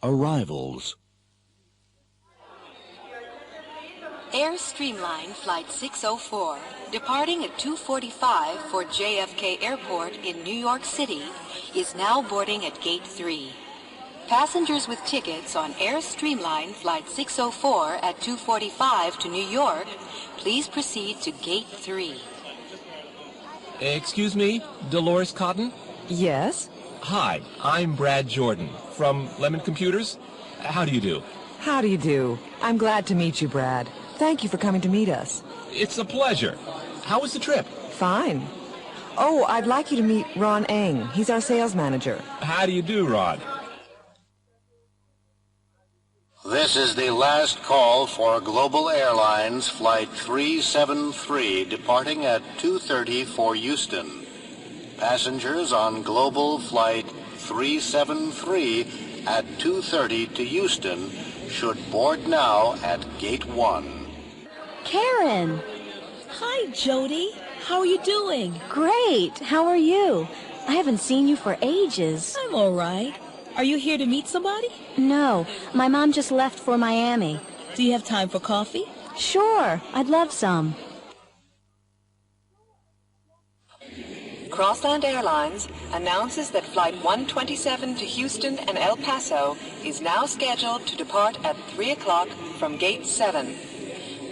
Arrivals. Air Streamline Flight 604, departing at 2:45 for JFK Airport in New York City, is now boarding at Gate 3. Passengers with tickets on Air Streamline Flight 604 at 2:45 to New York, please proceed to Gate 3. Excuse me, Dolores Cotton? Yes? Hi, I'm Brad Jordan from Lemon Computers. How do you do? How do you do? I'm glad to meet you, Brad. Thank you for coming to meet us. It's a pleasure. How was the trip? Fine. Oh, I'd like you to meet Ron Eng. He's our sales manager. How do you do, Ron? This is the last call for Global Airlines Flight 373 departing at 2:30 for Houston. Passengers on Global Flight 373 at 2:30 to Houston should board now at Gate 1. Karen! Hi, Jody. How are you doing? Great. How are you? I haven't seen you for ages. I'm all right. Are you here to meet somebody? No, my mom just left for Miami. Do you have time for coffee? Sure, I'd love some. Crossland Airlines announces that Flight 127 to Houston and El Paso is now scheduled to depart at 3 o'clock from Gate 7.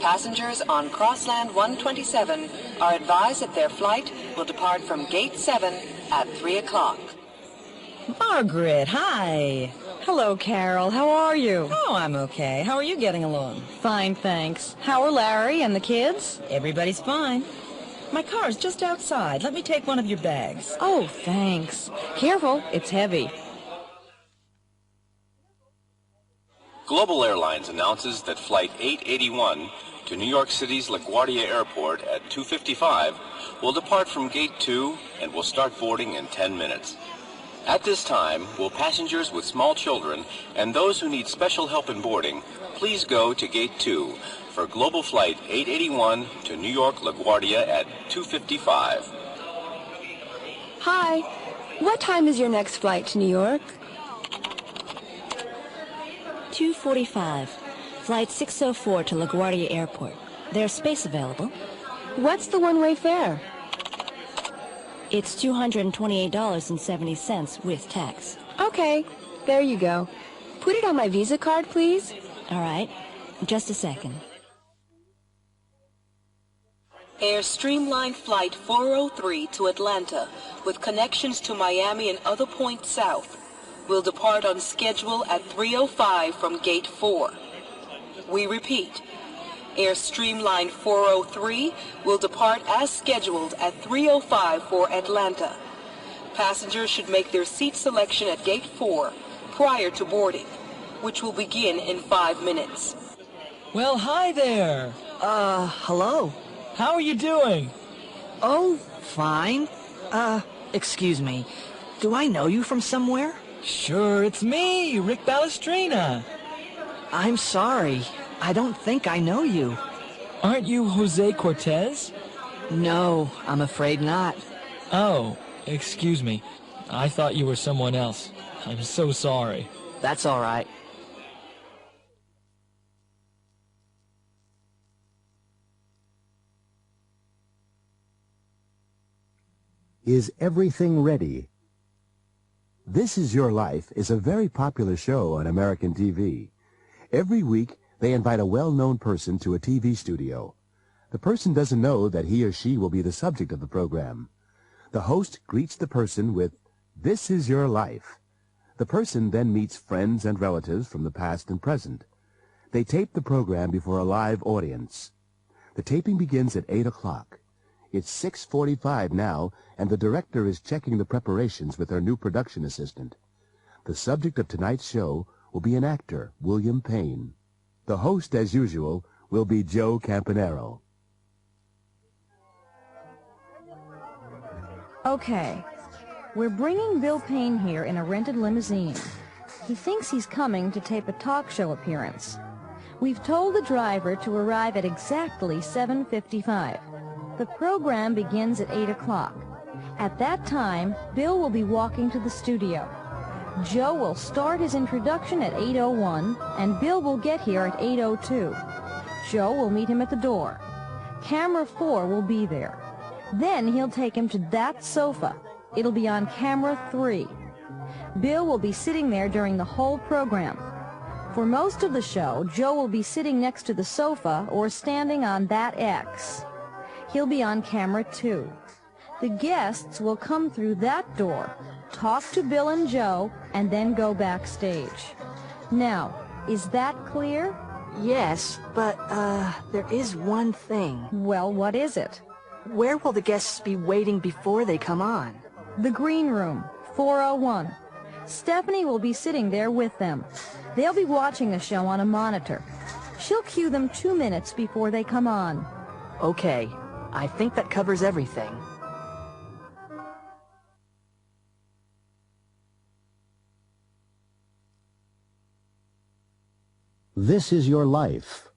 Passengers on Crossland 127 are advised that their flight will depart from Gate 7 at 3 o'clock. Margaret, hi. Hello, Carol. How are you? Oh, I'm okay. How are you getting along? Fine, thanks. How are Larry and the kids? Everybody's fine. My car's just outside. Let me take one of your bags. Oh, thanks. Careful, it's heavy. Global Airlines announces that Flight 881 to New York City's LaGuardia Airport at 2:55 will depart from Gate 2 and will start boarding in 10 minutes. At this time, will passengers with small children and those who need special help in boarding please go to Gate 2 for Global Flight 881 to New York LaGuardia at 2:55. Hi. What time is your next flight to New York? 2:45. Flight 604 to LaGuardia Airport. There's space available. What's the one-way fare? It's $228.70 with tax. Okay, there you go. Put it on my Visa card, please. All right, just a second. Air Streamline Flight 403 to Atlanta, with connections to Miami and other points south, will depart on schedule at 3:05 from Gate 4. We repeat, Air Streamline 403 will depart as scheduled at 3:05 for Atlanta. Passengers should make their seat selection at Gate 4 prior to boarding, which will begin in 5 minutes. Well, hi there. Hello. How are you doing? Oh, fine. Excuse me. Do I know you from somewhere? Sure, it's me, Rick Balestrina. I'm sorry. I don't think I know you. Aren't you Jose Cortez? No, I'm afraid not. Oh, excuse me. I thought you were someone else. I'm so sorry. That's all right. Is everything ready? This Is Your Life is a very popular show on American TV. Every week, they invite a well-known person to a TV studio. The person doesn't know that he or she will be the subject of the program. The host greets the person with, "This is your life." The person then meets friends and relatives from the past and present. They tape the program before a live audience. The taping begins at 8 o'clock. It's 6:45 now, and the director is checking the preparations with her new production assistant. The subject of tonight's show will be an actor, William Payne. The host, as usual, will be Joe Campanero. Okay, we're bringing Bill Payne here in a rented limousine. He thinks he's coming to tape a talk show appearance. We've told the driver to arrive at exactly 7:55. The program begins at 8 o'clock. At that time, Bill will be walking to the studio. Joe will start his introduction at 8:01, and Bill will get here at 8:02. Joe will meet him at the door. Camera 4 will be there. Then he'll take him to that sofa. It'll be on camera 3. Bill will be sitting there during the whole program. For most of the show, Joe will be sitting next to the sofa or standing on that X. He'll be on camera 2. The guests will come through that door, talk to Bill and Joe, and then go backstage. Now, is that clear? Yes, but, there is one thing. Well, what is it? Where will the guests be waiting before they come on? The green room, 401. Stephanie will be sitting there with them. They'll be watching the show on a monitor. She'll cue them 2 minutes before they come on. Okay, I think that covers everything. This is your life.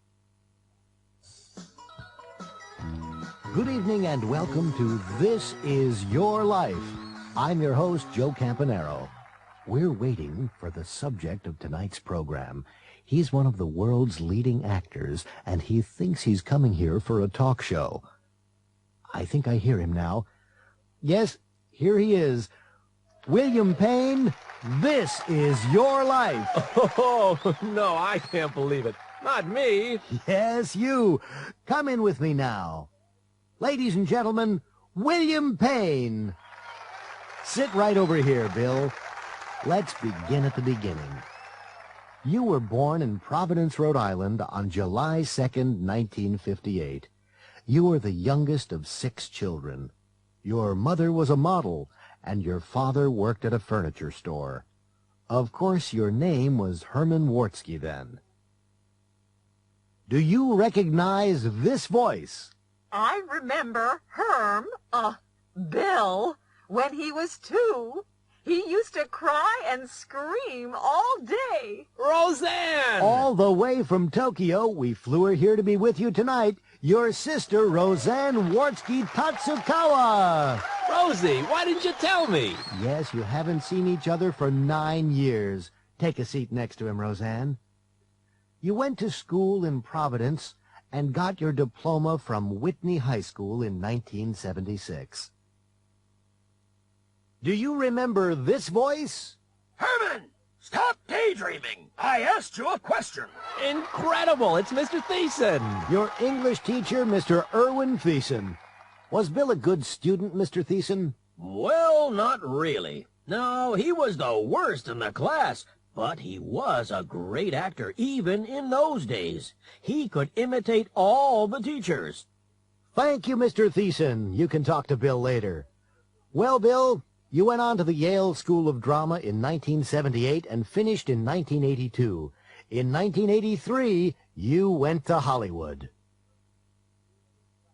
Good evening and welcome to This Is Your Life. I'm your host, Joe Campanaro. We're waiting for the subject of tonight's program. He's one of the world's leading actors, and he thinks he's coming here for a talk show. I think I hear him now. Yes, here he is. William Payne, this is your life. Oh, no, I can't believe it. Not me. Yes, you. Come in with me now. Ladies and gentlemen, William Payne. Sit right over here, Bill. Let's begin at the beginning. You were born in Providence, Rhode Island on July 2nd, 1958. You were the youngest of 6 children. Your mother was a model, and your father worked at a furniture store. Of course, your name was Herman Wartsky then. Do you recognize this voice? I remember Bill, when he was 2. He used to cry and scream all day. Roseanne! All the way from Tokyo, we flew her here to be with you tonight, your sister, Roseanne Wartsky Tatsukawa. Rosie, why didn't you tell me? Yes, you haven't seen each other for 9 years. Take a seat next to him, Roseanne. You went to school in Providence and got your diploma from Whitney High School in 1976. Do you remember this voice? Herman, stop daydreaming. I asked you a question. Incredible, it's Mr. Thiessen. Your English teacher, Mr. Irwin Thiessen. Was Bill a good student, Mr. Thiessen? Well, not really. No, he was the worst in the class, but he was a great actor even in those days. He could imitate all the teachers. Thank you, Mr. Thiessen. You can talk to Bill later. Well, Bill, you went on to the Yale School of Drama in 1978 and finished in 1982. In 1983, you went to Hollywood.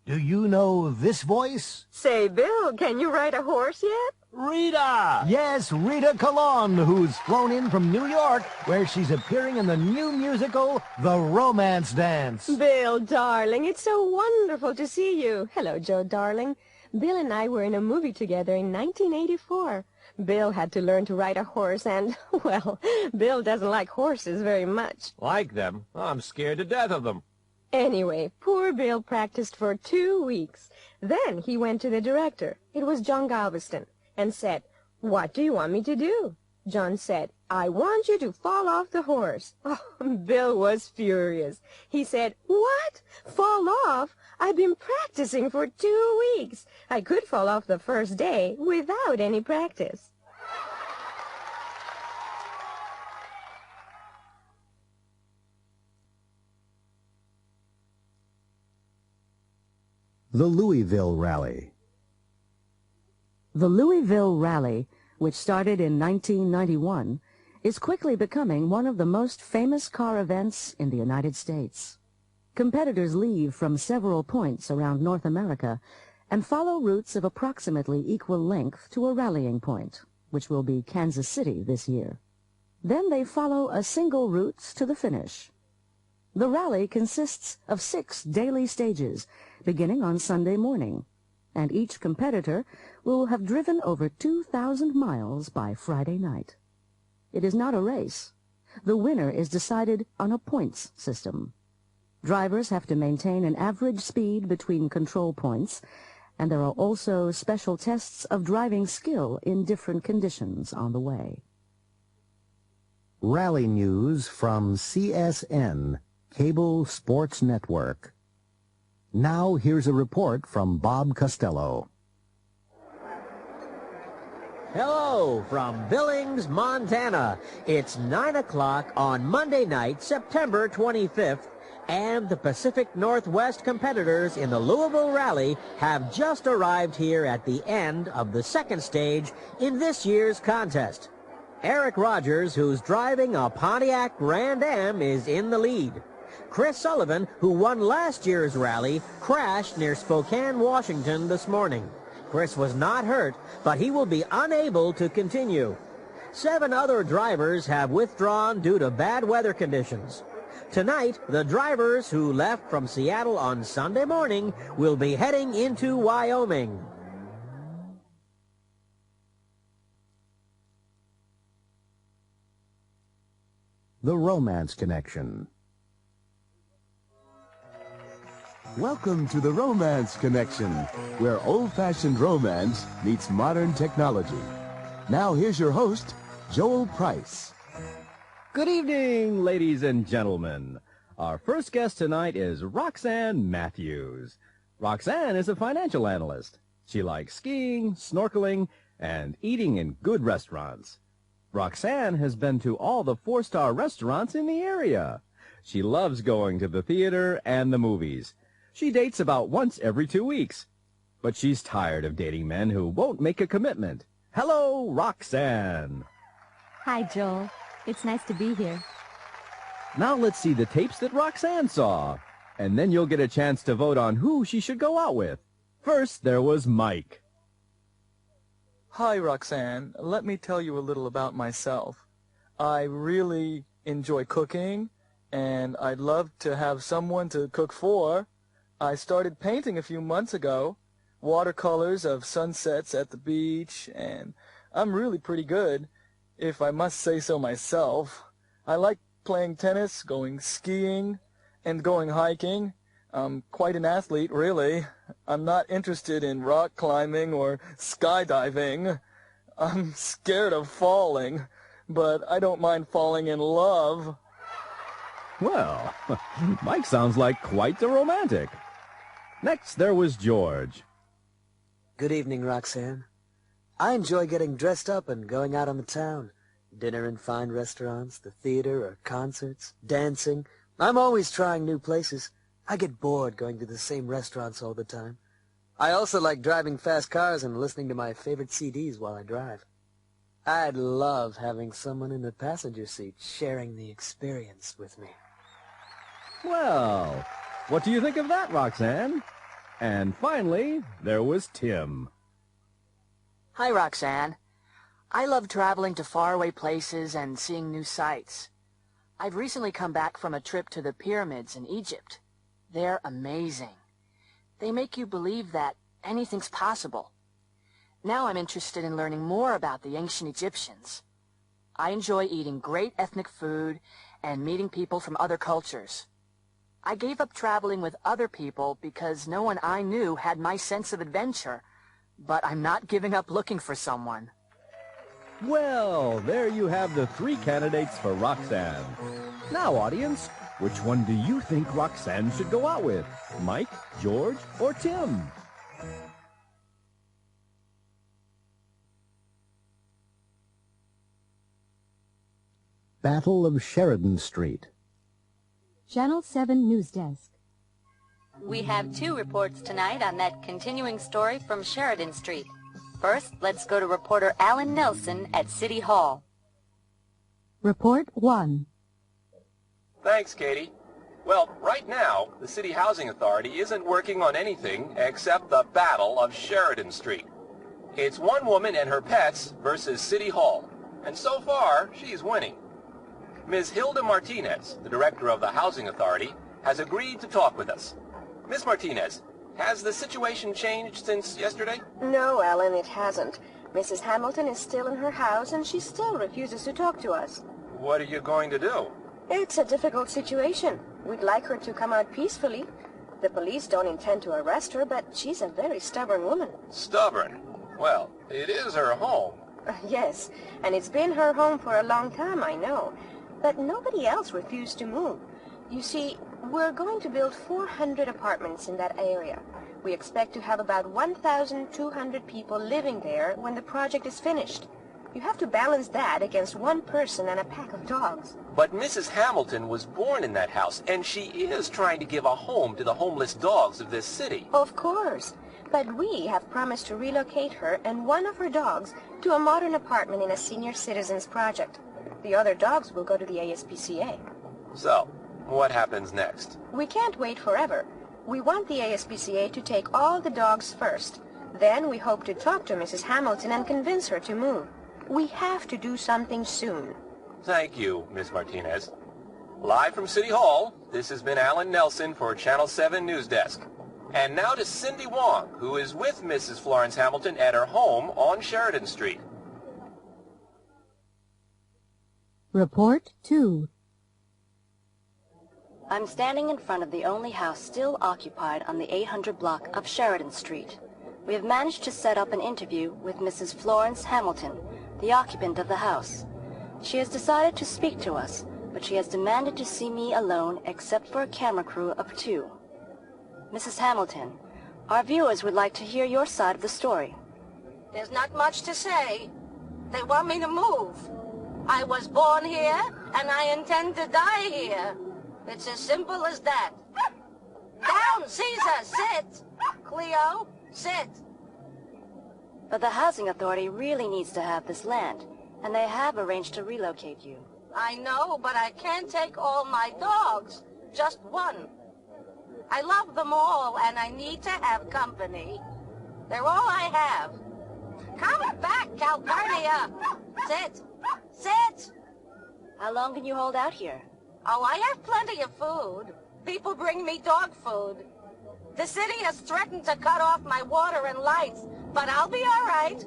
Do you know this voice? Say, Bill, can you ride a horse yet? Rita! Yes, Rita Colon, who's flown in from New York, where she's appearing in the new musical, The Romance Dance. Bill, darling, it's so wonderful to see you. Hello, Joe, darling. Bill and I were in a movie together in 1984. Bill had to learn to ride a horse and, well, Bill doesn't like horses very much. Like them? I'm scared to death of them. Anyway, poor Bill practiced for 2 weeks. Then he went to the director, it was John Galveston, and said, "What do you want me to do?" John said, "I want you to fall off the horse." Oh, Bill was furious. He said, "What? Fall off? I've been practicing for 2 weeks. I could fall off the first day without any practice." The Louisville Rally. The Louisville Rally, which started in 1991, is quickly becoming one of the most famous car events in the United States. Competitors leave from several points around North America and follow routes of approximately equal length to a rallying point, which will be Kansas City this year. Then they follow a single route to the finish. The rally consists of 6 daily stages, beginning on Sunday morning, and each competitor will have driven over 2,000 miles by Friday night. It is not a race. The winner is decided on a points system. Drivers have to maintain an average speed between control points, and there are also special tests of driving skill in different conditions on the way. Rally news from CSN, Cable Sports Network. Now here's a report from Bob Costello. Hello from Billings, Montana. It's 9 o'clock on Monday night, September 25th, and the Pacific Northwest competitors in the Louisville Rally have just arrived here at the end of the second stage in this year's contest. Eric Rogers, who's driving a Pontiac Grand Am, is in the lead. Chris Sullivan, who won last year's rally, crashed near Spokane, Washington this morning. Chris was not hurt, but he will be unable to continue. 7 other drivers have withdrawn due to bad weather conditions. Tonight, the drivers who left from Seattle on Sunday morning will be heading into Wyoming. The Romance Connection. Welcome to the Romance Connection, where old-fashioned romance meets modern technology. Now here's your host, Joel Price. Good evening, ladies and gentlemen. Our first guest tonight is Roxanne Matthews. Roxanne is a financial analyst. She likes skiing, snorkeling, and eating in good restaurants. Roxanne has been to all the 4-star restaurants in the area. She loves going to the theater and the movies. She dates about once every 2 weeks. But she's tired of dating men who won't make a commitment. Hello, Roxanne. Hi, Joel. It's nice to be here. Now let's see the tapes that Roxanne saw. And then you'll get a chance to vote on who she should go out with. First, there was Mike. Hi, Roxanne. Let me tell you a little about myself. I really enjoy cooking, and I'd love to have someone to cook for. I started painting a few months ago, watercolors of sunsets at the beach, and I'm really pretty good, if I must say so myself. I like playing tennis, going skiing, and going hiking. I'm quite an athlete, really. I'm not interested in rock climbing or skydiving. I'm scared of falling, but I don't mind falling in love. Well, Mike sounds like quite the romantic. Next, there was George. Good evening, Roxanne. I enjoy getting dressed up and going out on the town. Dinner in fine restaurants, the theater, or concerts, dancing. I'm always trying new places. I get bored going to the same restaurants all the time. I also like driving fast cars and listening to my favorite CDs while I drive. I'd love having someone in the passenger seat sharing the experience with me. Well, what do you think of that, Roxanne? And finally, there was Tim. Hi, Roxanne. I love traveling to faraway places and seeing new sights. I've recently come back from a trip to the pyramids in Egypt. They're amazing. They make you believe that anything's possible. Now I'm interested in learning more about the ancient Egyptians. I enjoy eating great ethnic food and meeting people from other cultures. I gave up traveling with other people because no one I knew had my sense of adventure, but I'm not giving up looking for someone. Well, there you have the 3 candidates for Roxanne. Now, audience, which one do you think Roxanne should go out with? Mike, George, or Tim? Battle of Sheridan Street. Channel 7 News Desk. We have 2 reports tonight on that continuing story from Sheridan Street. First, let's go to reporter Alan Nelson at City Hall. Report 1. Thanks, Katie. Well, right now, the City Housing Authority isn't working on anything except the Battle of Sheridan Street. It's one woman and her pets versus City Hall, and so far, she's winning. Ms. Hilda Martinez, the director of the Housing Authority, has agreed to talk with us. Ms. Martinez, has the situation changed since yesterday? No, Alan, it hasn't. Mrs. Hamilton is still in her house, and she still refuses to talk to us. What are you going to do? It's a difficult situation. We'd like her to come out peacefully. The police don't intend to arrest her, but she's a very stubborn woman. Stubborn? Well, it is her home. Yes, and it's been her home for a long time, I know. But nobody else refused to move. You see, we're going to build 400 apartments in that area. We expect to have about 1,200 people living there when the project is finished. You have to balance that against one person and a pack of dogs. But Mrs. Hamilton was born in that house, and she is trying to give a home to the homeless dogs of this city. Of course. But we have promised to relocate her and one of her dogs to a modern apartment in a senior citizens project. The other dogs will go to the ASPCA. So, what happens next? We can't wait forever. We want the ASPCA to take all the dogs first. Then we hope to talk to Mrs. Hamilton and convince her to move. We have to do something soon. Thank you, Miss Martinez. Live from City Hall, this has been Alan Nelson for Channel 7 News Desk. And now to Cindy Wong, who is with Mrs. Florence Hamilton at her home on Sheridan Street. Report 2. I'm standing in front of the only house still occupied on the 800 block of Sheridan Street. We have managed to set up an interview with Mrs. Florence Hamilton, the occupant of the house. She has decided to speak to us, but she has demanded to see me alone except for a camera crew of 2. Mrs. Hamilton, our viewers would like to hear your side of the story. There's not much to say. They want me to move. I was born here, and I intend to die here. It's as simple as that. Down, Caesar, sit! Cleo, sit! But the housing authority really needs to have this land, and they have arranged to relocate you. I know, but I can't take all my dogs. Just one. I love them all, and I need to have company. They're all I have. Come back, Calpurnia! Sit! Sit! How long can you hold out here? Oh, I have plenty of food. People bring me dog food. The city has threatened to cut off my water and lights, but I'll be all right.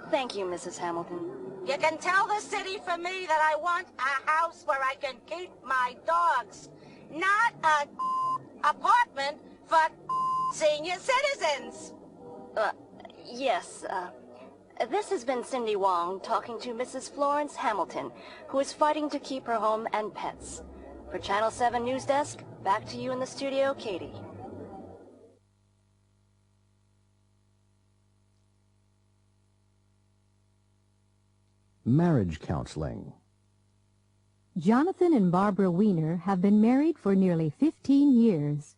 Thank you, Mrs. Hamilton. You can tell the city for me that I want a house where I can keep my dogs, not a apartment for senior citizens. Yes, this has been Cindy Wong talking to Mrs. Florence Hamilton, who is fighting to keep her home and pets. For Channel 7 News Desk, back to you in the studio, Katie. Marriage counseling. Jonathan and Barbara Weiner have been married for nearly 15 years.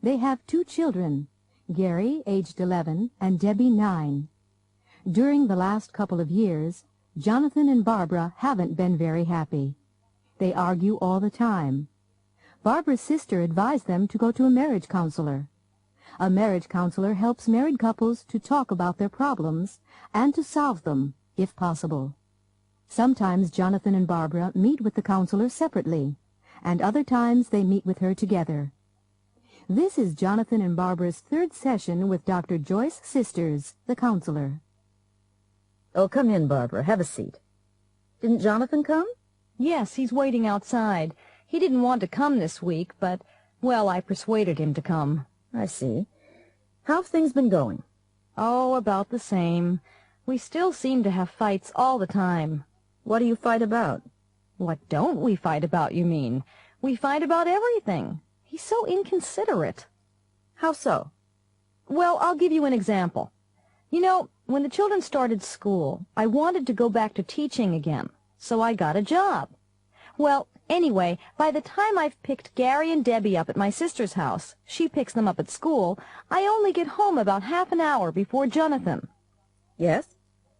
They have 2 children, Gary, aged 11, and Debbie, 9. During the last couple of years, Jonathan and Barbara haven't been very happy. They argue all the time. Barbara's sister advised them to go to a marriage counselor. A marriage counselor helps married couples to talk about their problems and to solve them, if possible. Sometimes Jonathan and Barbara meet with the counselor separately, and other times they meet with her together. This is Jonathan and Barbara's 3rd session with Dr. Joyce Sisters, the counselor. Oh, come in, Barbara. Have a seat. Didn't Jonathan come? Yes, he's waiting outside. He didn't want to come this week, but, well, I persuaded him to come. I see. How have things been going? Oh, about the same. We still seem to have fights all the time. What do you fight about? What don't we fight about, you mean? We fight about everything. He's so inconsiderate. How so? Well, I'll give you an example. You know, when the children started school, I wanted to go back to teaching again, so I got a job. Well, anyway, by the time I've picked Gary and Debbie up at my sister's house, she picks them up at school, I only get home about half an hour before Jonathan. Yes?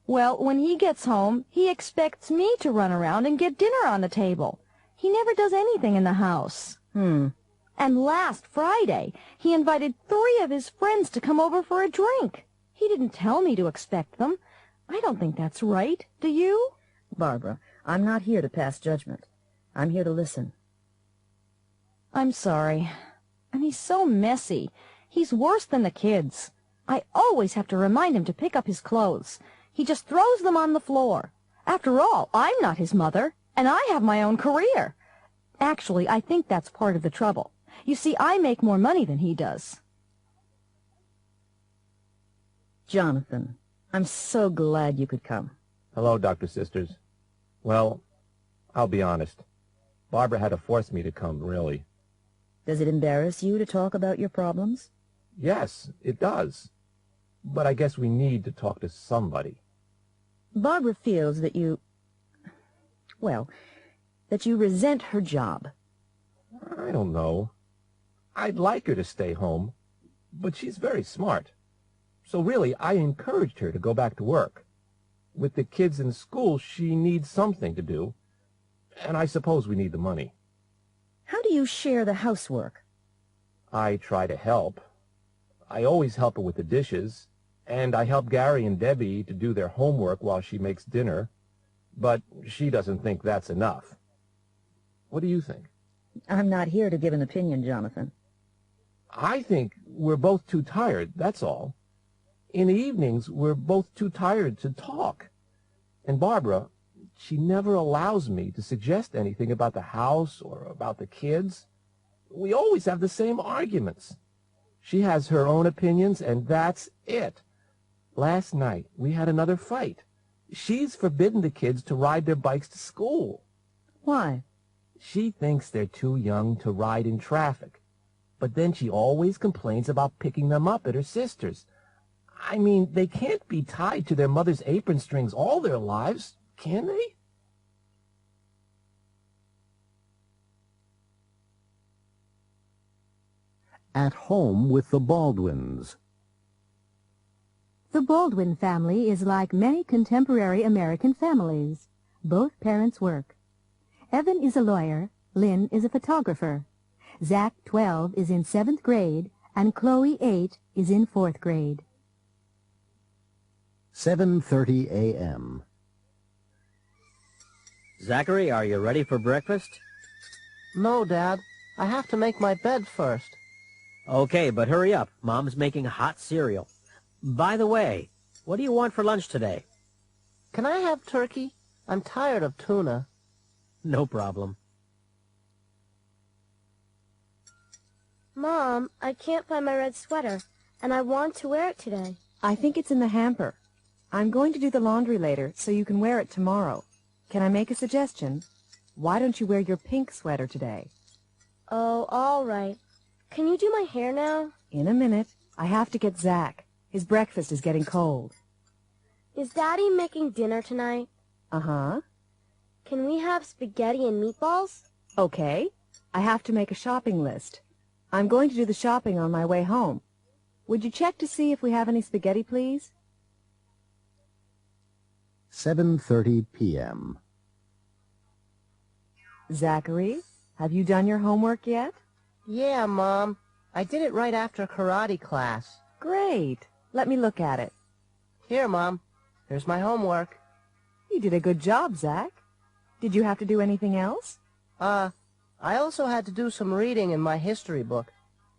Well, when he gets home, he expects me to run around and get dinner on the table. He never does anything in the house. And last Friday, he invited 3 of his friends to come over for a drink. He didn't tell me to expect them. I don't think that's right. Do you? Barbara, I'm not here to pass judgment. I'm here to listen. I'm sorry. And he's so messy. He's worse than the kids. I always have to remind him to pick up his clothes. He just throws them on the floor. After all, I'm not his mother, and I have my own career. Actually, I think that's part of the trouble. You see, I make more money than he does. Jonathan, I'm so glad you could come. Hello, Dr. Sisters. Well, I'll be honest. Barbara had to force me to come, really. Does it embarrass you to talk about your problems? Yes, it does. But I guess we need to talk to somebody. Barbara feels that you... well, that you resent her job. I don't know. I'd like her to stay home, but she's very smart. So really, I encouraged her to go back to work. With the kids in school, she needs something to do, and I suppose we need the money. How do you share the housework? I try to help. I always help her with the dishes, and I help Gary and Debbie to do their homework while she makes dinner, but she doesn't think that's enough. What do you think? I'm not here to give an opinion, Jonathan. I think we're both too tired, that's all. In the evenings, we're both too tired to talk. And Barbara, she never allows me to suggest anything about the house or about the kids. We always have the same arguments. She has her own opinions, and that's it. Last night, we had another fight. She's forbidden the kids to ride their bikes to school. Why? She thinks they're too young to ride in traffic. But then she always complains about picking them up at her sister's. I mean, they can't be tied to their mother's apron strings all their lives, can they? At home with the Baldwins. The Baldwin family is like many contemporary American families. Both parents work. Evan is a lawyer, Lynn is a photographer. Zach, 12, is in 7th grade, and Chloe, 8, is in 4th grade. 7:30 a.m. Zachary, are you ready for breakfast? No, Dad. I have to make my bed first. Okay, but hurry up. Mom's making hot cereal. By the way, what do you want for lunch today? Can I have turkey? I'm tired of tuna. No problem. Mom, I can't find my red sweater, and I want to wear it today. I think it's in the hamper. I'm going to do the laundry later, so you can wear it tomorrow. Can I make a suggestion? Why don't you wear your pink sweater today? Oh, all right. Can you do my hair now? In a minute. I have to get Zach. His breakfast is getting cold. Is Daddy making dinner tonight? Uh-huh. Can we have spaghetti and meatballs? Okay. I have to make a shopping list. I'm going to do the shopping on my way home. Would you check to see if we have any spaghetti, please? 7:30 p.m. Zachary, have you done your homework yet? Yeah, Mom. I did it right after karate class. Great. Let me look at it. Here, Mom. Here's my homework. You did a good job, Zach. Did you have to do anything else? I also had to do some reading in my history book.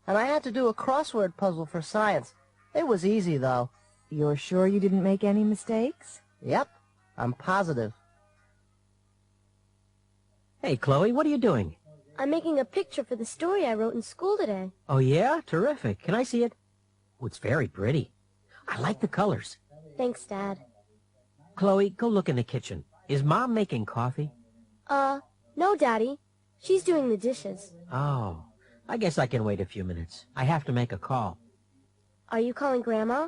And I had to do a crossword puzzle for science. It was easy, though. You're sure you didn't make any mistakes? Yep. I'm positive. Hey, Chloe, what are you doing? I'm making a picture for the story I wrote in school today. Oh, yeah? Terrific. Can I see it? Oh, it's very pretty. I like the colors. Thanks, Dad. Chloe, go look in the kitchen. Is Mom making coffee? No, Daddy. She's doing the dishes. Oh, I guess I can wait a few minutes. I have to make a call. Are you calling Grandma?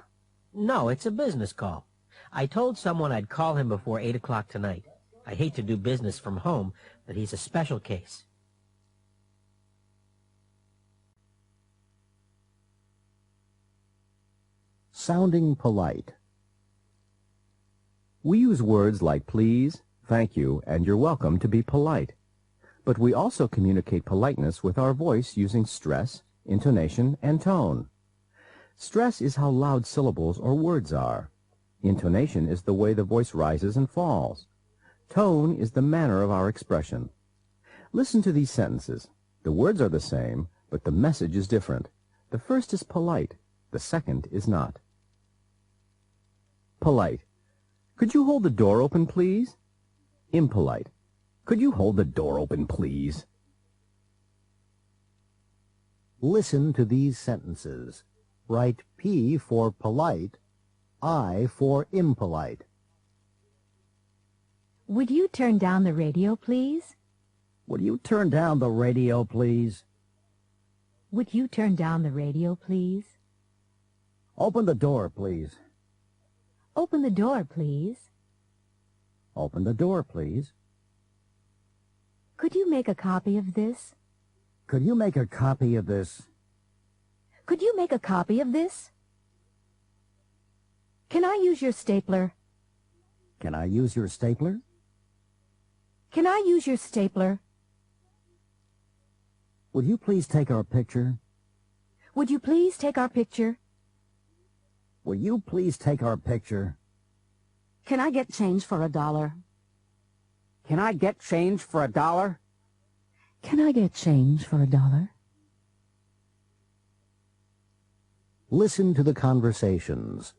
No, it's a business call. I told someone I'd call him before 8 o'clock tonight. I hate to do business from home, but he's a special case. Sounding polite. We use words like please, thank you, and you're welcome to be polite. But we also communicate politeness with our voice using stress, intonation, and tone. Stress is how loud syllables or words are. Intonation is the way the voice rises and falls. Tone is the manner of our expression. Listen to these sentences. The words are the same, but the message is different. The first is polite. The second is not. Polite. Could you hold the door open, please? Impolite. Could you hold the door open, please? Listen to these sentences. Write P for polite, I for impolite. Would you turn down the radio, please? Would you turn down the radio, please? Would you turn down the radio, please? Open the door, please. Open the door, please. Open the door, please. Could you make a copy of this? Could you make a copy of this? Could you make a copy of this? Can I use your stapler? Can I use your stapler? Can I use your stapler? Would you please take our picture? Would you please take our picture? Will you please take our picture? Can I get change for $1? Can I get change for $1? Can I get change for $1? Listen to the conversations.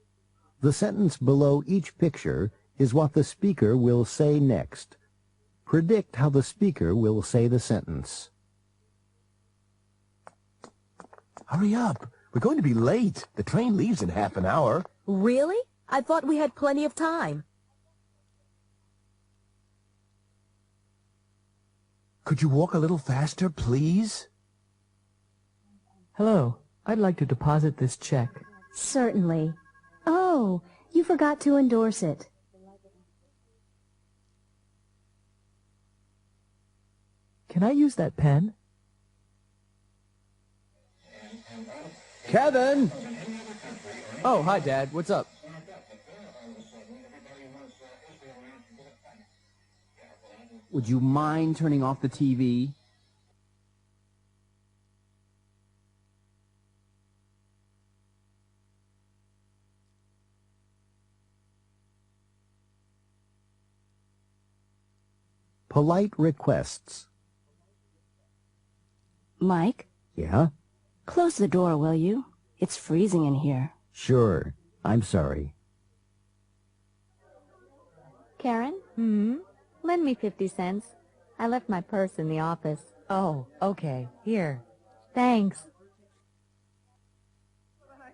The sentence below each picture is what the speaker will say next. Predict how the speaker will say the sentence. Hurry up. We're going to be late. The train leaves in half an hour. Really? I thought we had plenty of time. Could you walk a little faster, please? Hello. I'd like to deposit this check. Certainly. Oh, you forgot to endorse it. Can I use that pen? Kevin! Oh, hi, Dad. What's up? Would you mind turning off the TV? Polite requests. Mike? Yeah? Close the door, will you? It's freezing in here. Sure. I'm sorry. Karen? Lend me 50 cents. I left my purse in the office. Oh, okay. Here. Thanks.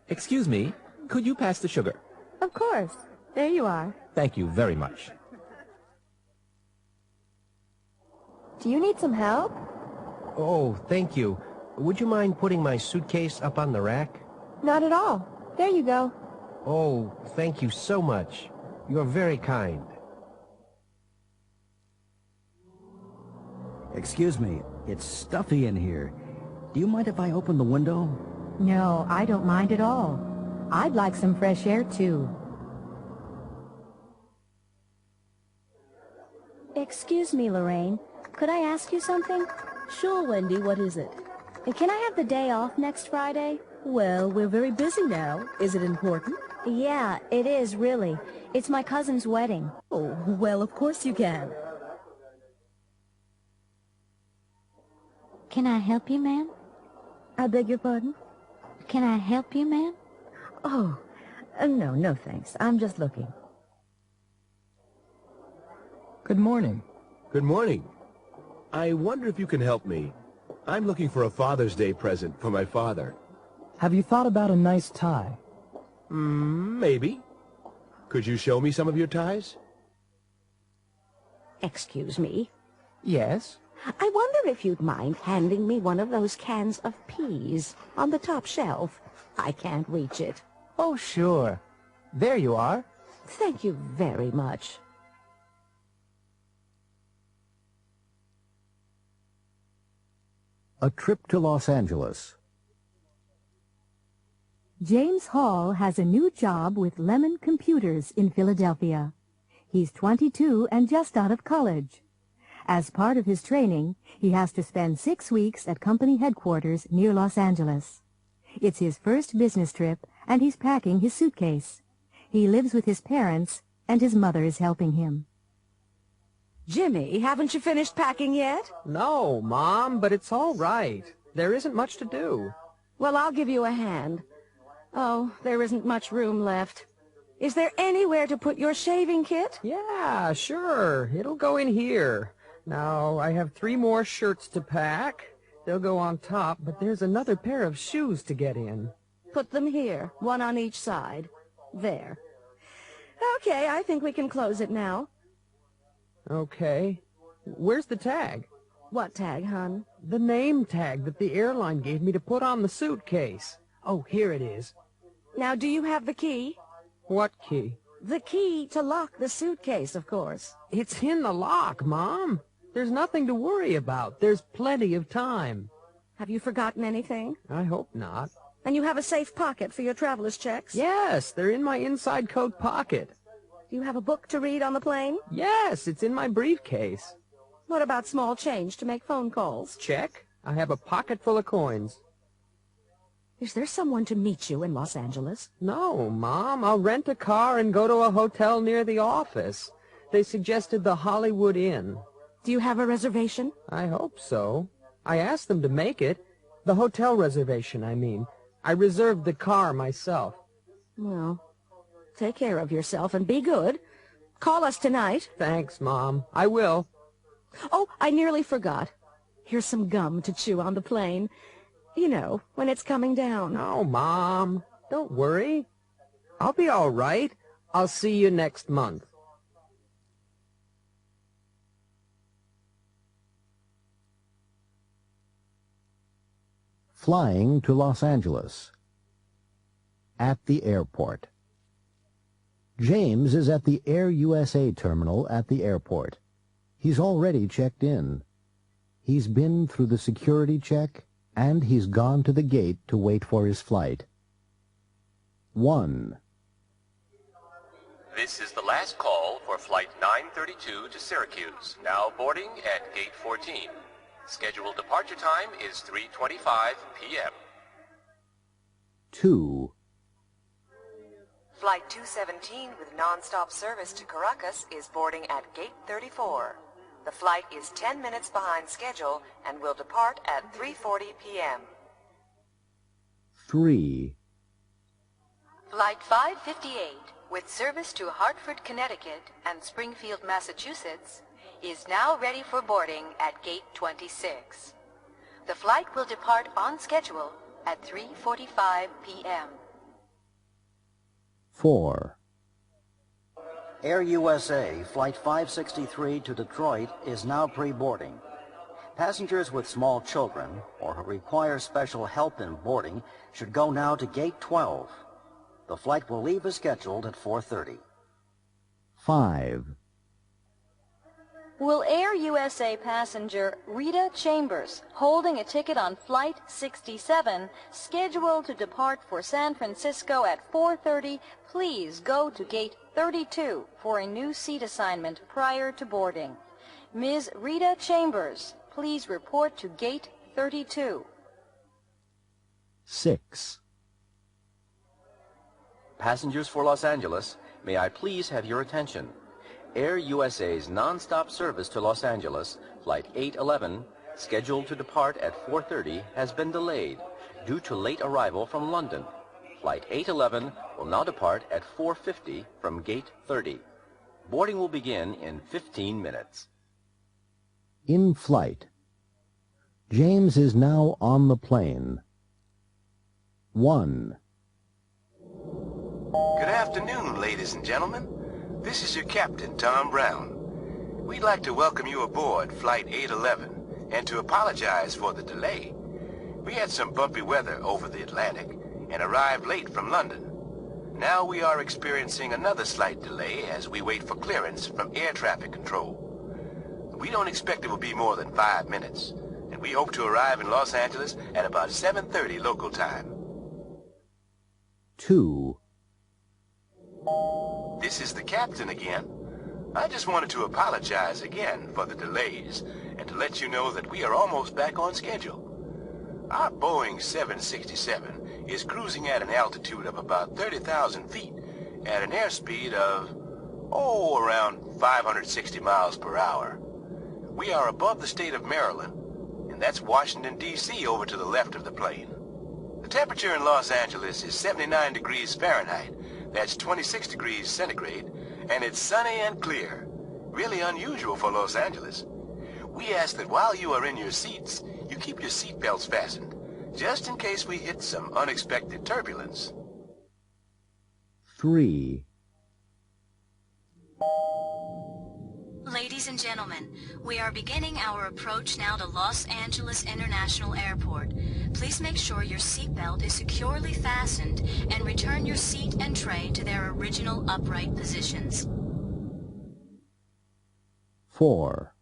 Excuse me, could you pass the sugar? Of course. There you are. Thank you very much. Do you need some help? Oh, thank you. Would you mind putting my suitcase up on the rack? Not at all. There you go. Oh, thank you so much. You're very kind. Excuse me, it's stuffy in here. Do you mind if I open the window? No, I don't mind at all. I'd like some fresh air, too. Excuse me, Lorraine. Could I ask you something? Sure, Wendy, what is it? Can I have the day off next Friday? Well, we're very busy now. Is it important? Yeah, it is, really. It's my cousin's wedding. Oh, well, of course you can. Can I help you, ma'am? I beg your pardon? Can I help you, ma'am? Oh, no, thanks. I'm just looking. Good morning. Good morning. I wonder if you can help me. I'm looking for a Father's Day present for my father. Have you thought about a nice tie? Maybe. Could you show me some of your ties? Excuse me. Yes? I wonder if you'd mind handing me one of those cans of peas on the top shelf. I can't reach it. Oh, sure. There you are. Thank you very much. A trip to Los Angeles. James Hall has a new job with Lemon Computers in Philadelphia. He's 22 and just out of college. As part of his training, he has to spend 6 weeks at company headquarters near Los Angeles. It's his first business trip, and he's packing his suitcase. He lives with his parents, and his mother is helping him. Jimmy, haven't you finished packing yet? No, Mom, but it's all right. There isn't much to do. Well, I'll give you a hand. Oh, there isn't much room left. Is there anywhere to put your shaving kit? Yeah, sure. It'll go in here. Now, I have 3 more shirts to pack. They'll go on top, but there's another pair of shoes to get in. Put them here, one on each side. There. Okay, I think we can close it now. Okay. Where's the tag? What tag, hon? The name tag that the airline gave me to put on the suitcase. Oh, here it is. Now, do you have the key? What key? The key to lock the suitcase, of course. It's in the lock, Mom. There's nothing to worry about. There's plenty of time. Have you forgotten anything? I hope not. And you have a safe pocket for your traveler's checks? Yes, they're in my inside coat pocket. Do you have a book to read on the plane? Yes, it's in my briefcase. What about small change to make phone calls? Check. I have a pocket full of coins. Is there someone to meet you in Los Angeles? No, Mom. I'll rent a car and go to a hotel near the office. They suggested the Hollywood Inn. Do you have a reservation? I hope so. I asked them to make it. The hotel reservation, I mean. I reserved the car myself. Well, take care of yourself and be good. Call us tonight. Thanks, Mom. I will. Oh, I nearly forgot. Here's some gum to chew on the plane. You know, when it's coming down. No, Mom. Don't worry. I'll be all right. I'll see you next month. Flying to Los Angeles. At the airport. James is at the Air USA terminal at the airport. He's already checked in. He's been through the security check, and he's gone to the gate to wait for his flight. 1. This is the last call for Flight 932 to Syracuse, now boarding at Gate 14. Scheduled departure time is 3:25 p.m. 2. Flight 217 with non-stop service to Caracas is boarding at Gate 34. The flight is 10 minutes behind schedule and will depart at 3:40 p.m. 3. Flight 558 with service to Hartford, Connecticut and Springfield, Massachusetts is now ready for boarding at Gate 26. The flight will depart on schedule at 3:45 p.m. 4. Air USA Flight 563 to Detroit is now pre-boarding. Passengers with small children or who require special help in boarding should go now to Gate 12. The flight will leave as scheduled at 4:30. 5. Will Air USA passenger Rita Chambers, holding a ticket on Flight 67, scheduled to depart for San Francisco at 4:30, please go to Gate 32 for a new seat assignment prior to boarding. Ms. Rita Chambers, please report to Gate 32. 6. Passengers for Los Angeles, may I please have your attention? Air USA's non-stop service to Los Angeles, Flight 811, scheduled to depart at 4:30, has been delayed due to late arrival from London. Flight 811 will now depart at 4:50 from Gate 30. Boarding will begin in 15 minutes. In flight. James is now on the plane. 1. Good afternoon, ladies and gentlemen. This is your captain, Tom Brown. We'd like to welcome you aboard Flight 811 and to apologize for the delay. We had some bumpy weather over the Atlantic and arrived late from London. Now we are experiencing another slight delay as we wait for clearance from air traffic control. We don't expect it will be more than 5 minutes, and we hope to arrive in Los Angeles at about 7:30 local time. 2. This is the captain again. I just wanted to apologize again for the delays and to let you know that we are almost back on schedule. Our Boeing 767 is cruising at an altitude of about 30,000 feet at an airspeed of, around 560 miles per hour. We are above the state of Maryland, and that's Washington, D.C. over to the left of the plane. The temperature in Los Angeles is 79 degrees Fahrenheit, That's 26 degrees centigrade, and it's sunny and clear. Really unusual for Los Angeles. We ask that while you are in your seats, you keep your seat belts fastened, just in case we hit some unexpected turbulence. 3. Ladies and gentlemen, we are beginning our approach now to Los Angeles International Airport. Please make sure your seatbelt is securely fastened and return your seat and tray to their original upright positions. 4.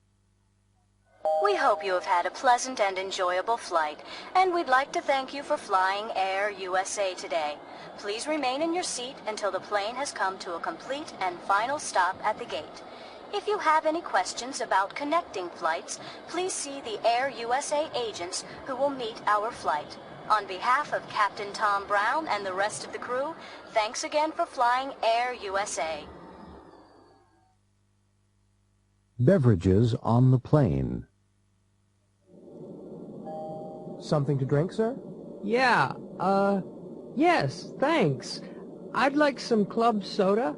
We hope you have had a pleasant and enjoyable flight, and we'd like to thank you for flying Air USA today. Please remain in your seat until the plane has come to a complete and final stop at the gate. If you have any questions about connecting flights, please see the Air USA agents who will meet our flight. On behalf of Captain Tom Brown and the rest of the crew, thanks again for flying Air USA. Beverages on the plane. Something to drink, sir? Yeah, yes, thanks. I'd like some club soda.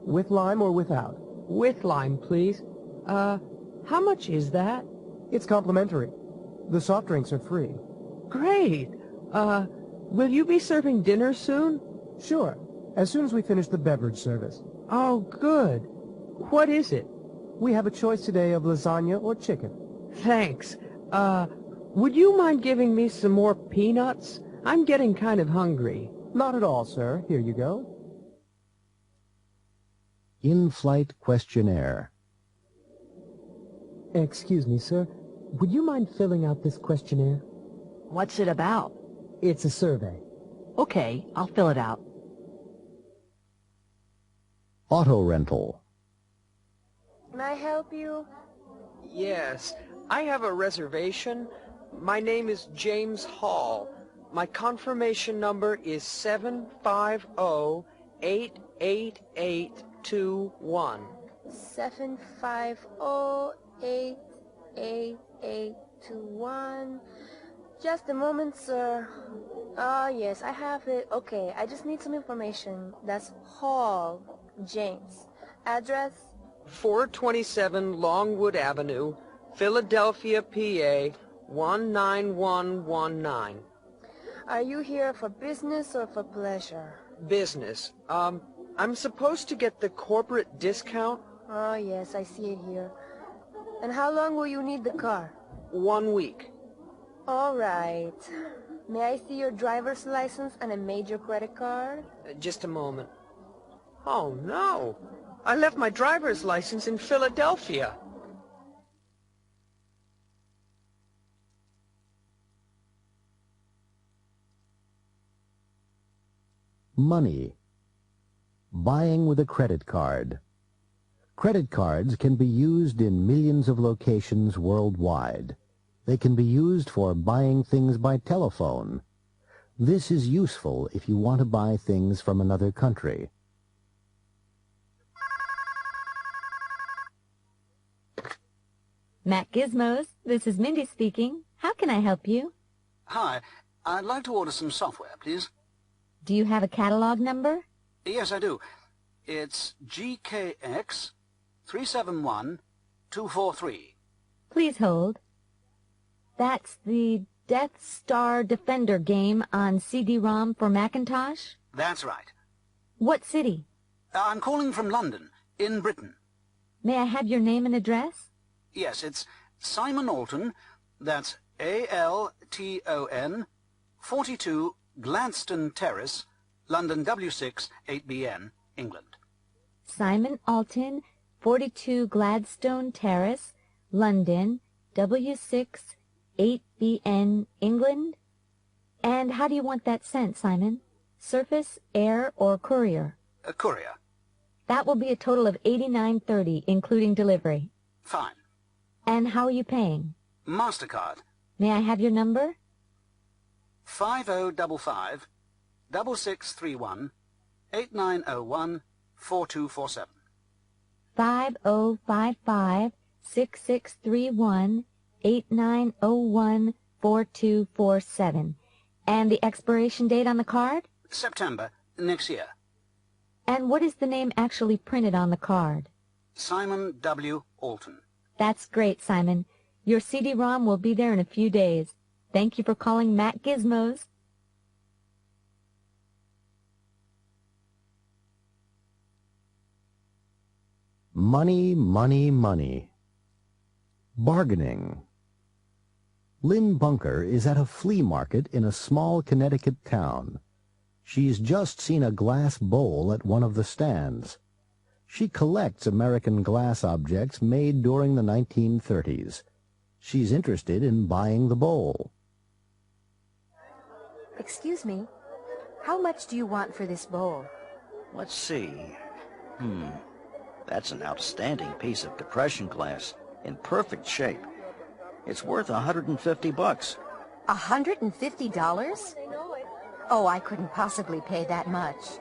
With lime or without? With lime, please. How much is that? It's complimentary. The soft drinks are free. Great. Will you be serving dinner soon? Sure, as soon as we finish the beverage service. Oh, good. What is it? We have a choice today of lasagna or chicken. Thanks. Would you mind giving me some more peanuts? I'm getting kind of hungry. Not at all, sir. Here you go. In-flight questionnaire. Excuse me, sir. Would you mind filling out this questionnaire? What's it about? It's a survey. Okay, I'll fill it out. Auto rental. Can I help you? Yes, I have a reservation. My name is James Hall. My confirmation number is 750-88821. 750-88821. Just a moment, sir. Yes, I have it. Okay, I just need some information. That's Hall, James. Address? 427 Longwood Avenue, Philadelphia, PA, 19119. Are you here for business or for pleasure? Business. I'm supposed to get the corporate discount? Oh, yes, I see it here. And how long will you need the car? 1 week. All right. May I see your driver's license and a major credit card? Just a moment. Oh, no. I left my driver's license in Philadelphia. Money. Buying with a credit card. Credit cards can be used in millions of locations worldwide. They can be used for buying things by telephone. This is useful if you want to buy things from another country. Mac Gizmos, this is Mindy speaking. How can I help you? Hi, I'd like to order some software, please. Do you have a catalog number? Yes, I do. It's GKX 371243. Please hold. That's the Death Star Defender game on CD-ROM for Macintosh? That's right. What city? I'm calling from London, in Britain. May I have your name and address? Yes, it's Simon Alton, that's A-L-T-O-N, 42 Gladstone Terrace, London W6 8BN, England. Simon Alton, 42 Gladstone Terrace, London, W6 8BN, England. And how do you want that sent, Simon? Surface, air, or courier? A courier. That will be a total of $89.30, including delivery. Fine. And how are you paying? MasterCard. May I have your number? 5055 6631 8901 4247. 5055 6631 8901 4247. And the expiration date on the card? September next year. And what is the name actually printed on the card? Simon W. Alton. That's great, Simon. Your CD-ROM will be there in a few days. Thank you for calling Mac Gizmos. Money, money, money. Bargaining. Lynn Bunker is at a flea market in a small Connecticut town. She's just seen a glass bowl at one of the stands. She collects American glass objects made during the 1930s. She's interested in buying the bowl. Excuse me, how much do you want for this bowl? Let's see. That's an outstanding piece of depression glass, in perfect shape. It's worth $150. $150? Oh, I couldn't possibly pay that much.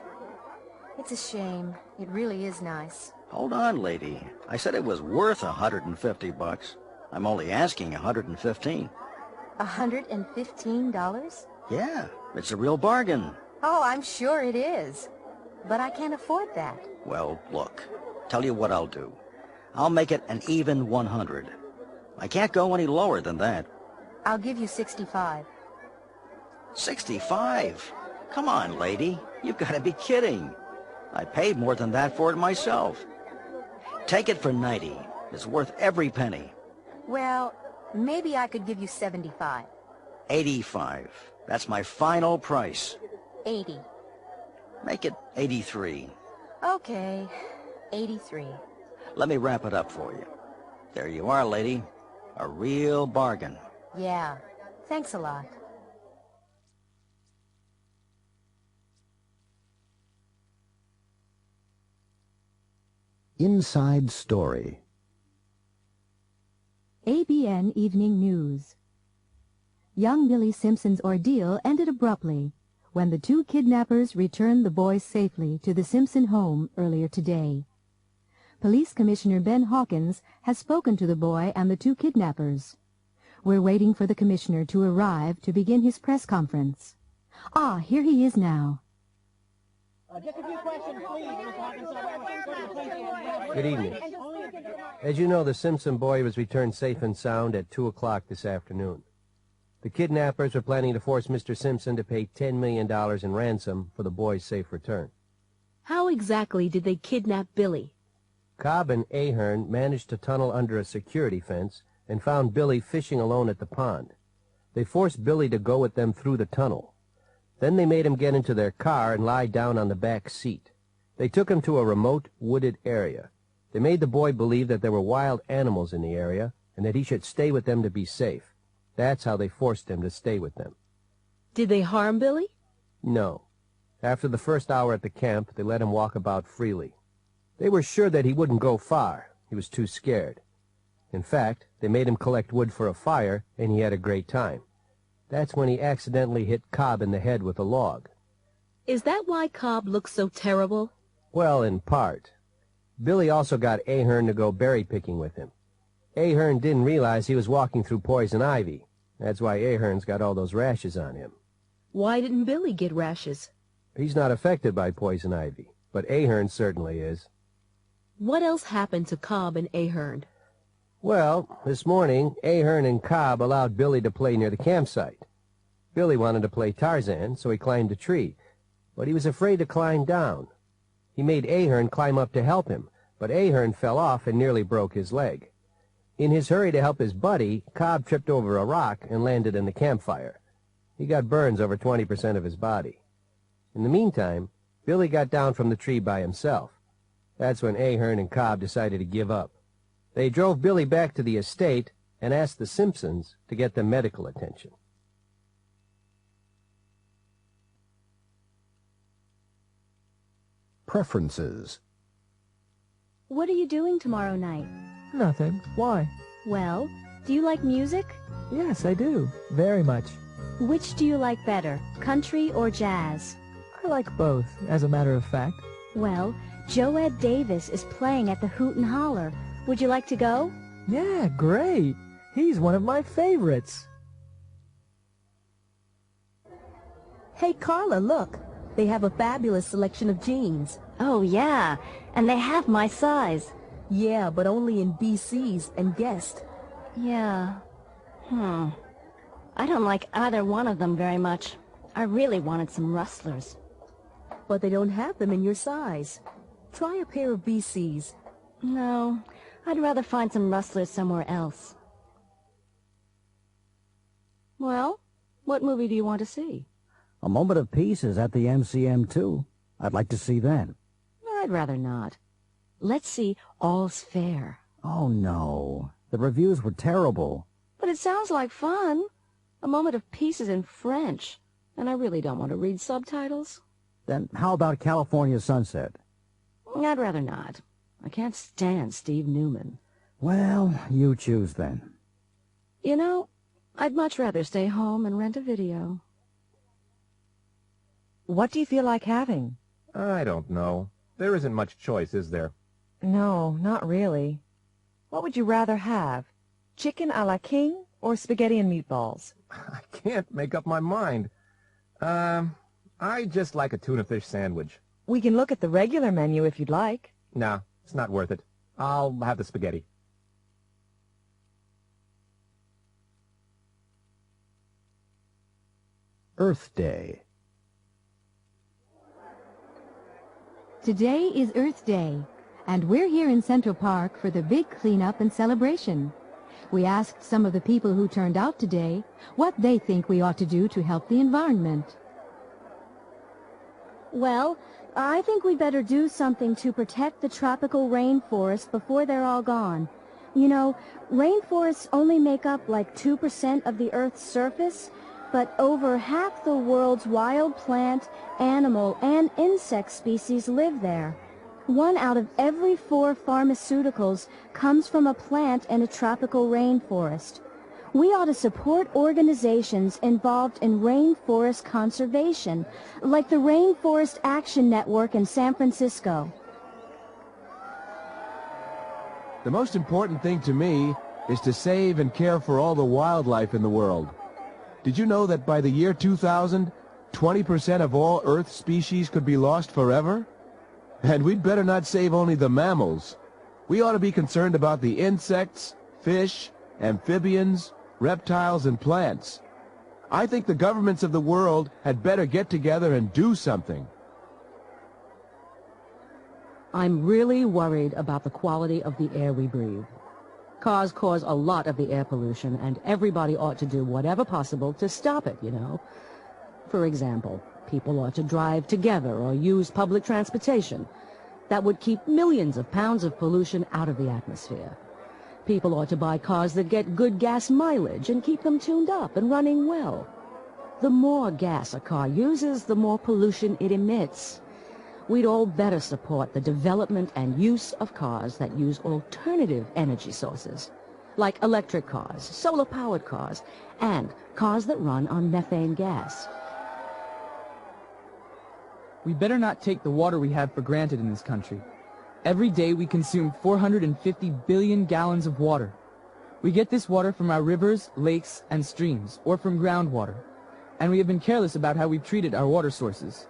It's a shame. It really is nice. Hold on, lady. I said it was worth $150. I'm only asking $115. $115? Yeah, it's a real bargain. Oh, I'm sure it is. But I can't afford that. Well, look, tell you what I'll do. I'll make it an even 100. I can't go any lower than that. I'll give you 65. 65? Come on, lady. You've got to be kidding. I paid more than that for it myself. Take it for 90. It's worth every penny. Well, maybe I could give you 75. 85. That's my final price. 80. Make it 83. Okay, 83. Let me wrap it up for you. There you are, lady. A real bargain. Yeah, thanks a lot. Inside Story. ABN Evening News. Young Billy Simpson's ordeal ended abruptly when the two kidnappers returned the boys safely to the Simpson home earlier today. Police Commissioner Ben Hawkins has spoken to the boy and the two kidnappers. We're waiting for the commissioner to arrive to begin his press conference. Ah, here he is now. Just a few questions, please, Ms. Hawkins. Good evening. As you know, the Simpson boy was returned safe and sound at 2 o'clock this afternoon. The kidnappers were planning to force Mr. Simpson to pay $10 million in ransom for the boy's safe return. How exactly did they kidnap Billy? Cobb and Ahern managed to tunnel under a security fence and found Billy fishing alone at the pond. They forced Billy to go with them through the tunnel. Then they made him get into their car and lie down on the back seat. They took him to a remote, wooded area. They made the boy believe that there were wild animals in the area and that he should stay with them to be safe. That's how they forced him to stay with them. Did they harm Billy? No. After the first hour at the camp, they let him walk about freely. They were sure that he wouldn't go far. He was too scared. In fact, they made him collect wood for a fire, and he had a great time. That's when he accidentally hit Cobb in the head with a log. Is that why Cobb looks so terrible? Well, in part. Billy also got Ahern to go berry picking with him. Ahern didn't realize he was walking through poison ivy. That's why Ahern's got all those rashes on him. Why didn't Billy get rashes? He's not affected by poison ivy, but Ahern certainly is. What else happened to Cobb and Ahern? Well, this morning, Ahern and Cobb allowed Billy to play near the campsite. Billy wanted to play Tarzan, so he climbed a tree, but he was afraid to climb down. He made Ahern climb up to help him, but Ahern fell off and nearly broke his leg. In his hurry to help his buddy, Cobb tripped over a rock and landed in the campfire. He got burns over 20% of his body. In the meantime, Billy got down from the tree by himself. That's when Ahern and Cobb decided to give up. They drove Billy back to the estate and asked the Simpsons to get them medical attention. Preferences. What are you doing tomorrow night? Nothing. Why? Well, do you like music? Yes, I do. Very much. Which do you like better, country or jazz? I like both, as a matter of fact. Well, Joe Ed Davis is playing at the Hoot and Holler. Would you like to go? Yeah, great. He's one of my favorites. Hey, Carla, look. They have a fabulous selection of jeans. Oh, yeah, and they have my size. Yeah, but only in BC's and Guest. Yeah. I don't like either one of them very much. I really wanted some rustlers. But they don't have them in your size. Try a pair of BC's. No, I'd rather find some rustlers somewhere else. Well, what movie do you want to see? A Moment of Peace is at the MCM, too. I'd like to see that. I'd rather not. Let's see All's Fair. Oh, no. The reviews were terrible. But it sounds like fun. A Moment of Peace is in French, and I really don't want to read subtitles. Then how about California Sunset? I'd rather not. I can't stand Steve Newman. Well, you choose then. You know, I'd much rather stay home and rent a video. What do you feel like having? I don't know. There isn't much choice, is there? No, not really. What would you rather have? Chicken a la king or spaghetti and meatballs? I can't make up my mind. I just like a tuna fish sandwich. We can look at the regular menu if you'd like. Nah, it's not worth it. I'll have the spaghetti. Earth Day. Today is Earth Day, and we're here in Central Park for the big cleanup and celebration. We asked some of the people who turned out today what they think we ought to do to help the environment. Well, I think we'd better do something to protect the tropical rainforests before they're all gone. You know, rainforests only make up like 2% of the Earth's surface, but over half the world's wild plant, animal, and insect species live there. 1 out of every 4 pharmaceuticals comes from a plant in a tropical rainforest. We ought to support organizations involved in rainforest conservation, like the Rainforest Action Network in San Francisco. The most important thing to me is to save and care for all the wildlife in the world. Did you know that by the year 2000, 20% of all Earth species could be lost forever? And we'd better not save only the mammals. We ought to be concerned about the insects, fish, amphibians, reptiles, and plants. I think the governments of the world had better get together and do something. I'm really worried about the quality of the air we breathe. Cars cause a lot of the air pollution, and everybody ought to do whatever possible to stop it, you know. For example, people ought to drive together or use public transportation. That would keep millions of pounds of pollution out of the atmosphere. People ought to buy cars that get good gas mileage and keep them tuned up and running well. The more gas a car uses, the more pollution it emits. We'd all better support the development and use of cars that use alternative energy sources, like electric cars, solar-powered cars, and cars that run on methane gas. We better not take the water we have for granted in this country. Every day we consume 450 billion gallons of water. We get this water from our rivers, lakes, and streams, or from groundwater, and we have been careless about how we've treated our water sources.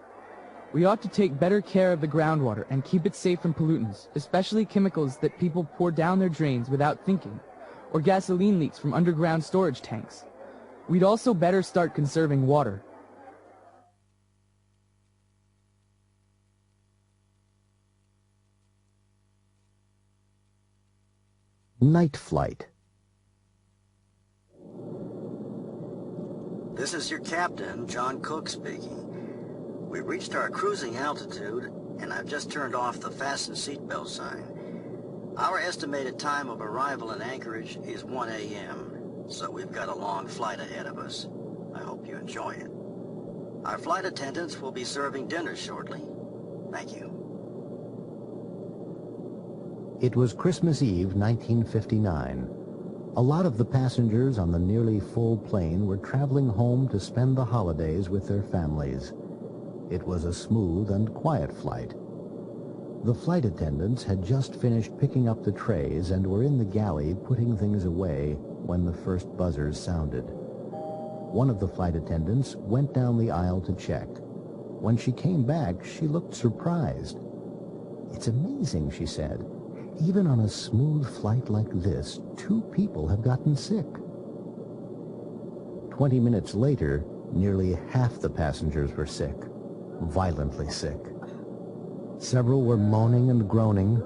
We ought to take better care of the groundwater and keep it safe from pollutants, especially chemicals that people pour down their drains without thinking, or gasoline leaks from underground storage tanks. We'd also better start conserving water. Night Flight. This is your captain, John Cook speaking. We reached our cruising altitude, and I've just turned off the fasten seatbelt sign. Our estimated time of arrival in Anchorage is 1 a.m., so we've got a long flight ahead of us. I hope you enjoy it. Our flight attendants will be serving dinner shortly. Thank you. It was Christmas Eve, 1959. A lot of the passengers on the nearly full plane were traveling home to spend the holidays with their families. It was a smooth and quiet flight. The flight attendants had just finished picking up the trays and were in the galley putting things away when the first buzzers sounded. One of the flight attendants went down the aisle to check. when she came back, she looked surprised. "It's amazing," she said. "Even on a smooth flight like this, 2 people have gotten sick." 20 minutes later, nearly half the passengers were sick, violently sick. Several were moaning and groaning,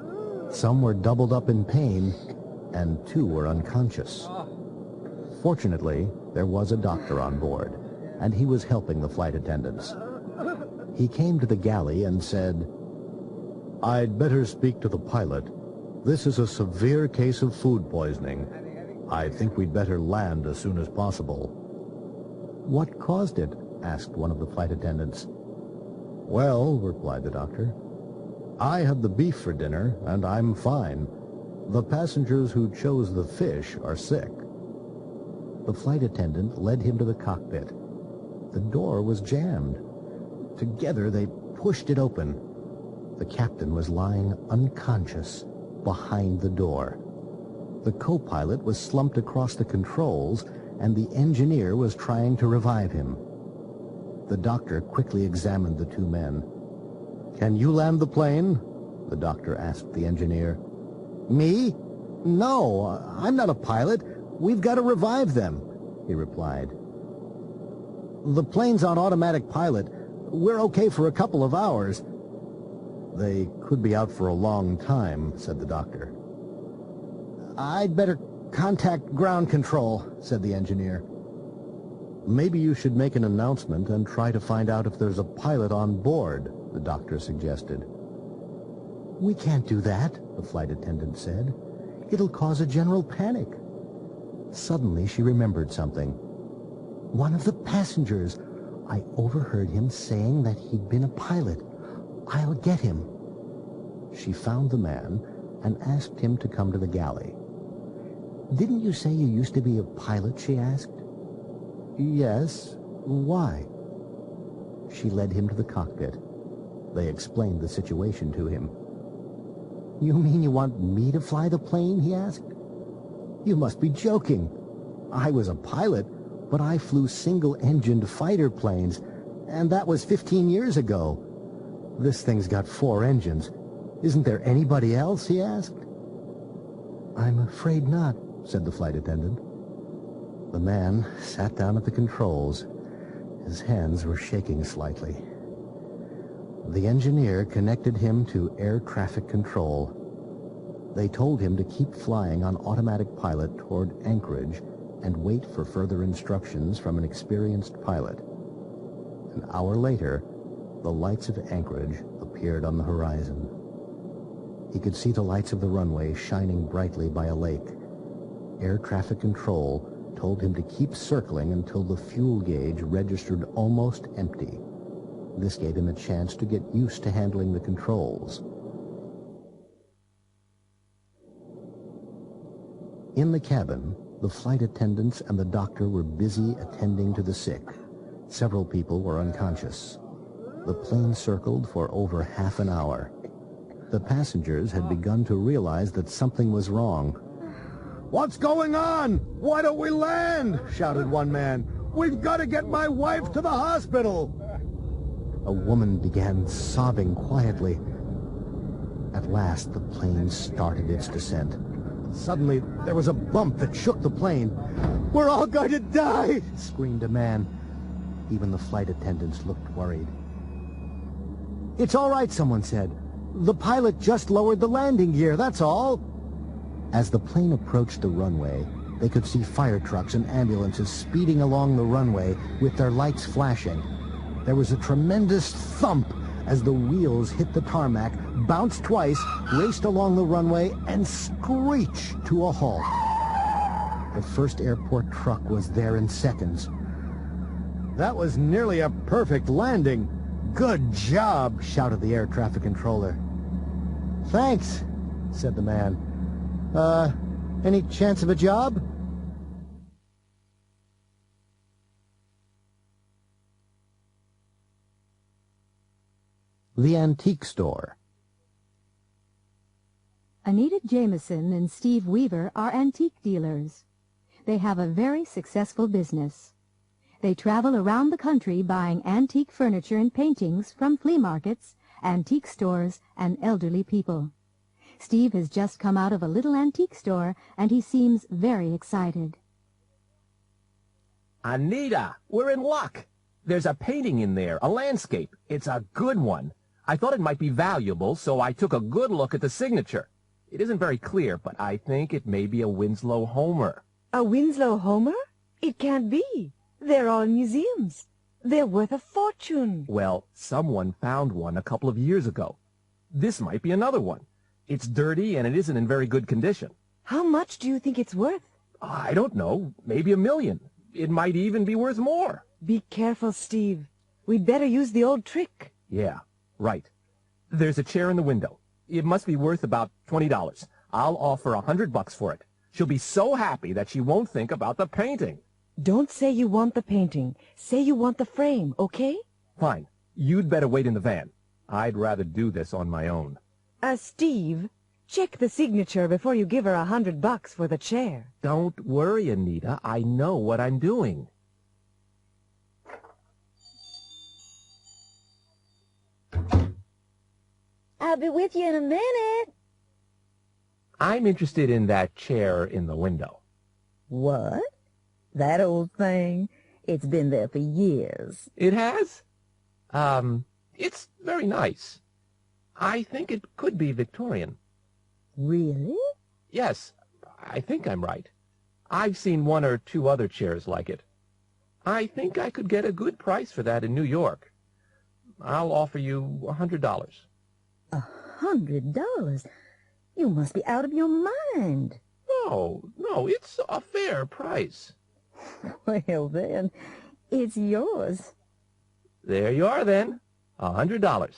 some were doubled up in pain, and 2 were unconscious. Fortunately, there was a doctor on board, and he was helping the flight attendants. He came to the galley and said, "I'd better speak to the pilot. This is a severe case of food poisoning. I think we'd better land as soon as possible." "What caused it?" asked one of the flight attendants. "Well," replied the doctor, "I had the beef for dinner, and I'm fine. The passengers who chose the fish are sick." The flight attendant led him to the cockpit. The door was jammed. Together they pushed it open. The captain was lying unconscious behind the door. The co-pilot was slumped across the controls, and the engineer was trying to revive him. The doctor quickly examined the 2 men. "Can you land the plane?" the doctor asked the engineer. "Me? No, I'm not a pilot. We've got to revive them," he replied. "The plane's on automatic pilot. We're okay for a couple of hours." "They could be out for a long time," said the doctor. "I'd better contact ground control," said the engineer. "Maybe you should make an announcement and try to find out if there's a pilot on board," the doctor suggested. "We can't do that," the flight attendant said. "It'll cause a general panic." Suddenly she remembered something. "One of the passengers. I overheard him saying that he'd been a pilot. I'll get him." She found the man and asked him to come to the galley. "Didn't you say you used to be a pilot?" she asked. "Yes. Why?" She led him to the cockpit. They explained the situation to him. "You mean you want me to fly the plane?" he asked. "You must be joking. I was a pilot, but I flew single-engined fighter planes, and that was 15 years ago. This thing's got 4 engines. Isn't there anybody else?" he asked. "I'm afraid not," said the flight attendant. The man sat down at the controls. His hands were shaking slightly. The engineer connected him to air traffic control. They told him to keep flying on automatic pilot toward Anchorage and wait for further instructions from an experienced pilot. An hour later, the lights of Anchorage appeared on the horizon. He could see the lights of the runway shining brightly by a lake. Air traffic control told him to keep circling until the fuel gauge registered almost empty. This gave him a chance to get used to handling the controls. In the cabin, the flight attendants and the doctor were busy attending to the sick. Several people were unconscious. The plane circled for over half an hour. The passengers had begun to realize that something was wrong. "What's going on? Why don't we land?" shouted one man. "We've got to get my wife to the hospital." A woman began sobbing quietly. At last, the plane started its descent. Suddenly, there was a bump that shook the plane. "We're all going to die!" screamed a man. Even the flight attendants looked worried. "It's all right," someone said. "The pilot just lowered the landing gear, that's all." As the plane approached the runway, they could see fire trucks and ambulances speeding along the runway with their lights flashing. There was a tremendous thump as the wheels hit the tarmac, bounced twice, raced along the runway, and screeched to a halt. The first airport truck was there in seconds. "That was nearly a perfect landing. Good job," shouted the air traffic controller. "Thanks," said the man. Any chance of a job?" The Antique Store. Anita Jameson and Steve Weaver are antique dealers. They have a very successful business. They travel around the country buying antique furniture and paintings from flea markets, antique stores, and elderly people. Steve has just come out of a little antique store, and he seems very excited. Anita, we're in luck. There's a painting in there, a landscape. It's a good one. I thought it might be valuable, so I took a good look at the signature. It isn't very clear, but I think it may be a Winslow Homer. A Winslow Homer? It can't be. They're all in museums. They're worth a fortune. Well, someone found one a couple of years ago. This might be another one. It's dirty and it isn't in very good condition. How much do you think it's worth? I don't know. Maybe $1 million. It might even be worth more. Be careful, Steve. We'd better use the old trick. Yeah, right. There's a chair in the window. It must be worth about $20. I'll offer $100 for it. She'll be so happy that she won't think about the painting. Don't say you want the painting. Say you want the frame, okay? Fine. You'd better wait in the van. I'd rather do this on my own. Steve, check the signature before you give her $100 for the chair. Don't worry, Anita. I know what I'm doing. I'll be with you in a minute. I'm interested in that chair in the window. What? That old thing? It's been there for years. It has? It's very nice. I think it could be Victorian. Really? Yes, I think I'm right. I've seen 1 or 2 other chairs like it. I think I could get a good price for that in New York. I'll offer you $100. $100? You must be out of your mind. No, it's a fair price. Well, then, it's yours. There you are, then. $100.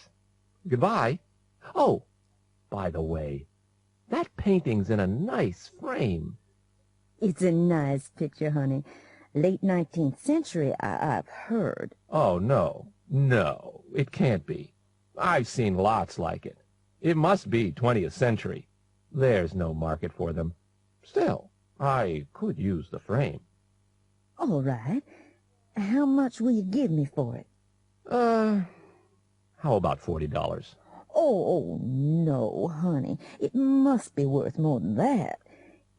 Goodbye. Oh, by the way, that painting's in a nice frame. It's a nice picture, honey. Late 19th century, I've heard. Oh, no, it can't be. I've seen lots like it. It must be 20th century. There's no market for them. Still, I could use the frame. All right. How much will you give me for it? How about $40? Oh, no, honey. It must be worth more than that.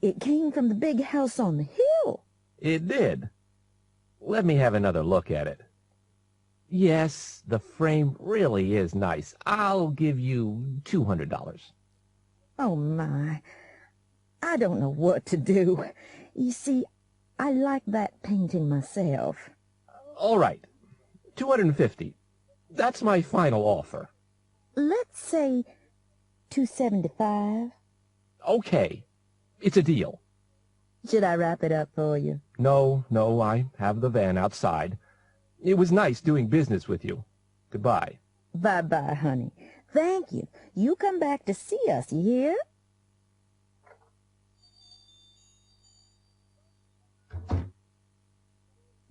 It came from the big house on the hill. It did. Let me have another look at it. Yes, the frame really is nice. I'll give you $200. Oh, my. I don't know what to do. You see, I like that painting myself. All right. $250. That's my final offer. Let's say $275. Okay. It's a deal. Should I wrap it up for you? No, I have the van outside. It was nice doing business with you. Goodbye. Bye-bye, honey. Thank you. You come back to see us, you hear?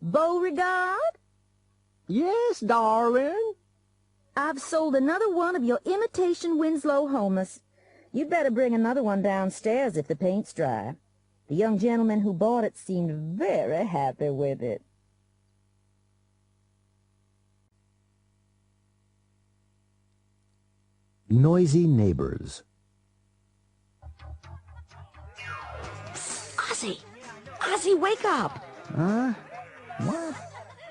Beauregard? Yes, darling? I've sold another one of your imitation Winslow Homers. You'd better bring another one downstairs if the paint's dry. The young gentleman who bought it seemed very happy with it. Noisy neighbors. Ozzy, wake up! Huh? What?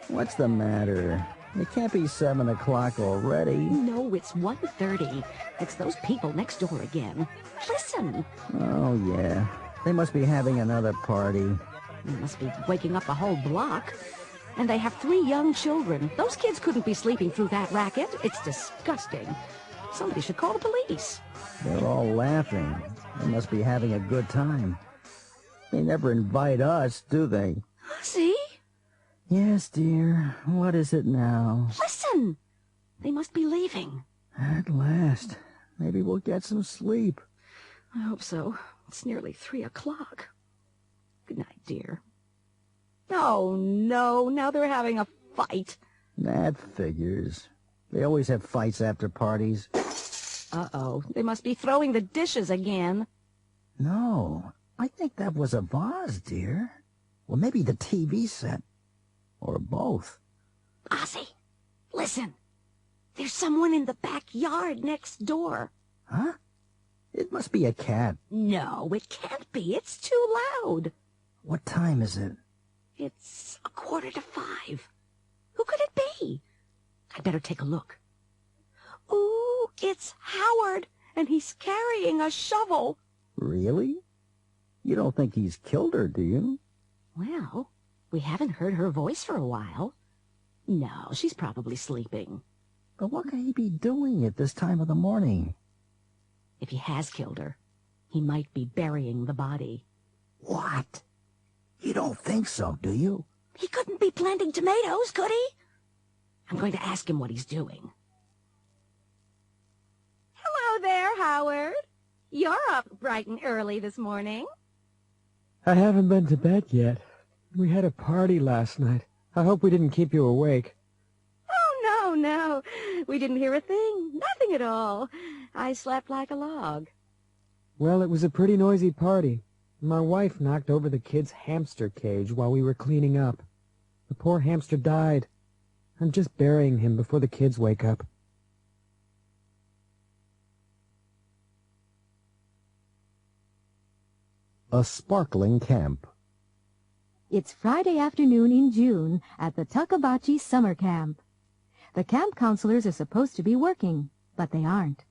What's the matter? It can't be 7 o'clock already. No, it's 1:30. It's those people next door again. Listen! Oh, yeah. They must be having another party. They must be waking up the whole block. And they have 3 young children. Those kids couldn't be sleeping through that racket. It's disgusting. Somebody should call the police. They're all laughing. They must be having a good time. They never invite us, do they? Ozzy? Yes, dear. What is it now? Listen! They must be leaving. At last. Maybe we'll get some sleep. I hope so. It's nearly 3 o'clock. Good night, dear. Oh, no. Now they're having a fight. That figures. They always have fights after parties. Uh-oh. They must be throwing the dishes again. No. I think that was a vase, dear. Well, maybe the TV set. Or both. Ozzy, listen. There's someone in the backyard next door. Huh? It must be a cat. No, it can't be. It's too loud. What time is it? It's 5:15. Who could it be? I'd better take a look. Ooh, it's Howard, and he's carrying a shovel. Really? You don't think he's killed her, do you? Well, we haven't heard her voice for a while. No, she's probably sleeping. But what could he be doing at this time of the morning? If he has killed her, he might be burying the body. What? You don't think so, do you? He couldn't be planting tomatoes, could he? I'm going to ask him what he's doing. Hello there, Howard. You're up bright and early this morning. I haven't been to bed yet. We had a party last night. I hope we didn't keep you awake. Oh, no. We didn't hear a thing. Nothing at all. I slept like a log. Well, it was a pretty noisy party. My wife knocked over the kid's hamster cage while we were cleaning up. The poor hamster died. I'm just burying him before the kids wake up. A sparkling camp. It's Friday afternoon in June at the Takabachi Summer Camp. The camp counselors are supposed to be working, but they aren't.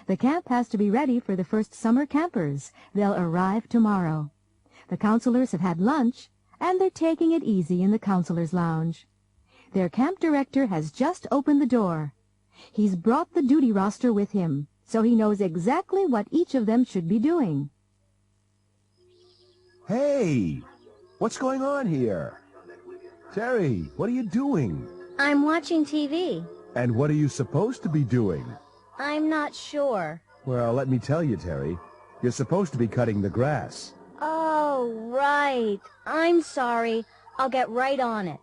The camp has to be ready for the first summer campers. They'll arrive tomorrow. The counselors have had lunch, and they're taking it easy in the counselors' lounge. Their camp director has just opened the door. He's brought the duty roster with him, so he knows exactly what each of them should be doing. Hey! What's going on here? Terry, what are you doing? I'm watching TV. And what are you supposed to be doing? I'm not sure. Well, let me tell you, Terry. You're supposed to be cutting the grass. Oh, right. I'm sorry. I'll get right on it.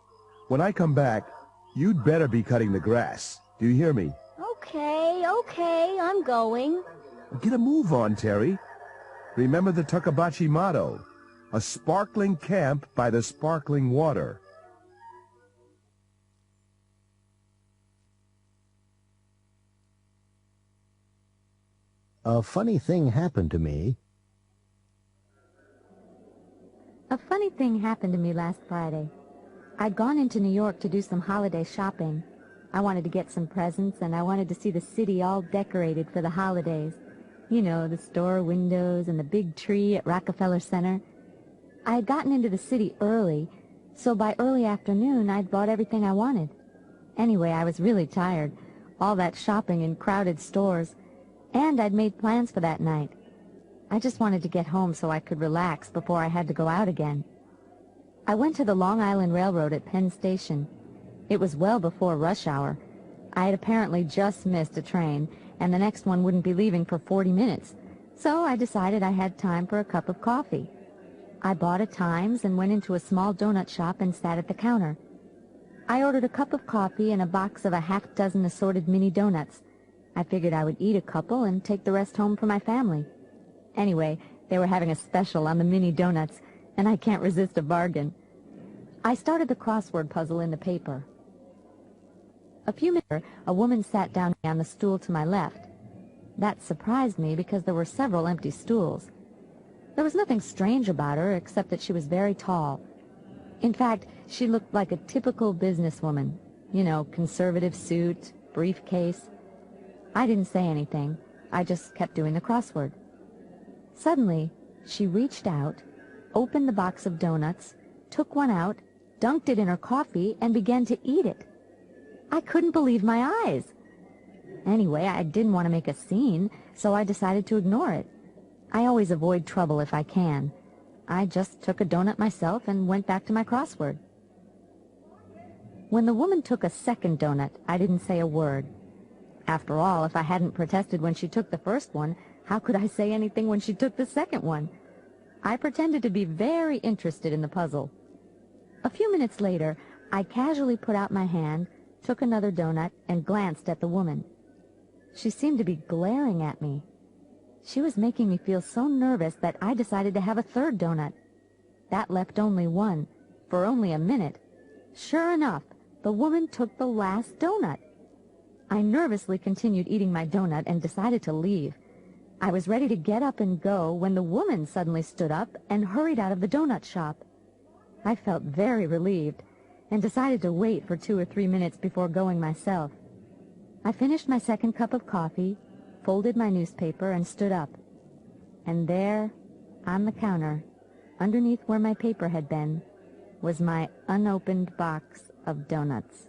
When I come back, you'd better be cutting the grass. Do you hear me? Okay, I'm going. Get a move on, Terry. Remember the Takabachi motto. A sparkling camp by the sparkling water. A funny thing happened to me. A funny thing happened to me last Friday. I'd gone into New York to do some holiday shopping. I wanted to get some presents, and I wanted to see the city all decorated for the holidays. You know, the store windows and the big tree at Rockefeller Center. I had gotten into the city early, so by early afternoon I'd bought everything I wanted. Anyway, I was really tired, all that shopping in crowded stores, and I'd made plans for that night. I just wanted to get home so I could relax before I had to go out again. I went to the Long Island Railroad at Penn Station. It was well before rush hour. I had apparently just missed a train, and the next one wouldn't be leaving for 40 minutes, so I decided I had time for a cup of coffee. I bought a Times and went into a small donut shop and sat at the counter. I ordered a cup of coffee and a box of a half-dozen assorted mini donuts. I figured I would eat a couple and take the rest home for my family. Anyway, they were having a special on the mini donuts, and I can't resist a bargain. I started the crossword puzzle in the paper. A few minutes later, a woman sat down on the stool to my left. That surprised me because there were several empty stools. There was nothing strange about her except that she was very tall. In fact, she looked like a typical businesswoman. You know, conservative suit, briefcase. I didn't say anything. I just kept doing the crossword. Suddenly, she reached out, opened the box of donuts, took one out, dunked it in her coffee, and began to eat it. I couldn't believe my eyes. Anyway, I didn't want to make a scene, so I decided to ignore it. I always avoid trouble if I can. I just took a donut myself and went back to my crossword. When the woman took a second donut, I didn't say a word. After all, if I hadn't protested when she took the first one, how could I say anything when she took the second one? I pretended to be very interested in the puzzle. A few minutes later, I casually put out my hand, took another donut, and glanced at the woman. She seemed to be glaring at me. She was making me feel so nervous that I decided to have a third donut. That left only one, for only a minute. Sure enough, the woman took the last donut. I nervously continued eating my donut and decided to leave. I was ready to get up and go when the woman suddenly stood up and hurried out of the donut shop. I felt very relieved and decided to wait for 2 or 3 minutes before going myself. I finished my second cup of coffee, folded my newspaper, and stood up. And there, on the counter, underneath where my paper had been, was my unopened box of donuts.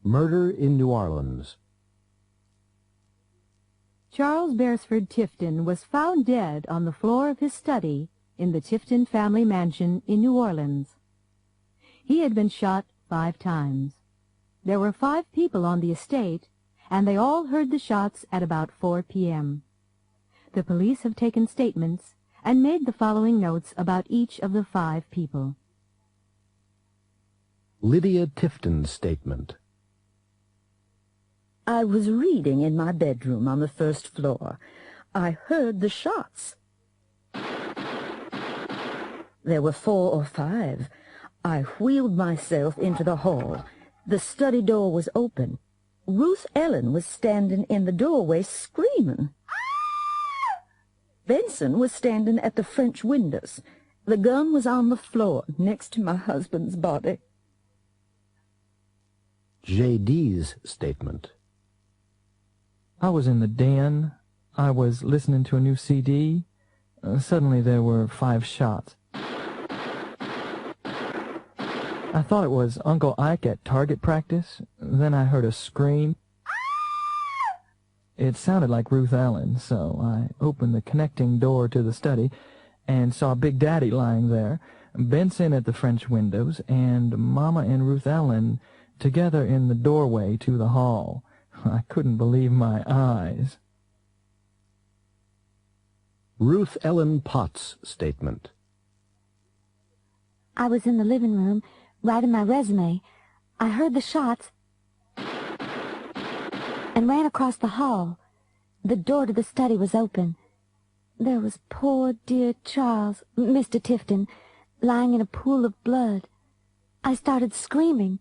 Murder in New Orleans. Charles Beresford Tifton was found dead on the floor of his study in the Tifton family mansion in New Orleans. He had been shot 5 times. There were 5 people on the estate, and they all heard the shots at about 4 p.m. The police have taken statements and made the following notes about each of the 5 people. Lydia Tifton's statement. I was reading in my bedroom on the 1st floor. I heard the shots. There were 4 or 5. I wheeled myself into the hall. The study door was open. Ruth Ellen was standing in the doorway screaming. Benson was standing at the French windows. The gun was on the floor next to my husband's body. J.D.'s statement. I was in the den. I was listening to a new CD. Suddenly there were 5 shots. I thought it was Uncle Ike at target practice. Then I heard a scream. It sounded like Ruth Ellen, so I opened the connecting door to the study and saw Big Daddy lying there, Benson at the French windows, and Mama and Ruth Ellen together in the doorway to the hall. I couldn't believe my eyes. Ruth Ellen Potts' statement. I was in the living room, writing my resume. I heard the shots and ran across the hall. The door to the study was open. There was poor dear Charles, Mr. Tifton, lying in a pool of blood. I started screaming.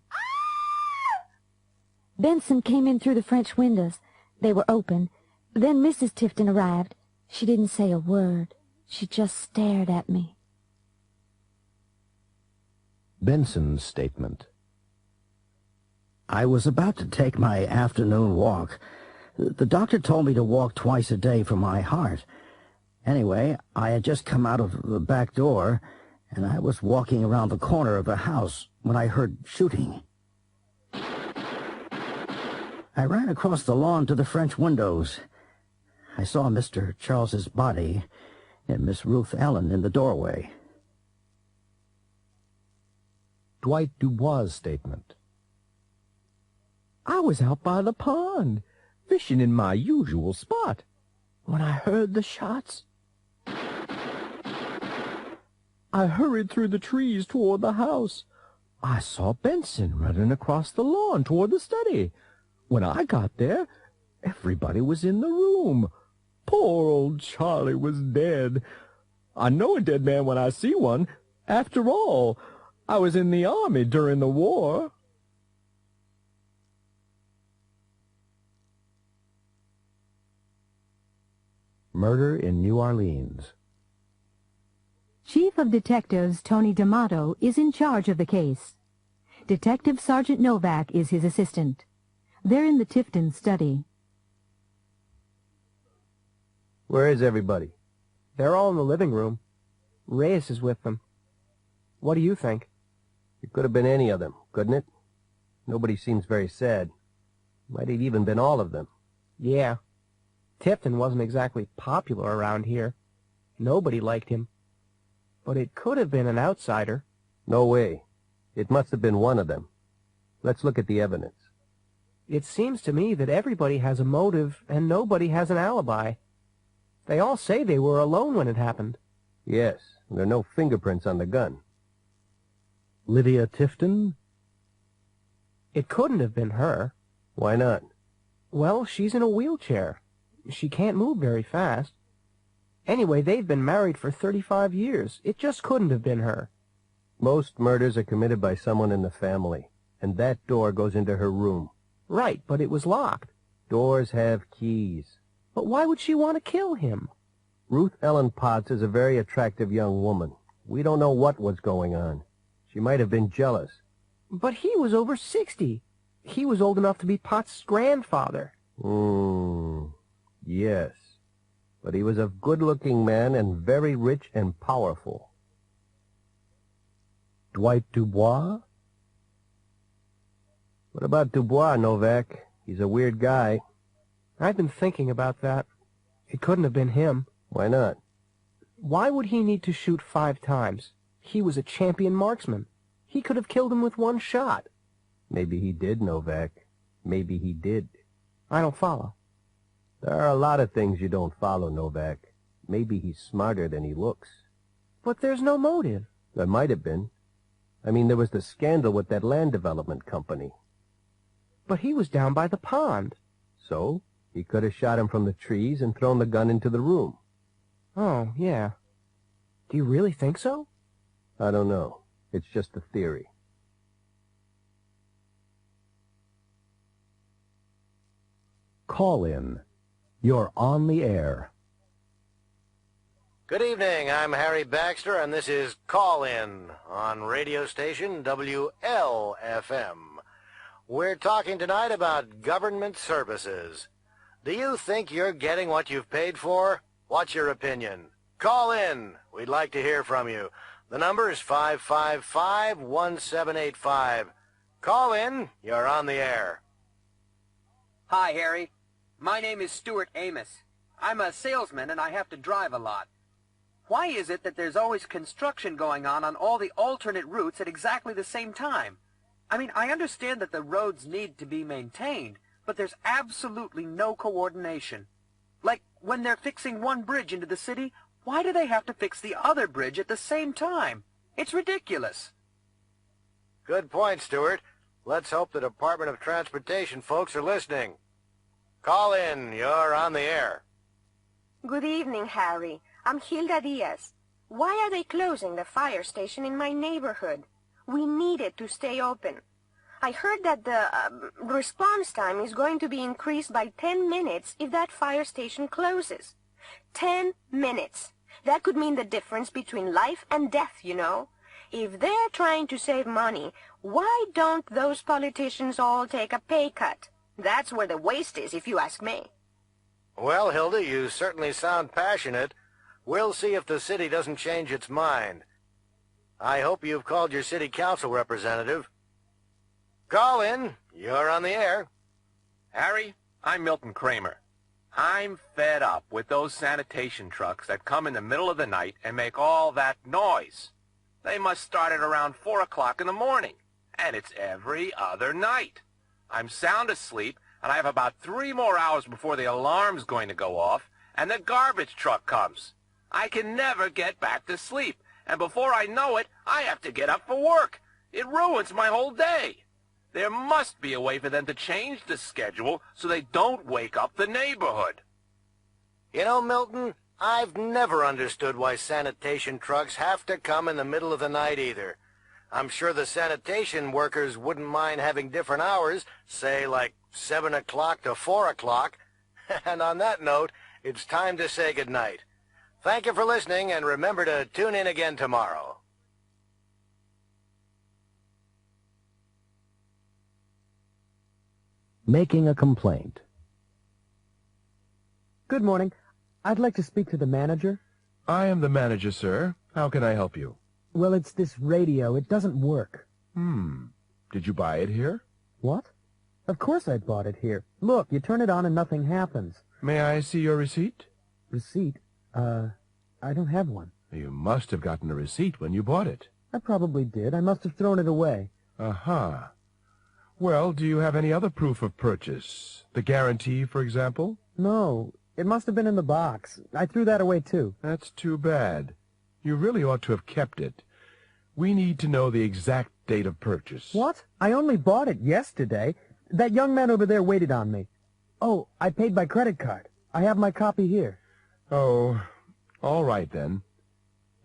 Benson came in through the French windows. They were open. Then Mrs. Tifton arrived. She didn't say a word. She just stared at me. Benson's statement. I was about to take my afternoon walk. The doctor told me to walk twice a day for my heart. Anyway, I had just come out of the back door, and I was walking around the corner of the house when I heard shooting. I ran across the lawn to the French windows. I saw Mr. Charles's body and Miss Ruth Ellen in the doorway. Dwight Dubois' statement. I was out by the pond, fishing in my usual spot, when I heard the shots. I hurried through the trees toward the house. I saw Benson running across the lawn toward the study. When I got there, everybody was in the room. Poor old Charlie was dead. I know a dead man when I see one. After all, I was in the army during the war. Murder in New Orleans. Chief of Detectives Tony D'Amato is in charge of the case. Detective Sergeant Novak is his assistant. They're in the Tifton study. Where is everybody? They're all in the living room. Reyes is with them. What do you think? It could have been any of them, couldn't it? Nobody seems very sad. Might have even been all of them. Yeah. Tifton wasn't exactly popular around here. Nobody liked him. But it could have been an outsider. No way. It must have been one of them. Let's look at the evidence. It seems to me that everybody has a motive and nobody has an alibi. They all say they were alone when it happened. Yes, there are no fingerprints on the gun. Lydia Tifton? It couldn't have been her. Why not? Well, she's in a wheelchair. She can't move very fast. Anyway, they've been married for 35 years. It just couldn't have been her. Most murders are committed by someone in the family, and that door goes into her room. Right, but it was locked. Doors have keys. But why would she want to kill him? Ruth Ellen Potts is a very attractive young woman. We don't know what was going on. She might have been jealous. But he was over 60. He was old enough to be Potts' grandfather. Yes. But he was a good-looking man and very rich and powerful. Dwight Dubois? What about Dubois, Novak? He's a weird guy. I've been thinking about that. It couldn't have been him. Why not? Why would he need to shoot 5 times? He was a champion marksman. He could have killed him with 1 shot. Maybe he did, Novak. Maybe he did. I don't follow. There are a lot of things you don't follow, Novak. Maybe he's smarter than he looks. But there's no motive. There might have been. I mean, there was the scandal with that land development company. But he was down by the pond. So, he could have shot him from the trees and thrown the gun into the room. Oh, yeah. Do you really think so? I don't know. It's just a theory. Call in. You're on the air. Good evening. I'm Harry Baxter, and this is Call In on radio station WLFM. We're talking tonight about government services. Do you think you're getting what you've paid for? What's your opinion? Call in. We'd like to hear from you. The number is 555-1785. Call in. You're on the air. Hi, Harry. My name is Stuart Amos. I'm a salesman and I have to drive a lot. Why is it that there's always construction going on all the alternate routes at exactly the same time? I mean, I understand that the roads need to be maintained, but there's absolutely no coordination. Like, when they're fixing one bridge into the city, why do they have to fix the other bridge at the same time? It's ridiculous. Good point, Stuart. Let's hope the Department of Transportation folks are listening. Call in. You're on the air. Good evening, Harry. I'm Hilda Diaz. Why are they closing the fire station in my neighborhood? We need it to stay open. I heard that the response time is going to be increased by 10 minutes if that fire station closes. 10 minutes. That could mean the difference between life and death, you know. If they're trying to save money, why don't those politicians all take a pay cut? That's where the waste is, if you ask me. Well, Hilda, you certainly sound passionate. We'll see if the city doesn't change its mind. I hope you've called your city council representative. Call in. You're on the air. Harry, I'm Milton Kramer. I'm fed up with those sanitation trucks that come in the middle of the night and make all that noise. They must start at around 4 o'clock in the morning, and it's every other night. I'm sound asleep, and I have about 3 more hours before the alarm's going to go off, and the garbage truck comes. I can never get back to sleep, and before I know it, I have to get up for work. It ruins my whole day. There must be a way for them to change the schedule so they don't wake up the neighborhood. You know, Milton, I've never understood why sanitation trucks have to come in the middle of the night either. I'm sure the sanitation workers wouldn't mind having different hours, say like 7 o'clock to 4 o'clock. And on that note, it's time to say goodnight. Thank you for listening, and remember to tune in again tomorrow. Making a complaint. Good morning. I'd like to speak to the manager. I am the manager, sir. How can I help you? Well, it's this radio. It doesn't work. Did you buy it here? What? Of course I bought it here. Look, you turn it on and nothing happens. May I see your receipt? Receipt? I don't have one. You must have gotten a receipt when you bought it. I probably did. I must have thrown it away. Aha. Well, do you have any other proof of purchase? The guarantee, for example? No. It must have been in the box. I threw that away, too. That's too bad. You really ought to have kept it. We need to know the exact date of purchase. What? I only bought it yesterday. That young man over there waited on me. Oh, I paid by credit card. I have my copy here. Oh, All right, then.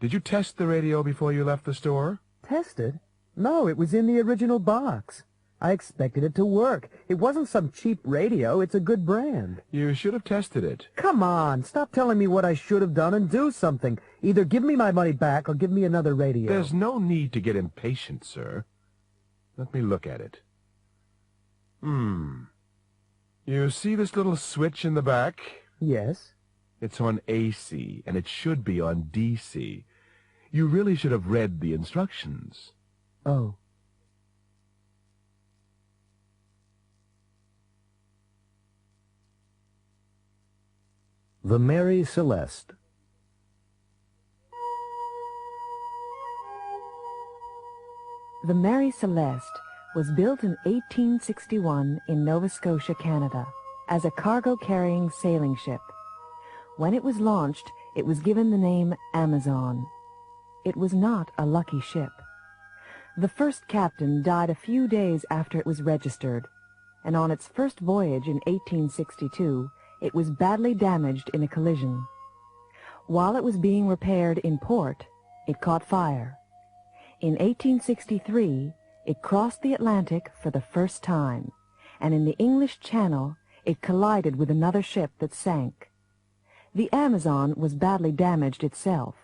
Did you test the radio before you left the store? Tested? No, it was in the original box. I expected it to work. It wasn't some cheap radio. It's a good brand. You should have tested it. Come on, stop telling me what I should have done and do something. Either give me my money back or give me another radio. There's no need to get impatient, sir. Let me look at it. You see this little switch in the back? Yes. It's on AC, and it should be on DC. You really should have read the instructions. Oh. The Mary Celeste. The Mary Celeste was built in 1861 in Nova Scotia, Canada, as a cargo-carrying sailing ship. When it was launched, it was given the name Amazon. It was not a lucky ship. The first captain died a few days after it was registered, and on its first voyage in 1862, it was badly damaged in a collision. While it was being repaired in port, it caught fire. In 1863, it crossed the Atlantic for the first time, and in the English Channel, it collided with another ship that sank. The Amazon was badly damaged itself.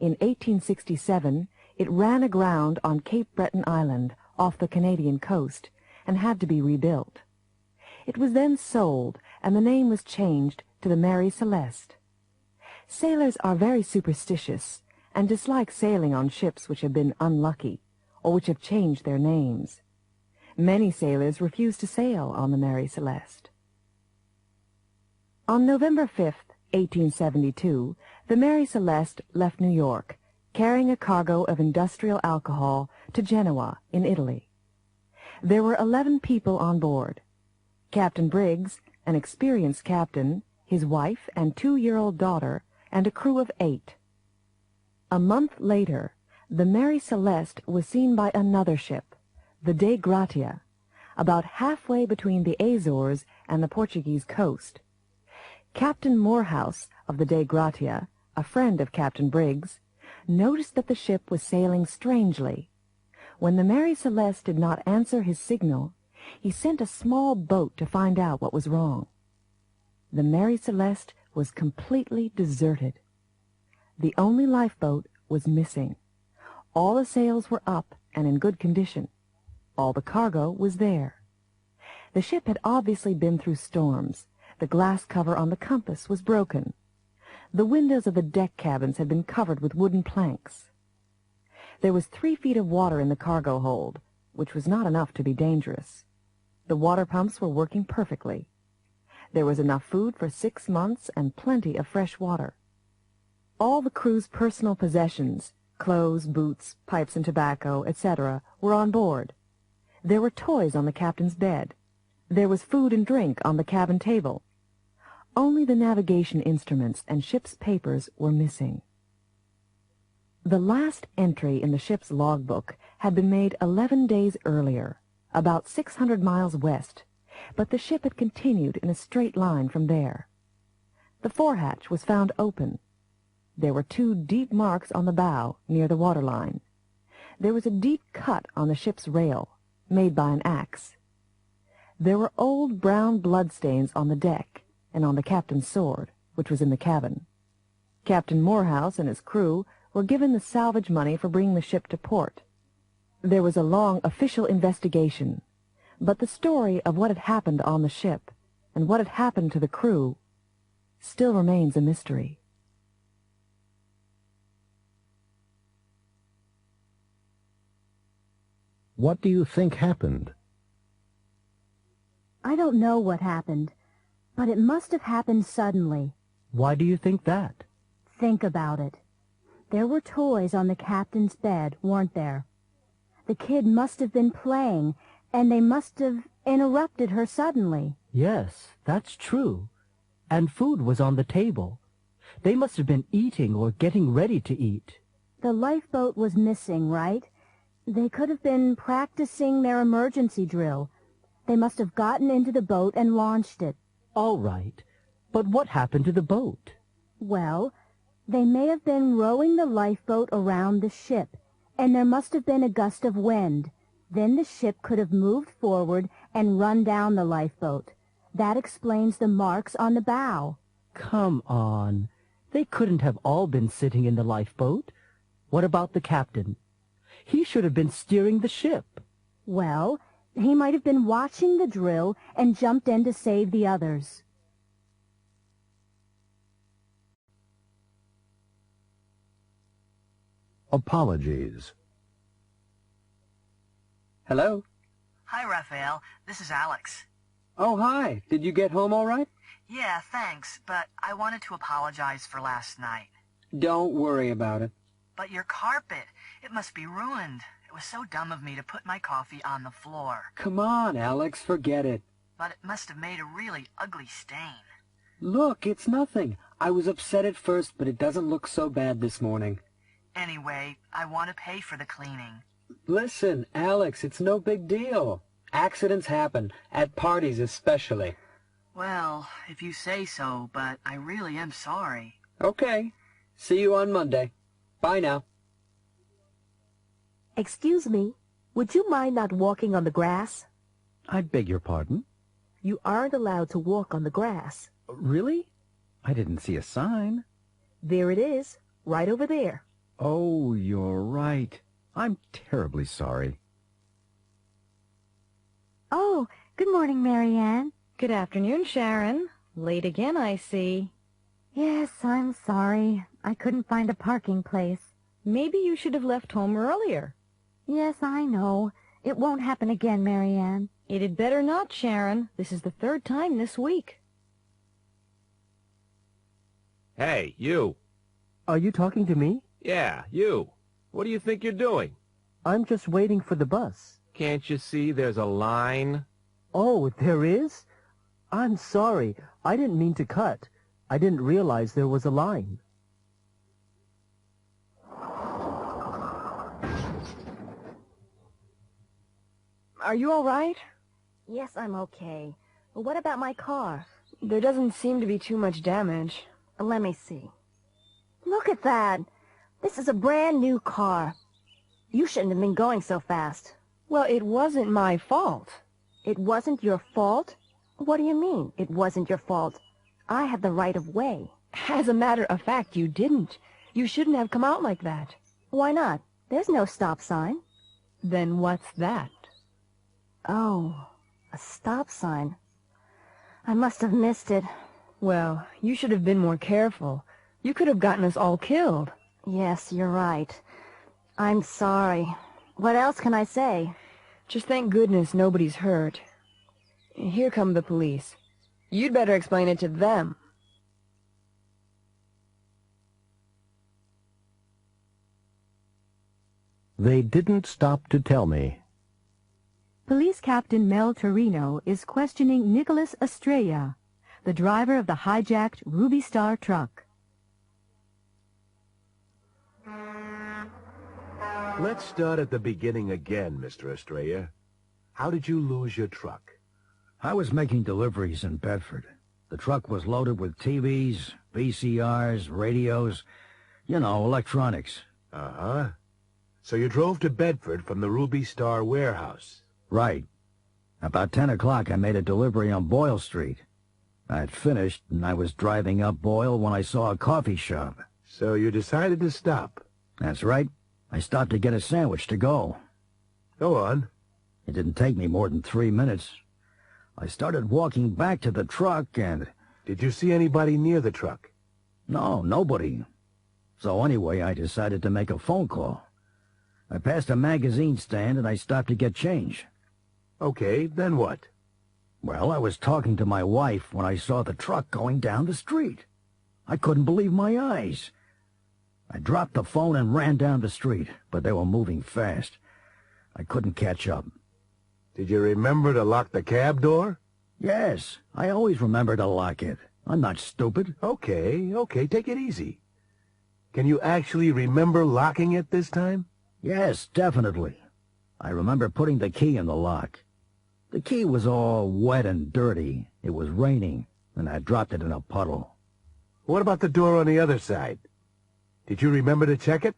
In 1867, it ran aground on Cape Breton Island off the Canadian coast and had to be rebuilt. It was then sold, and the name was changed to the Mary Celeste. Sailors are very superstitious and dislike sailing on ships which have been unlucky or which have changed their names. Many sailors refuse to sail on the Mary Celeste. On November 5th, 1872, the Mary Celeste left New York, carrying a cargo of industrial alcohol to Genoa in Italy. There were 11 people on board. Captain Briggs, an experienced captain, his wife and 2-year-old daughter, and a crew of 8. A month later, the Mary Celeste was seen by another ship, the Dei Gratia, about halfway between the Azores and the Portuguese coast. Captain Morehouse of the Dei Gratia, a friend of Captain Briggs, noticed that the ship was sailing strangely. When the Mary Celeste did not answer his signal, he sent a small boat to find out what was wrong. The Mary Celeste was completely deserted. The only lifeboat was missing. All the sails were up and in good condition. All the cargo was there. The ship had obviously been through storms. The glass cover on the compass was broken. The windows of the deck cabins had been covered with wooden planks. There was 3 feet of water in the cargo hold, which was not enough to be dangerous. The water pumps were working perfectly. There was enough food for 6 months and plenty of fresh water. All the crew's personal possessions, clothes, boots, pipes and tobacco, etc., were on board. There were toys on the captain's bed. There was food and drink on the cabin table. Only the navigation instruments and ship's papers were missing. The last entry in the ship's logbook had been made 11 days earlier, about 600 miles west, but the ship had continued in a straight line from there. The forehatch was found open. There were 2 deep marks on the bow near the waterline. There was a deep cut on the ship's rail, made by an axe. There were old brown bloodstains on the deck and on the captain's sword, which was in the cabin. Captain Morehouse and his crew were given the salvage money for bringing the ship to port. There was a long official investigation, but the story of what had happened on the ship and what had happened to the crew still remains a mystery. What do you think happened? I don't know what happened, but it must have happened suddenly. Why do you think that? Think about it. There were toys on the captain's bed, weren't there? The kid must have been playing, and they must have interrupted her suddenly. Yes, that's true. And food was on the table. They must have been eating or getting ready to eat. The lifeboat was missing, right? They could have been practicing their emergency drill. They must have gotten into the boat and launched it. All right. But what happened to the boat? Well, They may have been rowing the lifeboat around the ship, and there must have been a gust of wind. Then the ship could have moved forward and run down the lifeboat. That explains the marks on the bow. Come on. They couldn't have all been sitting in the lifeboat. What about the captain? He should have been steering the ship. Well, he might have been watching the drill and jumped in to save the others. Apologies. Hello? Hi, Raphael. This is Alex. Oh, hi. Did you get home all right? Yeah, thanks, but I wanted to apologize for last night. Don't worry about it. But your carpet, it must be ruined. It was so dumb of me to put my coffee on the floor. Come on, Alex, forget it. But it must have made a really ugly stain. Look, it's nothing. I was upset at first, but it doesn't look so bad this morning. Anyway, I want to pay for the cleaning. Listen, Alex, it's no big deal. Accidents happen, at parties especially. Well, if you say so, but I really am sorry. Okay. See you on Monday. Bye now. Excuse me, would you mind not walking on the grass? I beg your pardon? You aren't allowed to walk on the grass. Really? I didn't see a sign. There it is, right over there. Oh, you're right. I'm terribly sorry. Oh, good morning, Marianne. Good afternoon, Sharon. Late again, I see. Yes, I'm sorry. I couldn't find a parking place. Maybe you should have left home earlier. Yes, I know. It won't happen again, Marianne. It had better not, Sharon. This is the third time this week. Hey, you. Are you talking to me? Yeah, you. What do you think you're doing? I'm just waiting for the bus. Can't you see there's a line? Oh, there is? I'm sorry. I didn't mean to cut. I didn't realize there was a line. Are you all right? Yes, I'm okay. But what about my car? There doesn't seem to be too much damage. Let me see. Look at that. This is a brand new car. You shouldn't have been going so fast. Well, it wasn't my fault. It wasn't your fault? What do you mean, it wasn't your fault? I had the right of way. As a matter of fact, you didn't. You shouldn't have come out like that. Why not? There's no stop sign. Then what's that? Oh, a stop sign. I must have missed it. Well, you should have been more careful. You could have gotten us all killed. Yes, you're right. I'm sorry. What else can I say? Just thank goodness nobody's hurt. Here come the police. You'd better explain it to them. They didn't stop to tell me. Police Captain Mel Torino is questioning Nicholas Estrella, the driver of the hijacked Ruby Star truck. Let's start at the beginning again, Mr. Estrella. How did you lose your truck? I was making deliveries in Bedford. The truck was loaded with TVs, VCRs, radios, electronics. Uh-huh. So you drove to Bedford from the Ruby Star warehouse? Right. About 10 o'clock, I made a delivery on Boyle Street. I'd finished, and I was driving up Boyle when I saw a coffee shop. So you decided to stop? That's right. I stopped to get a sandwich to go. Go on. It didn't take me more than 3 minutes. I started walking back to the truck and... Did you see anybody near the truck? No, nobody. So anyway, I decided to make a phone call. I passed a magazine stand and I stopped to get change. Okay, then what? Well, I was talking to my wife when I saw the truck going down the street. I couldn't believe my eyes. I dropped the phone and ran down the street, but they were moving fast. I couldn't catch up. Did you remember to lock the cab door? Yes, I always remember to lock it. I'm not stupid. Okay, take it easy. Can you actually remember locking it this time? Yes, definitely. I remember putting the key in the lock. The key was all wet and dirty. It was raining, and I dropped it in a puddle. What about the door on the other side? Did you remember to check it?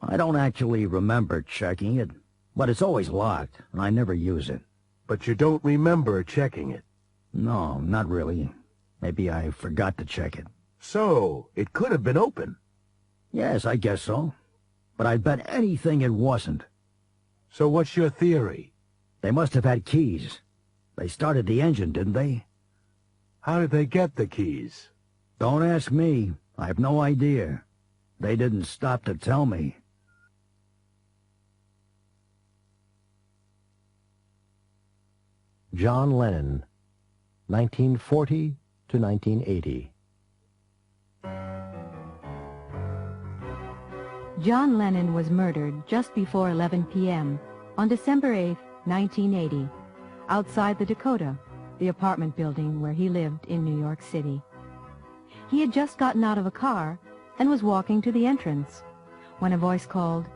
I don't actually remember checking it, but it's always locked, and I never use it. But you don't remember checking it? No, not really. Maybe I forgot to check it. So, it could have been open. Yes, I guess so. But I'd bet anything it wasn't. So what's your theory? They must have had keys. They started the engine, didn't they? How did they get the keys? Don't ask me. I have no idea. They didn't stop to tell me. John Lennon, 1940 to 1980. John Lennon was murdered just before 11 p.m. on December 8, 1980, outside the Dakota, the apartment building where he lived in New York City. He had just gotten out of a car and was walking to the entrance when a voice called,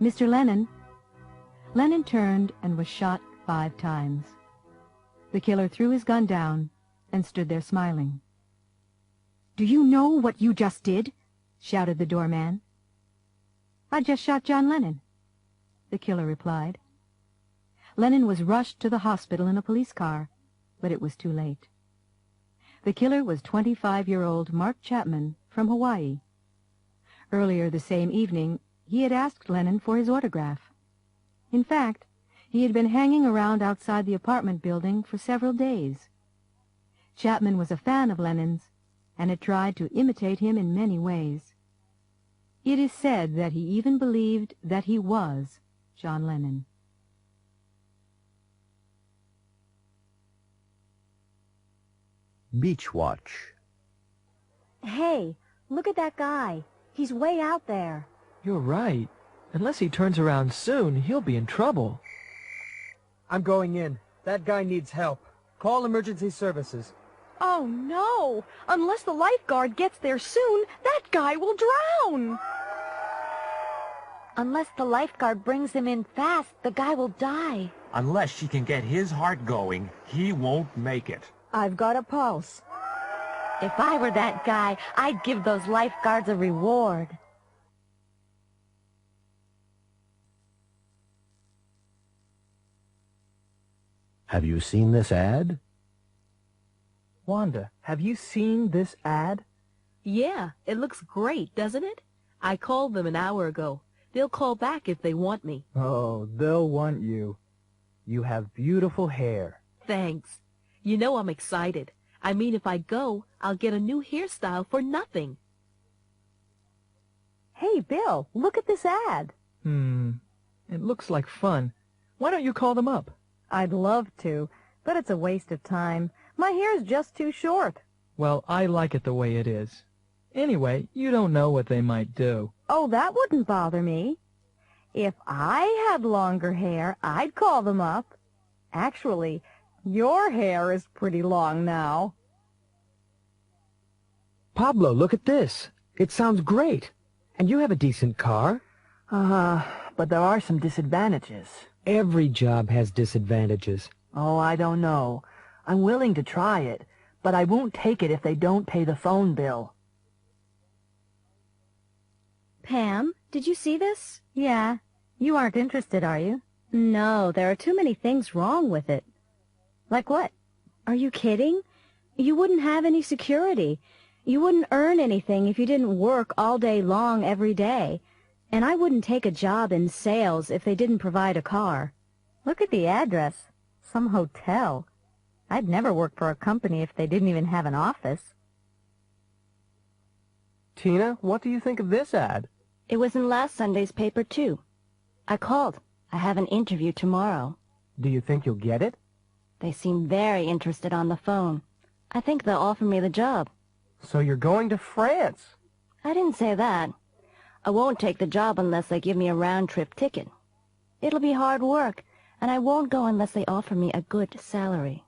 "Mr. Lennon." Lennon turned and was shot 5 times. The killer threw his gun down and stood there smiling. "Do you know what you just did?" shouted the doorman. "I just shot John Lennon," the killer replied. Lennon was rushed to the hospital in a police car, but it was too late. The killer was 25-year-old Mark Chapman from Hawaii. Earlier the same evening, he had asked Lennon for his autograph. In fact, he had been hanging around outside the apartment building for several days. Chapman was a fan of Lennon's and had tried to imitate him in many ways. It is said that he even believed that he was John Lennon. Beach Watch. Hey, look at that guy. He's way out there. You're right. Unless he turns around soon, he'll be in trouble. I'm going in. That guy needs help. Call emergency services. Oh, no! Unless the lifeguard gets there soon, that guy will drown! Unless the lifeguard brings him in fast, the guy will die. Unless she can get his heart going, he won't make it. I've got a pulse. If I were that guy, I'd give those lifeguards a reward. Have you seen this ad? Wanda, have you seen this ad? Yeah, it looks great, doesn't it? I called them an hour ago. They'll call back if they want me. Oh, they'll want you. You have beautiful hair. Thanks. You know I'm excited. I mean, if I go, I'll get a new hairstyle for nothing. Hey, Bill, look at this ad. It looks like fun. Why don't you call them up? I'd love to, but it's a waste of time. My hair's just too short. Well, I like it the way it is. Anyway, you don't know what they might do. Oh, that wouldn't bother me. If I had longer hair, I'd call them up. Actually, your hair is pretty long now. Pablo, look at this. It sounds great. And you have a decent car. But there are some disadvantages. Every job has disadvantages. Oh, I don't know. I'm willing to try it, but I won't take it if they don't pay the phone bill. Pam, did you see this? Yeah. You aren't interested, are you? No, there are too many things wrong with it. Like what? Are you kidding? You wouldn't have any security. You wouldn't earn anything if you didn't work all day long every day. And I wouldn't take a job in sales if they didn't provide a car. Look at the address. Some hotel. I'd never work for a company if they didn't even have an office. Tina, what do you think of this ad? It was in last Sunday's paper, too. I called. I have an interview tomorrow. Do you think you'll get it? They seem very interested on the phone. I think they'll offer me the job. So you're going to France? I didn't say that. I won't take the job unless they give me a round-trip ticket. It'll be hard work, and I won't go unless they offer me a good salary.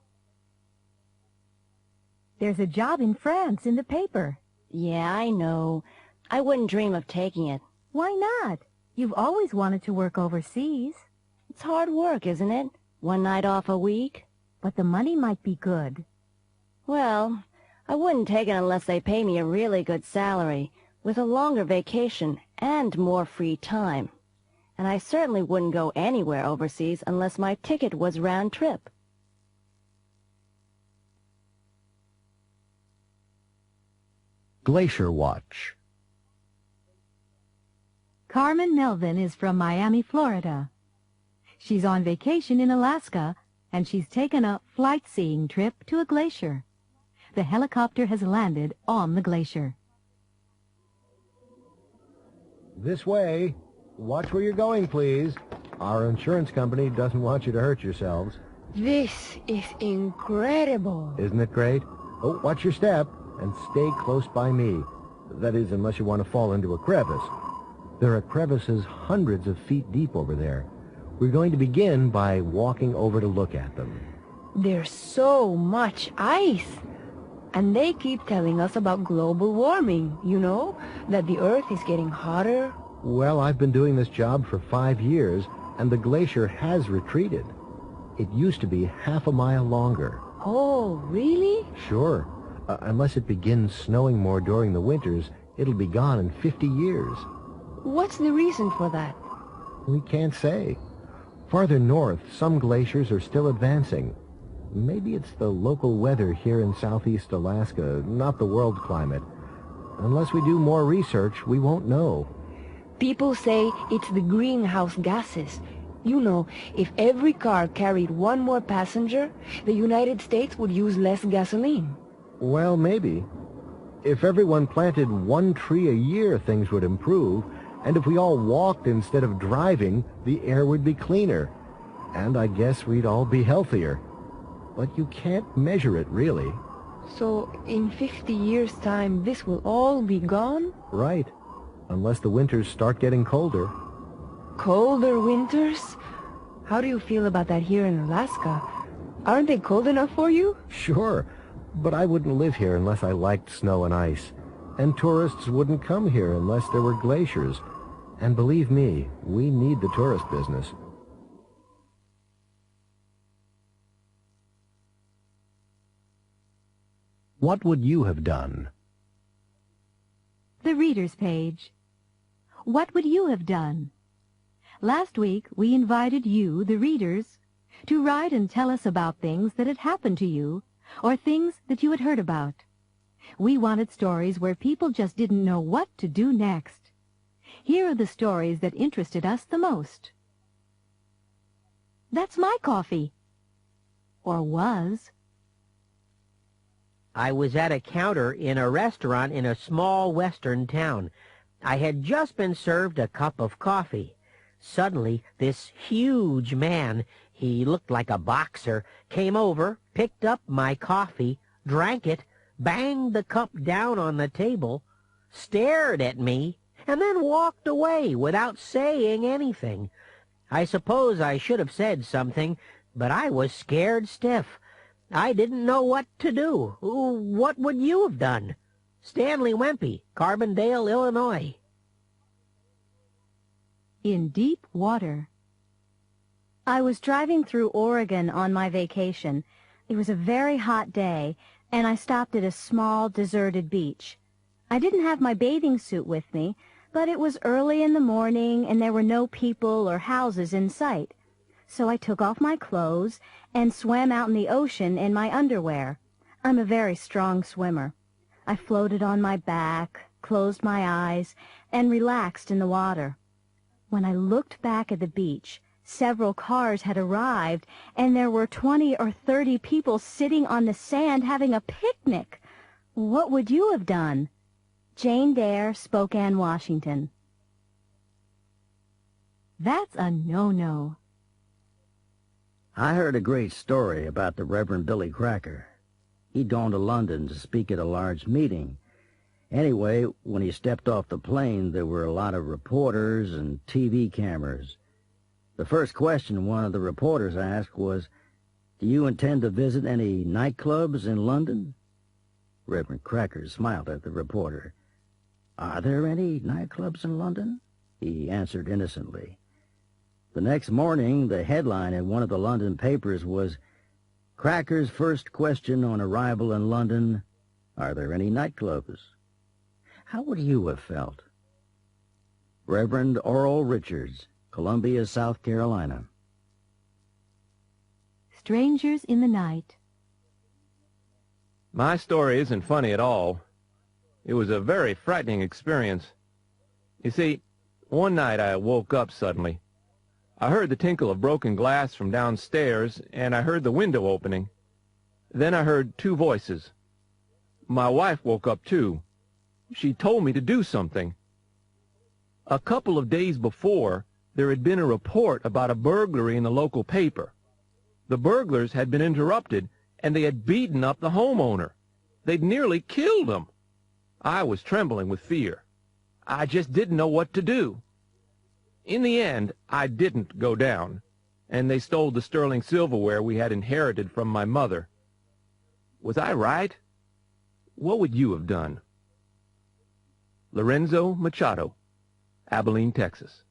There's a job in France in the paper. Yeah, I know. I wouldn't dream of taking it. Why not? You've always wanted to work overseas. It's hard work, isn't it? One night off a week. But the money might be good. Well, I wouldn't take it unless they pay me a really good salary, with a longer vacation and more free time. And I certainly wouldn't go anywhere overseas unless my ticket was round trip. Glacier Watch. Carmen Melvin is from Miami, Florida. She's on vacation in Alaska, and she's taken a flight-seeing trip to a glacier. The helicopter has landed on the glacier. This way. Watch where you're going, please. Our insurance company doesn't want you to hurt yourselves. This is incredible. Isn't it great? Oh, watch your step, and stay close by me. That is, unless you want to fall into a crevice. There are crevices hundreds of feet deep over there. We're going to begin by walking over to look at them. There's so much ice. And they keep telling us about global warming, you know, that the Earth is getting hotter. Well, I've been doing this job for 5 years, and the glacier has retreated. It used to be half a mile longer. Oh, really? Sure. Unless it begins snowing more during the winters, it'll be gone in 50 years. What's the reason for that? We can't say. Farther north, some glaciers are still advancing. Maybe it's the local weather here in southeast Alaska, not the world climate. Unless we do more research, we won't know. People say it's the greenhouse gases. You know, if every car carried one more passenger, the United States would use less gasoline. Well, maybe. If everyone planted 1 tree a year, things would improve. And if we all walked instead of driving, the air would be cleaner. And I guess we'd all be healthier. But you can't measure it, really. So, in 50 years' time, this will all be gone? Right. Unless the winters start getting colder. Colder winters? How do you feel about that here in Alaska? Aren't they cold enough for you? Sure. But I wouldn't live here unless I liked snow and ice. And tourists wouldn't come here unless there were glaciers. And believe me, we need the tourist business. What would you have done? The reader's page. What would you have done? Last week, we invited you, the readers, to write and tell us about things that had happened to you, or things that you had heard about. We wanted stories where people just didn't know what to do next. Here are the stories that interested us the most. That's my coffee. Or was. I was at a counter in a restaurant in a small western town. I had just been served a cup of coffee. Suddenly, this huge man, he looked like a boxer, came over, picked up my coffee, drank it, banged the cup down on the table, stared at me, and then walked away without saying anything. I suppose I should have said something, but I was scared stiff. I didn't know what to do. What would you have done? Stanley Wempy, Carbondale, Illinois. In deep water. I was driving through Oregon on my vacation. It was a very hot day, and I stopped at a small, deserted beach. I didn't have my bathing suit with me, but it was early in the morning, and there were no people or houses in sight. So I took off my clothes and swam out in the ocean in my underwear. I'm a very strong swimmer. I floated on my back, closed my eyes, and relaxed in the water. When I looked back at the beach, several cars had arrived, and there were 20 or 30 people sitting on the sand having a picnic. What would you have done? Jane Dare, Spokane, Washington. That's a no-no. I heard a great story about the Reverend Billy Cracker. He'd gone to London to speak at a large meeting. Anyway, when he stepped off the plane, there were a lot of reporters and TV cameras. The first question one of the reporters asked was, "Do you intend to visit any nightclubs in London?" Reverend Cracker smiled at the reporter. "Are there any nightclubs in London?" he answered innocently. The next morning, the headline in one of the London papers was, "Cracker's first question on arrival in London, are there any nightclubs?" How would you have felt? Reverend Oral Richards, Columbia, South Carolina. Strangers in the Night. My story isn't funny at all. It was a very frightening experience. You see, one night I woke up suddenly. I heard the tinkle of broken glass from downstairs, and I heard the window opening. Then I heard two voices. My wife woke up too. She told me to do something. A couple of days before, there had been a report about a burglary in the local paper. The burglars had been interrupted, and they had beaten up the homeowner. They'd nearly killed him. I was trembling with fear. I just didn't know what to do. In the end, I didn't go down, and they stole the sterling silverware we had inherited from my mother. Was I right? What would you have done? Lorenzo Machado, Abilene, Texas.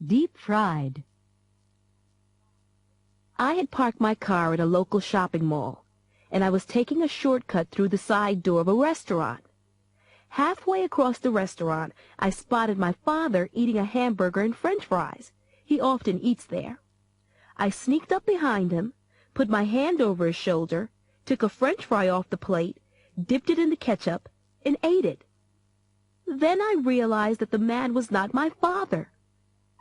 Deep fried. I had parked my car at a local shopping mall, and I was taking a shortcut through the side door of a restaurant. Halfway across the restaurant, I spotted my father eating a hamburger and French fries. He often eats there. I sneaked up behind him, put my hand over his shoulder, took a French fry off the plate, dipped it in the ketchup, and ate it. Then I realized that the man was not my father.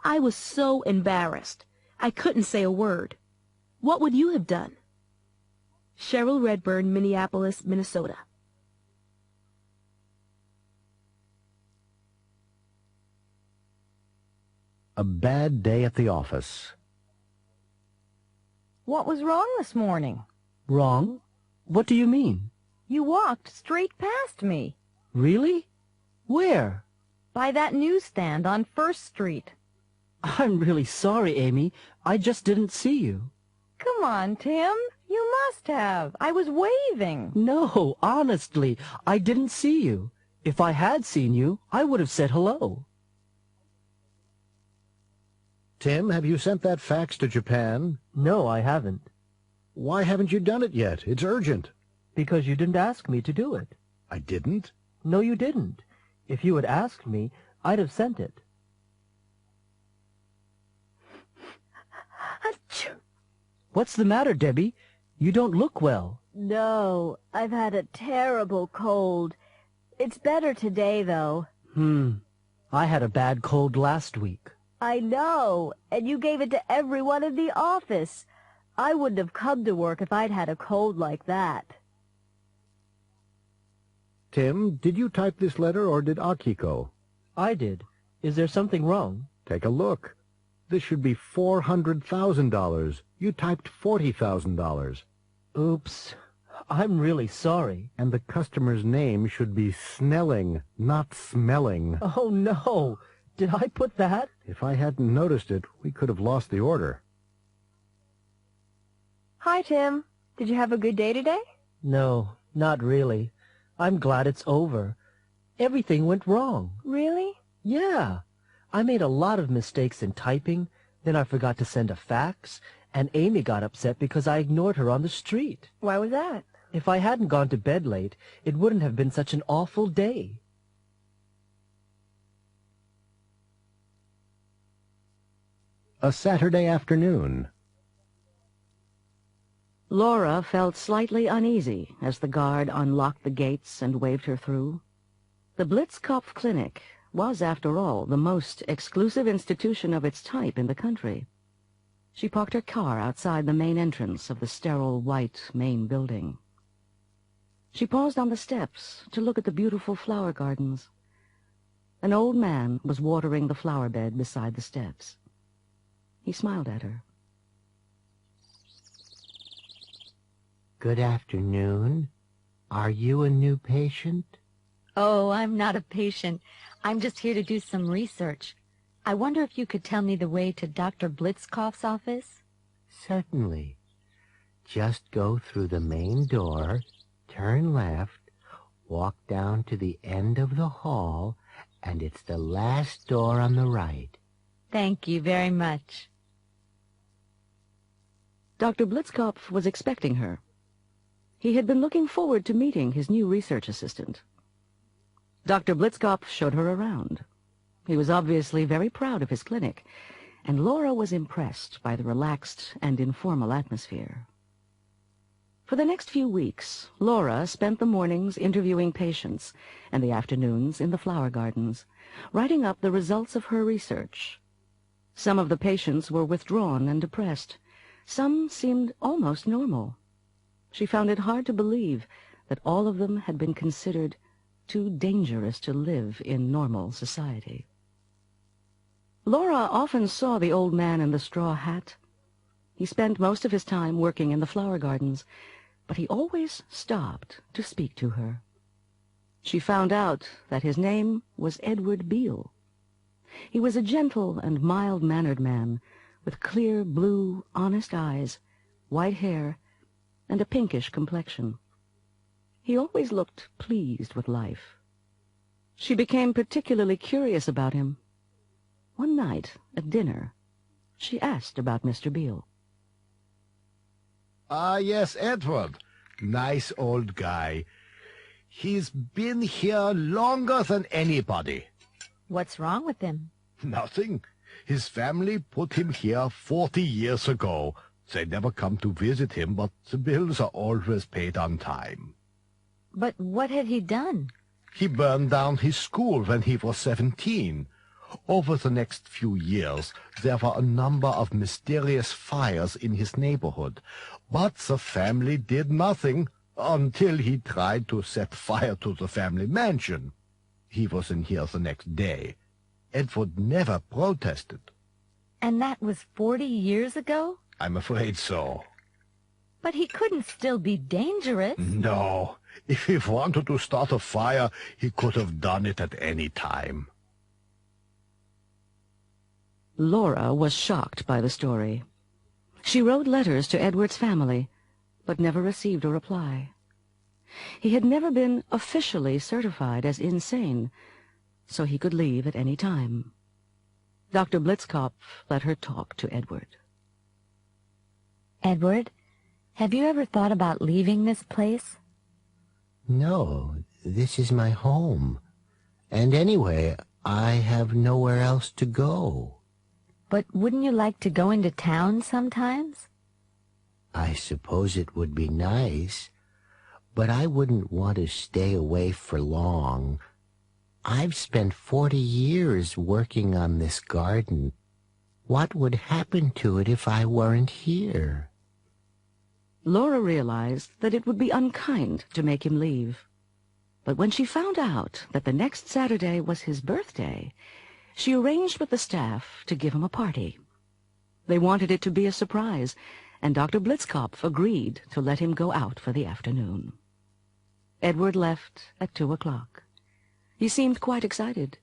I was so embarrassed. I couldn't say a word. What would you have done? Cheryl Redburn, Minneapolis, Minnesota. A bad day at the office. What was wrong this morning? Wrong? What do you mean? You walked straight past me. Really? Where? By that newsstand on First Street. I'm really sorry, Amy. I just didn't see you. Come on, Tim. You must have. I was waving. No, honestly, I didn't see you. If I had seen you, I would have said hello. Tim, have you sent that fax to Japan? No, I haven't. Why haven't you done it yet? It's urgent. Because you didn't ask me to do it. I didn't? No, you didn't. If you had asked me, I'd have sent it. What's the matter, Debbie? You don't look well. No, I've had a terrible cold. It's better today, though. I had a bad cold last week. I know, and you gave it to everyone in the office. I wouldn't have come to work if I'd had a cold like that. Tim, did you type this letter or did Akiko? I did. Is there something wrong? Take a look. This should be $400,000. You typed $40,000. Oops. I'm really sorry. And the customer's name should be Snelling, not Smelling. Oh, no. Did I put that? If I hadn't noticed it, we could have lost the order. Hi, Tim. Did you have a good day today? No, not really. I'm glad it's over. Everything went wrong. Really? Yeah. I made a lot of mistakes in typing, then I forgot to send a fax, and Amy got upset because I ignored her on the street. Why was that? If I hadn't gone to bed late, it wouldn't have been such an awful day. A Saturday afternoon. Laura felt slightly uneasy as the guard unlocked the gates and waved her through. The Blitzkopf Clinic was, after all, the most exclusive institution of its type in the country. She parked her car outside the main entrance of the sterile white main building. She paused on the steps to look at the beautiful flower gardens. An old man was watering the flower bed beside the steps. He smiled at her. Good afternoon. Are you a new patient? Oh, I'm not a patient. I'm just here to do some research. I wonder if you could tell me the way to Dr. Blitzkopf's office? Certainly. Just go through the main door, turn left, walk down to the end of the hall, and it's the last door on the right. Thank you very much. Dr. Blitzkopf was expecting her. He had been looking forward to meeting his new research assistant. Dr. Blitzkopf showed her around. He was obviously very proud of his clinic, and Laura was impressed by the relaxed and informal atmosphere. For the next few weeks, Laura spent the mornings interviewing patients and the afternoons in the flower gardens, writing up the results of her research. Some of the patients were withdrawn and depressed. Some seemed almost normal. She found it hard to believe that all of them had been considered too dangerous to live in normal society. Laura often saw the old man in the straw hat. He spent most of his time working in the flower gardens, but he always stopped to speak to her. She found out that his name was Edward Beale. He was a gentle and mild-mannered man, with clear blue, honest eyes, white hair, and a pinkish complexion. He always looked pleased with life. She became particularly curious about him. One night, at dinner, she asked about Mr. Beale. Ah, yes, Edward. Nice old guy. He's been here longer than anybody. What's wrong with him? Nothing. His family put him here 40 years ago. They never come to visit him, but the bills are always paid on time. But what had he done? He burned down his school when he was 17. Over the next few years, there were a number of mysterious fires in his neighborhood, but the family did nothing until he tried to set fire to the family mansion. He was in here the next day. Edward never protested. And that was 40 years ago? I'm afraid so. But he couldn't still be dangerous. No. If he wanted to start a fire, he could have done it at any time. Laura was shocked by the story. She wrote letters to Edward's family, but never received a reply. He had never been officially certified as insane, so he could leave at any time. Dr. Blitzkopf let her talk to Edward. Edward, have you ever thought about leaving this place? No, this is my home. And anyway, I have nowhere else to go. But wouldn't you like to go into town sometimes? I suppose it would be nice, but I wouldn't want to stay away for long. I've spent 40 years working on this garden. What would happen to it if I weren't here? Laura realized that it would be unkind to make him leave. But when she found out that the next Saturday was his birthday, she arranged with the staff to give him a party. They wanted it to be a surprise, and Dr. Blitzkopf agreed to let him go out for the afternoon. Edward left at 2 o'clock. He seemed quite excited.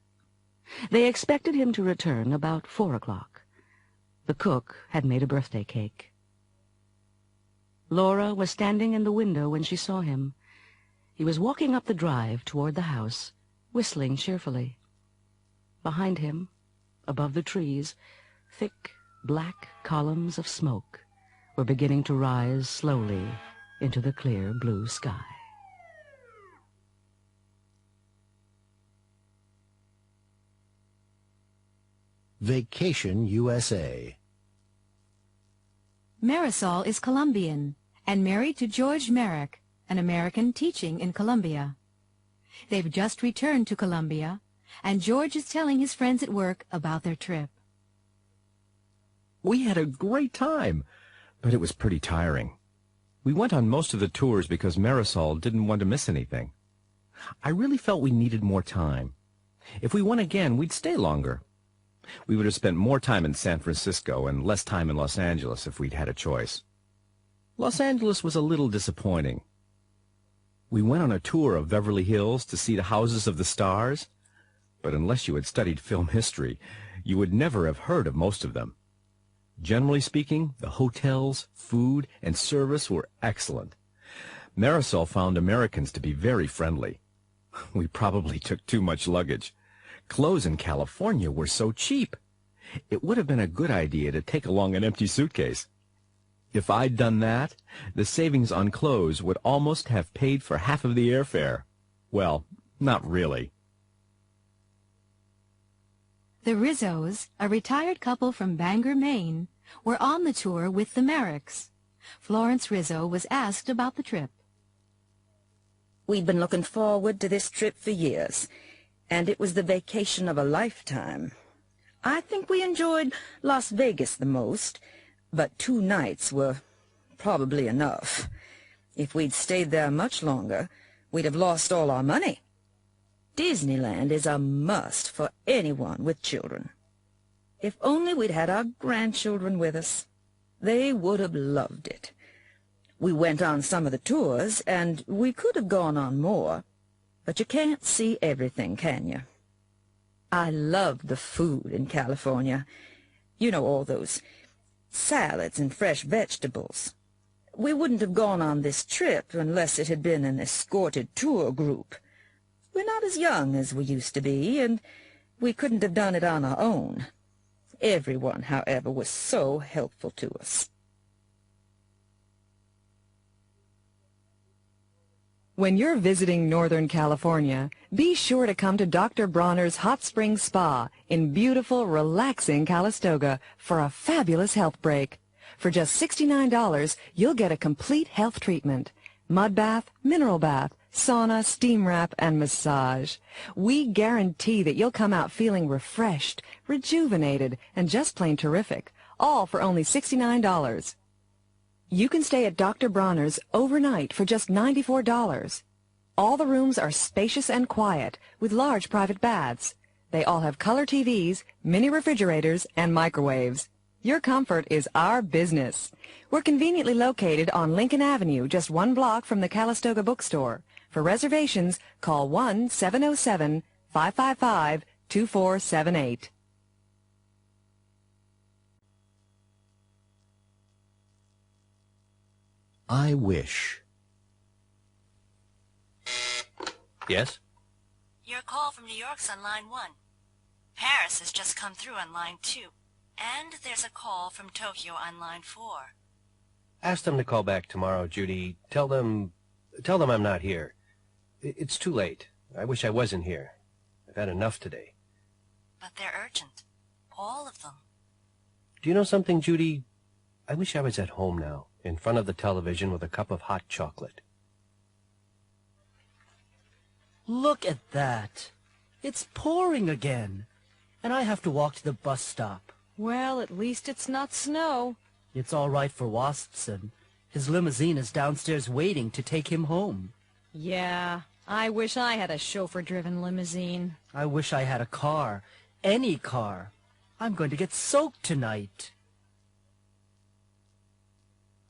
They expected him to return about 4 o'clock. The cook had made a birthday cake. Laura was standing in the window when she saw him. He was walking up the drive toward the house, whistling cheerfully. Behind him, above the trees, thick, black columns of smoke were beginning to rise slowly into the clear blue sky. Vacation USA. Marisol is Colombian and married to George Merrick, an American teaching in Colombia. They've just returned to Colombia, and George is telling his friends at work about their trip. We had a great time, but it was pretty tiring. We went on most of the tours because Marisol didn't want to miss anything. I really felt we needed more time. If we went again, we'd stay longer. We would have spent more time in San Francisco and less time in Los Angeles if we'd had a choice. Los Angeles was a little disappointing. We went on a tour of Beverly Hills to see the houses of the stars, but unless you had studied film history, you would never have heard of most of them. Generally speaking, the hotels, food, and service were excellent. Marisol found Americans to be very friendly. We probably took too much luggage. Clothes in California were so cheap. It would have been a good idea to take along an empty suitcase. If I'd done that, the savings on clothes would almost have paid for half of the airfare. Well, not really. The Rizzos, a retired couple from Bangor, Maine, were on the tour with the Merricks. Florence Rizzo was asked about the trip. We'd been looking forward to this trip for years, and it was the vacation of a lifetime. I think we enjoyed Las Vegas the most, but 2 nights were probably enough. If we'd stayed there much longer, we'd have lost all our money. Disneyland is a must for anyone with children. If only we'd had our grandchildren with us. They would have loved it. We went on some of the tours, and we could have gone on more, but you can't see everything, can you? I loved the food in California. You know, all those salads and fresh vegetables. We wouldn't have gone on this trip unless it had been an escorted tour group. We're not as young as we used to be, and we couldn't have done it on our own. Everyone, however, was so helpful to us. When you're visiting Northern California, be sure to come to Dr. Bronner's Hot Springs Spa in beautiful, relaxing Calistoga for a fabulous health break. For just $69, you'll get a complete health treatment: mud bath, mineral bath, sauna, steam wrap, and massage. We guarantee that you'll come out feeling refreshed, rejuvenated, and just plain terrific, all for only $69. You can stay at Dr. Bronner's overnight for just $94. All the rooms are spacious and quiet, with large private baths. They all have color TVs, mini refrigerators, and microwaves. Your comfort is our business. We're conveniently located on Lincoln Avenue, just 1 block from the Calistoga bookstore. For reservations, call 1-707-555-2478. I wish. Yes? Your call from New York's on line 1. Paris has just come through on line 2. And there's a call from Tokyo on line 4. Ask them to call back tomorrow, Judy. Tell them I'm not here. It's too late. I wish I wasn't here. I've had enough today. But they're urgent. All of them. Do you know something, Judy? I wish I was at home now, in front of the television with a cup of hot chocolate. Look at that. It's pouring again. And I have to walk to the bus stop. Well, at least it's not snow. It's all right for Waspson. His limousine is downstairs waiting to take him home. Yeah, I wish I had a chauffeur-driven limousine. I wish I had a car. Any car. I'm going to get soaked tonight.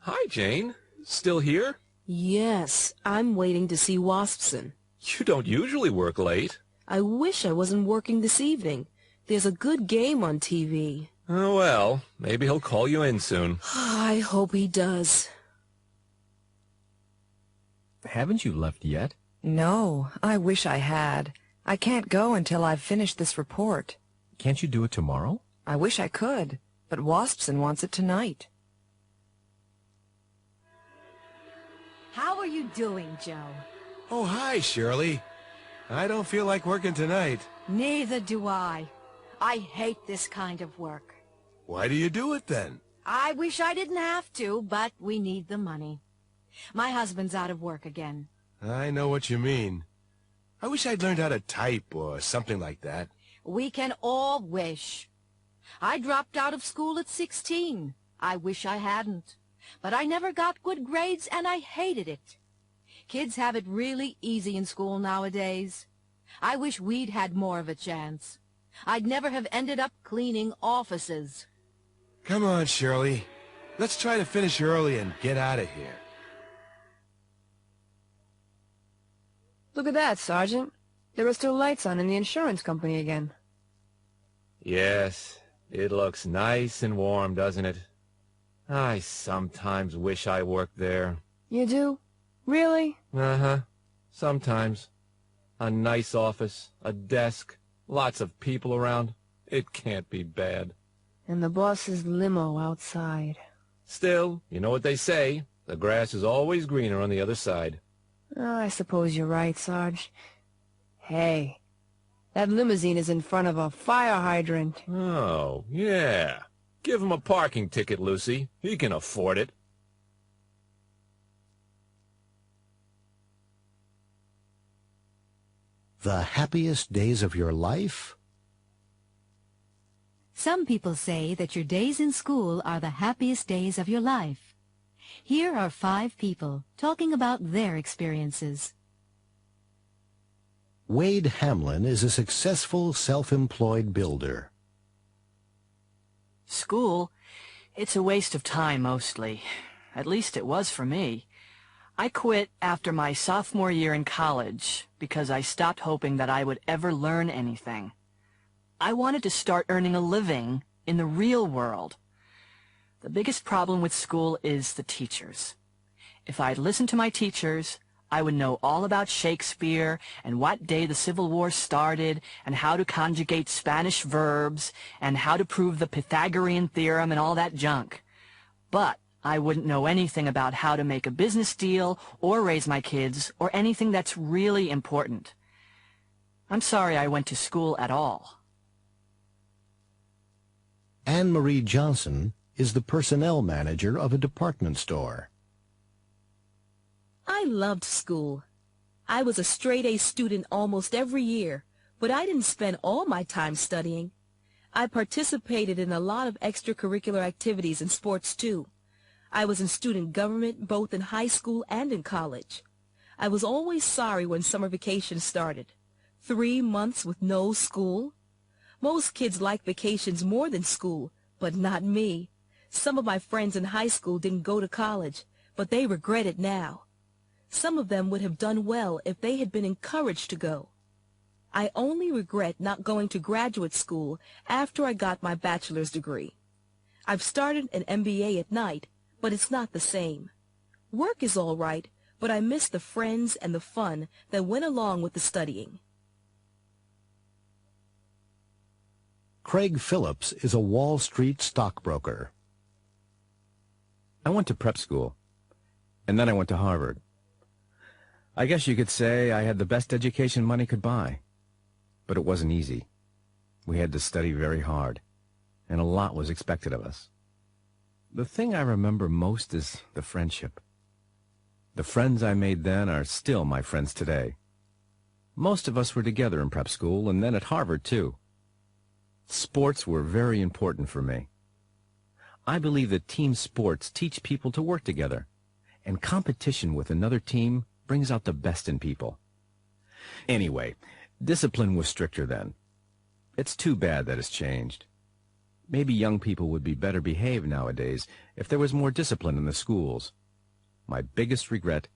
Hi, Jane. Still here? Yes, I'm waiting to see Waspson. You don't usually work late. I wish I wasn't working this evening. There's a good game on TV. Oh, well, maybe he'll call you in soon. I hope he does. Haven't you left yet? No, I wish I had. I can't go until I've finished this report. Can't you do it tomorrow? I wish I could, but Waspson wants it tonight. How are you doing, Joe? Oh, hi, Shirley. I don't feel like working tonight. Neither do I. I hate this kind of work. Why do you do it then? I wish I didn't have to, but we need the money. My husband's out of work again. I know what you mean. I wish I'd learned how to type or something like that. We can all wish. I dropped out of school at 16. I wish I hadn't. But I never got good grades, and I hated it. Kids have it really easy in school nowadays. I wish we'd had more of a chance. I'd never have ended up cleaning offices. Come on, Shirley. Let's try to finish early and get out of here. Look at that, Sergeant. There are still lights on in the insurance company again. Yes, it looks nice and warm, doesn't it? I sometimes wish I worked there. You do? Really? Uh-huh. Sometimes. A nice office, a desk, lots of people around. It can't be bad. And the boss's limo outside. Still, you know what they say, the grass is always greener on the other side. I suppose you're right, Sarge. Hey, that limousine is in front of a fire hydrant. Oh, yeah. Give him a parking ticket, Lucy. He can afford it. The happiest days of your life? Some people say that your days in school are the happiest days of your life. Here are 5 people talking about their experiences. Wade Hamlin is a successful self-employed builder. School? It's a waste of time, mostly. At least it was for me. I quit after my sophomore year in college because I stopped hoping that I would ever learn anything. I wanted to start earning a living in the real world. The biggest problem with school is the teachers. If I'd listened to my teachers, I would know all about Shakespeare and what day the Civil War started and how to conjugate Spanish verbs and how to prove the Pythagorean theorem and all that junk. But I wouldn't know anything about how to make a business deal or raise my kids or anything that's really important. I'm sorry I went to school at all. Anne Marie Johnson is the personnel manager of a department store. I loved school. I was a straight-A student almost every year, but I didn't spend all my time studying. I participated in a lot of extracurricular activities and sports, too. I was in student government both in high school and in college. I was always sorry when summer vacation started. 3 months with no school? Most kids like vacations more than school, but not me. Some of my friends in high school didn't go to college, but they regret it now. Some of them would have done well if they had been encouraged to go. I only regret not going to graduate school after I got my bachelor's degree. I've started an MBA at night, but it's not the same. Work is all right, but I miss the friends and the fun that went along with the studying. Craig Phillips is a Wall Street stockbroker. I went to prep school, and then I went to Harvard. I guess you could say I had the best education money could buy. But it wasn't easy. We had to study very hard, and a lot was expected of us. The thing I remember most is the friendship. The friends I made then are still my friends today. Most of us were together in prep school, and then at Harvard, too. Sports were very important for me. I believe that team sports teach people to work together, and competition with another team brings out the best in people. Anyway, discipline was stricter then. It's too bad that it's changed. Maybe young people would be better behaved nowadays if there was more discipline in the schools. My biggest regret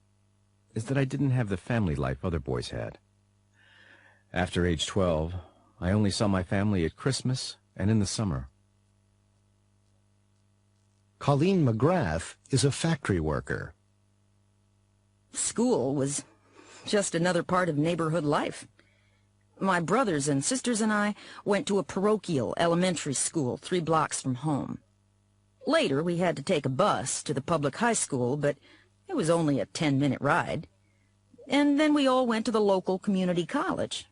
is that I didn't have the family life other boys had. After age 12, I only saw my family at Christmas and in the summer. Colleen McGrath is a factory worker. School was just another part of neighborhood life. My brothers and sisters and I went to a parochial elementary school 3 blocks from home. Later, we had to take a bus to the public high school, but it was only a 10-minute ride. And then we all went to the local community college.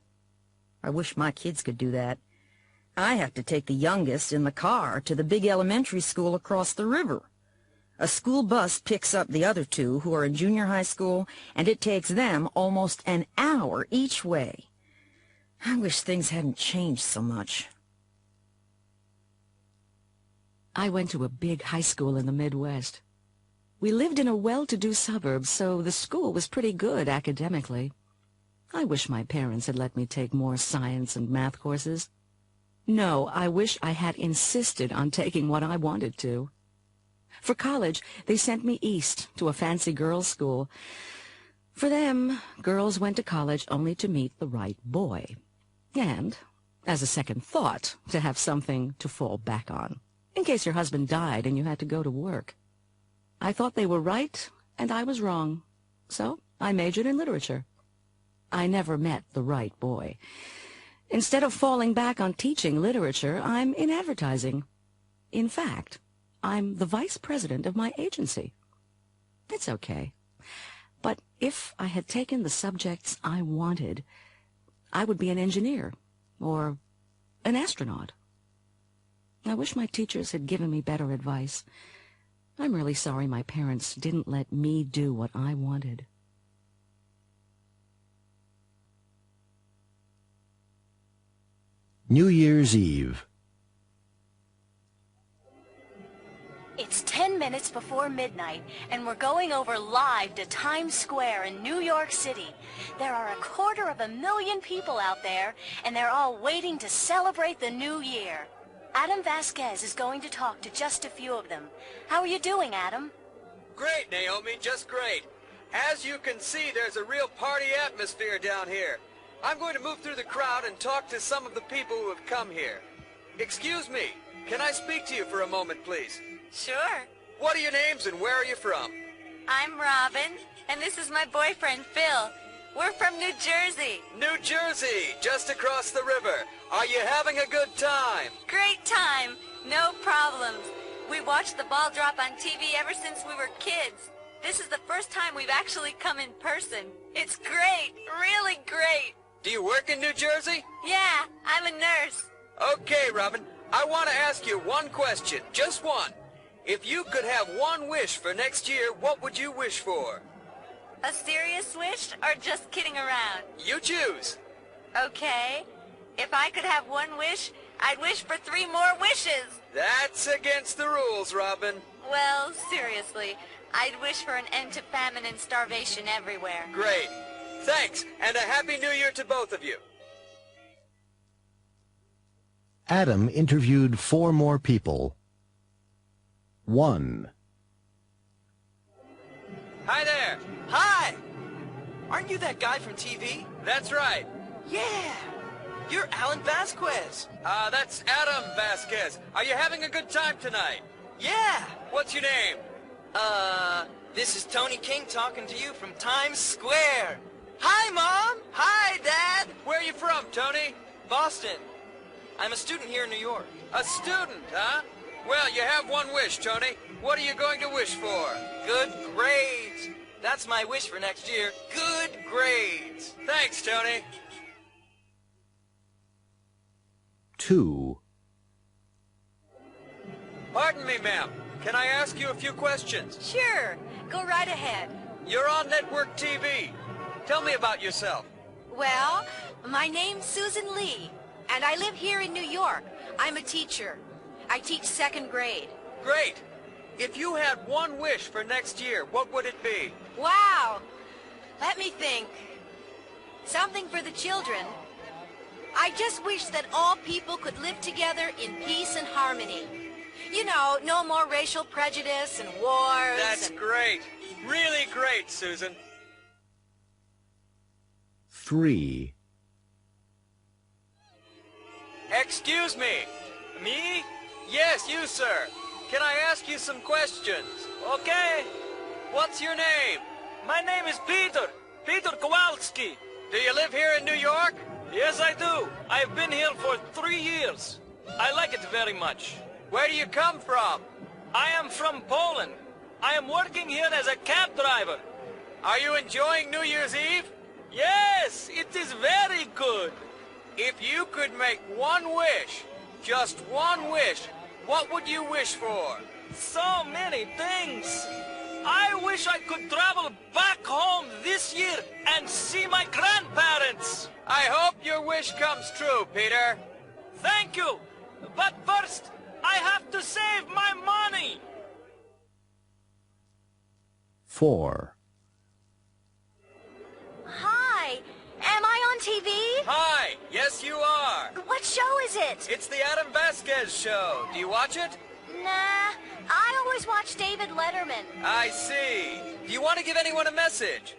I wish my kids could do that. I have to take the youngest in the car to the big elementary school across the river. A school bus picks up the other 2 who are in junior high school, and it takes them almost an hour each way. I wish things hadn't changed so much. I went to a big high school in the Midwest. We lived in a well-to-do suburb, so the school was pretty good academically. I wish my parents had let me take more science and math courses. No, I wish I had insisted on taking what I wanted to. For college, they sent me east to a fancy girls' school. For them, girls went to college only to meet the right boy. And, as a second thought, to have something to fall back on, in case your husband died and you had to go to work. I thought they were right, and I was wrong. So I majored in literature. I never met the right boy. Instead of falling back on teaching literature, I'm in advertising. In fact, I'm the vice president of my agency. It's okay. But if I had taken the subjects I wanted, I would be an engineer or an astronaut. I wish my teachers had given me better advice. I'm really sorry my parents didn't let me do what I wanted. New Year's Eve. It's 10 minutes before midnight, and we're going over live to Times Square in New York City. There are 250,000 people out there, and they're all waiting to celebrate the new year. Adam Vasquez is going to talk to just a few of them. How are you doing, Adam? Great, Naomi, just great. As you can see, there's a real party atmosphere down here. I'm going to move through the crowd and talk to some of the people who have come here. Excuse me, can I speak to you for a moment, please? Sure. What are your names and where are you from? I'm Robin, and this is my boyfriend, Phil. We're from New Jersey. New Jersey, just across the river. Are you having a good time? Great time. No problems. We watched the ball drop on TV ever since we were kids. This is the first time we've actually come in person. It's great, really great. Do you work in New Jersey? Yeah, I'm a nurse. Okay, Robin, I want to ask you one question, just one. If you could have one wish for next year, what would you wish for? A serious wish or just kidding around? You choose. Okay. If I could have one wish, I'd wish for 3 more wishes. That's against the rules, Robin. Well, seriously, I'd wish for an end to famine and starvation everywhere. Great. Thanks, and a Happy New Year to both of you. Adam interviewed 4 more people. 1. Hi there. Hi! Aren't you that guy from TV? That's right. Yeah! You're Alan Vasquez. That's Adam Vasquez. Are you having a good time tonight? Yeah! What's your name? This is Tony King talking to you from Times Square. Hi, Mom! Hi, Dad! Where are you from, Tony? Boston. I'm a student here in New York. A student, huh? Well, you have one wish, Tony. What are you going to wish for? Good grades. That's my wish for next year. Good grades. Thanks, Tony. 2. Pardon me, ma'am. Can I ask you a few questions? Sure. Go right ahead. You're on network TV. Tell me about yourself. Well, my name's Susan Lee, and I live here in New York. I'm a teacher. I teach 2nd grade. Great. If you had one wish for next year, what would it be? Wow. Let me think. Something for the children. I just wish that all people could live together in peace and harmony. You know, no more racial prejudice and wars. That's great. Really great, Susan. 3. Excuse me. Me? Yes, you, sir. Can I ask you some questions? Okay. What's your name? My name is Peter. Peter Kowalski. Do you live here in New York? Yes, I do. I've been here for 3 years. I like it very much. Where do you come from? I am from Poland. I am working here as a cab driver. Are you enjoying New Year's Eve? Yes, it is very good. If you could make one wish, just one wish, what would you wish for? So many things. I wish I could travel back home this year and see my grandparents. I hope your wish comes true, Peter. Thank you. But first, I have to save my money. 4. Hi. Am I on TV? Hi. Yes, you are. What show is it? It's the Adam Vasquez Show. Do you watch it? Nah. I always watch David Letterman. I see. Do you want to give anyone a message?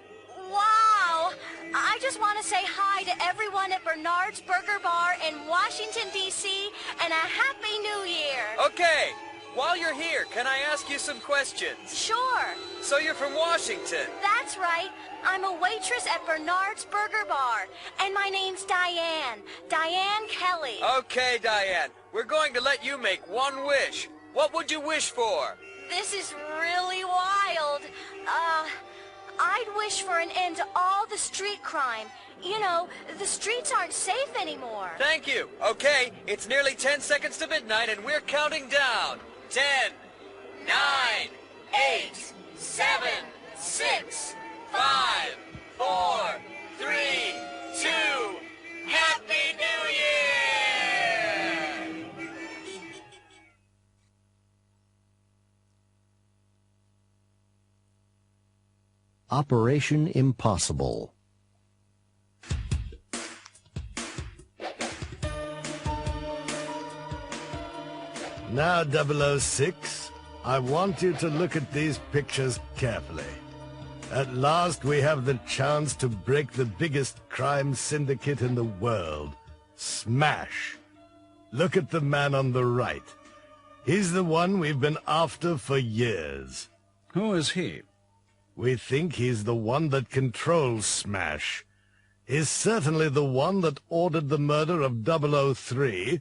Wow. I just want to say hi to everyone at Bernard's Burger Bar in Washington, D.C., and a Happy New Year. Okay. While you're here, can I ask you some questions? Sure. So you're from Washington? That's right. I'm a waitress at Bernard's Burger Bar, and my name's Diane. Diane Kelly. Okay, Diane. We're going to let you make one wish. What would you wish for? This is really wild. I'd wish for an end to all the street crime. You know, the streets aren't safe anymore. Thank you. Okay, it's nearly 10 seconds to midnight and we're counting down. 10, 9, 8, 7, 6, 5, 4, 3, 2, Happy New Year! Operation Impossible. Now, 006, I want you to look at these pictures carefully. At last, we have the chance to break the biggest crime syndicate in the world. Smash. Look at the man on the right. He's the one we've been after for years. Who is he? We think he's the one that controls Smash. He's certainly the one that ordered the murder of 003,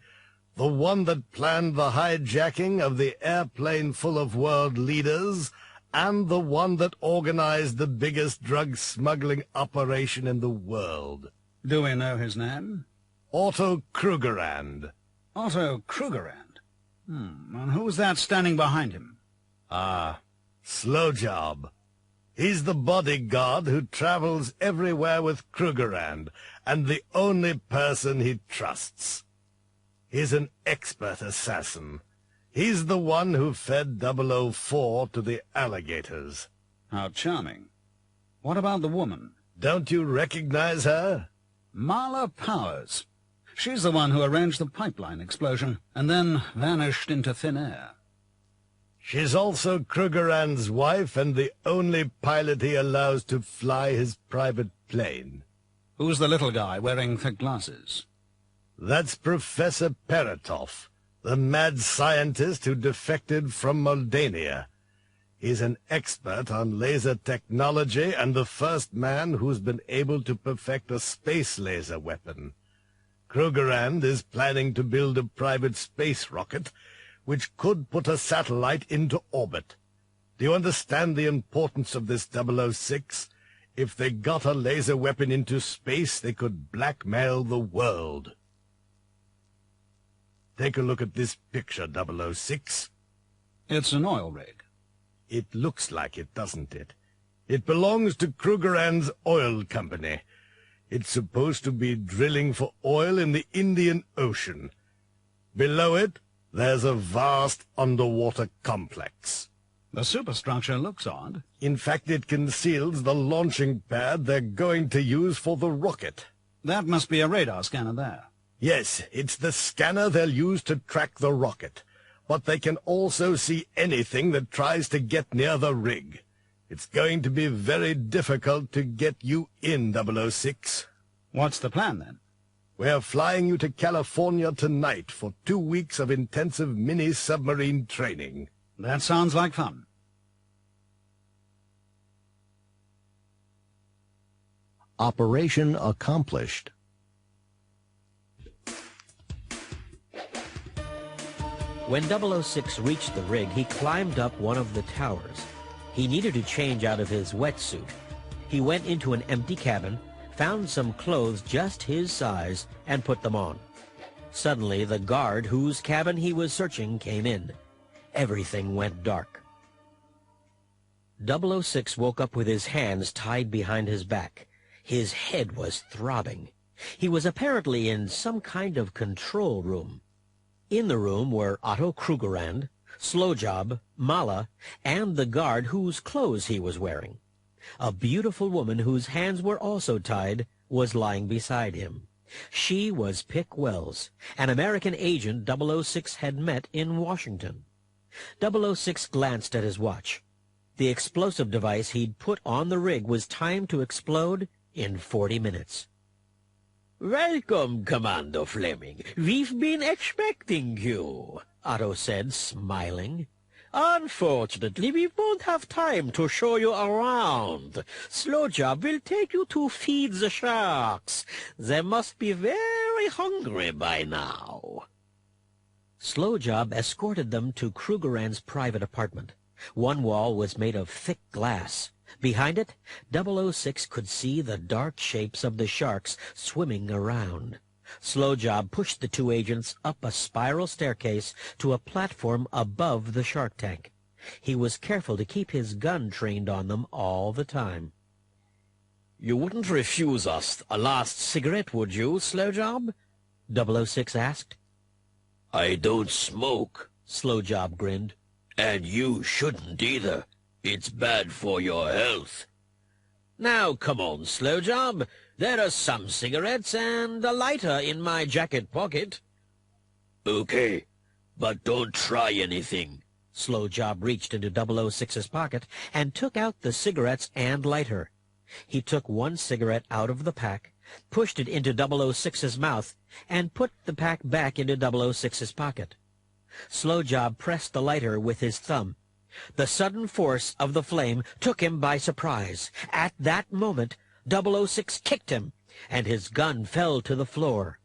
the one that planned the hijacking of the airplane full of world leaders, and the one that organized the biggest drug smuggling operation in the world. Do we know his name? Otto Krugerrand. Otto Krugerrand? And who's that standing behind him? Slow Job. He's the bodyguard who travels everywhere with Krugerrand, and the only person he trusts. He's an expert assassin. He's the one who fed 004 to the alligators. How charming. What about the woman? Don't you recognize her? Marla Powers. She's the one who arranged the pipeline explosion and then vanished into thin air. She's also Krugerrand's wife and the only pilot he allows to fly his private plane. Who's the little guy wearing thick glasses? That's Professor Peratov, the mad scientist who defected from Moldania. He's an expert on laser technology and the first man who's been able to perfect a space laser weapon. Krugerrand is planning to build a private space rocket which could put a satellite into orbit. Do you understand the importance of this 006? If they got a laser weapon into space, they could blackmail the world. Take a look at this picture, 006. It's an oil rig. It looks like it, doesn't it? It belongs to Krugerrand's oil company. It's supposed to be drilling for oil in the Indian Ocean. Below it, there's a vast underwater complex. The superstructure looks odd. In fact, it conceals the launching pad they're going to use for the rocket. That must be a radar scanner there. Yes, it's the scanner they'll use to track the rocket. But they can also see anything that tries to get near the rig. It's going to be very difficult to get you in, 006. What's the plan, then? We're flying you to California tonight for 2 weeks of intensive mini-submarine training. That sounds like fun. Operation accomplished. When 006 reached the rig, he climbed up one of the towers. He needed to change out of his wetsuit. He went into an empty cabin, found some clothes just his size, and put them on. Suddenly, the guard whose cabin he was searching came in. Everything went dark. 006 woke up with his hands tied behind his back. His head was throbbing. He was apparently in some kind of control room. In the room were Otto Krugerrand, Slowjob, Mala, and the guard whose clothes he was wearing. A beautiful woman whose hands were also tied was lying beside him. She was Pick Wells, an American agent 006 had met in Washington. 006 glanced at his watch. The explosive device he'd put on the rig was timed to explode in 40 minutes. "Welcome, Commander Fleming. We've been expecting you," Otto said, smiling. "Unfortunately, we won't have time to show you around. Slowjob will take you to feed the sharks. They must be very hungry by now." Slow Job escorted them to Krugerrand's private apartment. One wall was made of thick glass. Behind it, 006 could see the dark shapes of the sharks swimming around. Slow Job pushed the two agents up a spiral staircase to a platform above the shark tank. He was careful to keep his gun trained on them all the time. "You wouldn't refuse us a last cigarette, would you, Slow Job?" 006 asked. "I don't smoke," Slow Job grinned. "And you shouldn't either. It's bad for your health." "Now, come on, Slow Job. There are some cigarettes and a lighter in my jacket pocket." "Okay, but don't try anything." Slow Job reached into 006's pocket and took out the cigarettes and lighter. He took one cigarette out of the pack, pushed it into 006's mouth, and put the pack back into 006's pocket. Slow Job pressed the lighter with his thumb. The sudden force of the flame took him by surprise. At that moment, 006 kicked him, and his gun fell to the floor.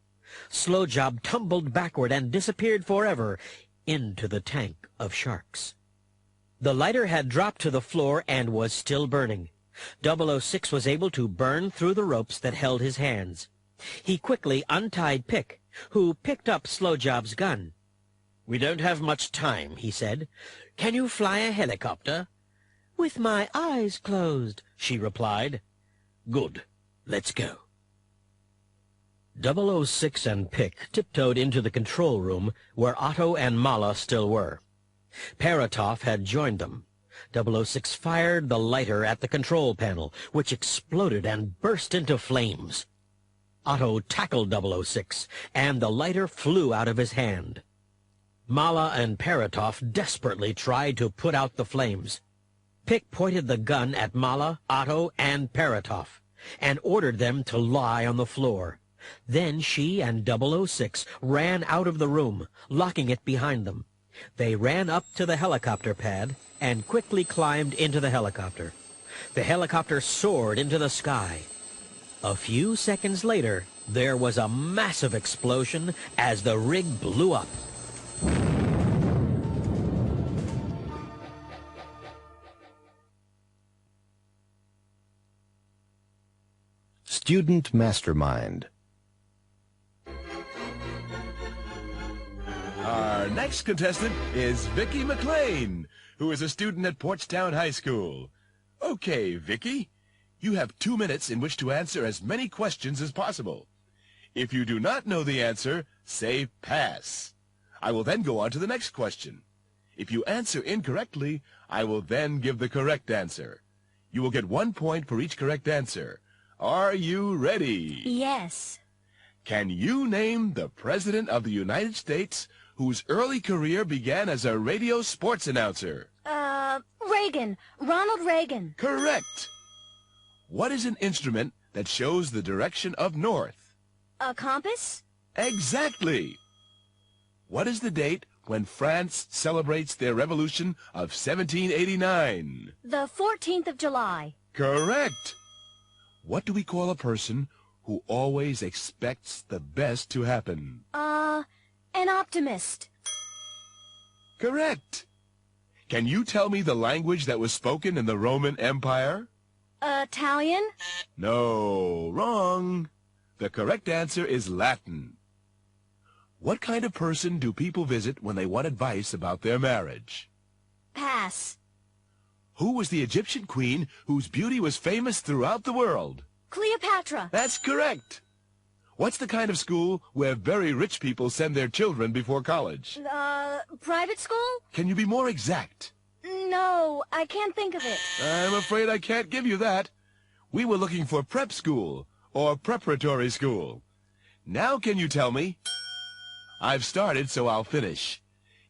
Slow Job tumbled backward and disappeared forever into the tank of sharks. The lighter had dropped to the floor and was still burning. 006 was able to burn through the ropes that held his hands. He quickly untied Pick, who picked up Slow Job's gun. "We don't have much time," he said. "Can you fly a helicopter?" "With my eyes closed," she replied. "Good. Let's go." 006 and Pick tiptoed into the control room where Otto and Mala still were. Paratov had joined them. 006 fired the lighter at the control panel, which exploded and burst into flames. Otto tackled 006, and the lighter flew out of his hand. Mala and Paratov desperately tried to put out the flames. Pick pointed the gun at Mala, Otto, and Paratov, and ordered them to lie on the floor. Then she and 006 ran out of the room, locking it behind them. They ran up to the helicopter pad and quickly climbed into the helicopter. The helicopter soared into the sky. A few seconds later, there was a massive explosion as the rig blew up. Student Mastermind. Our next contestant is Vicky McLean, who is a student at Porchtown High School. Okay, Vicky, you have 2 minutes in which to answer as many questions as possible. If you do not know the answer, say pass. I will then go on to the next question. If you answer incorrectly, I will then give the correct answer. You will get 1 point for each correct answer. Are you ready? Yes. Can you name the President of the United States whose early career began as a radio sports announcer? Reagan. Ronald Reagan. Correct. What is an instrument that shows the direction of north? A compass? Exactly. What is the date when France celebrates their revolution of 1789? The 14th of July. Correct. What do we call a person who always expects the best to happen? An optimist. Correct. Can you tell me the language that was spoken in the Roman Empire? Italian? No, wrong. The correct answer is Latin. What kind of person do people visit when they want advice about their marriage? Pass. Who was the Egyptian queen whose beauty was famous throughout the world? Cleopatra. That's correct. What's the kind of school where very rich people send their children before college? Private school? Can you be more exact? No, I can't think of it. I'm afraid I can't give you that. We were looking for prep school or preparatory school. Now can you tell me? I've started, so I'll finish.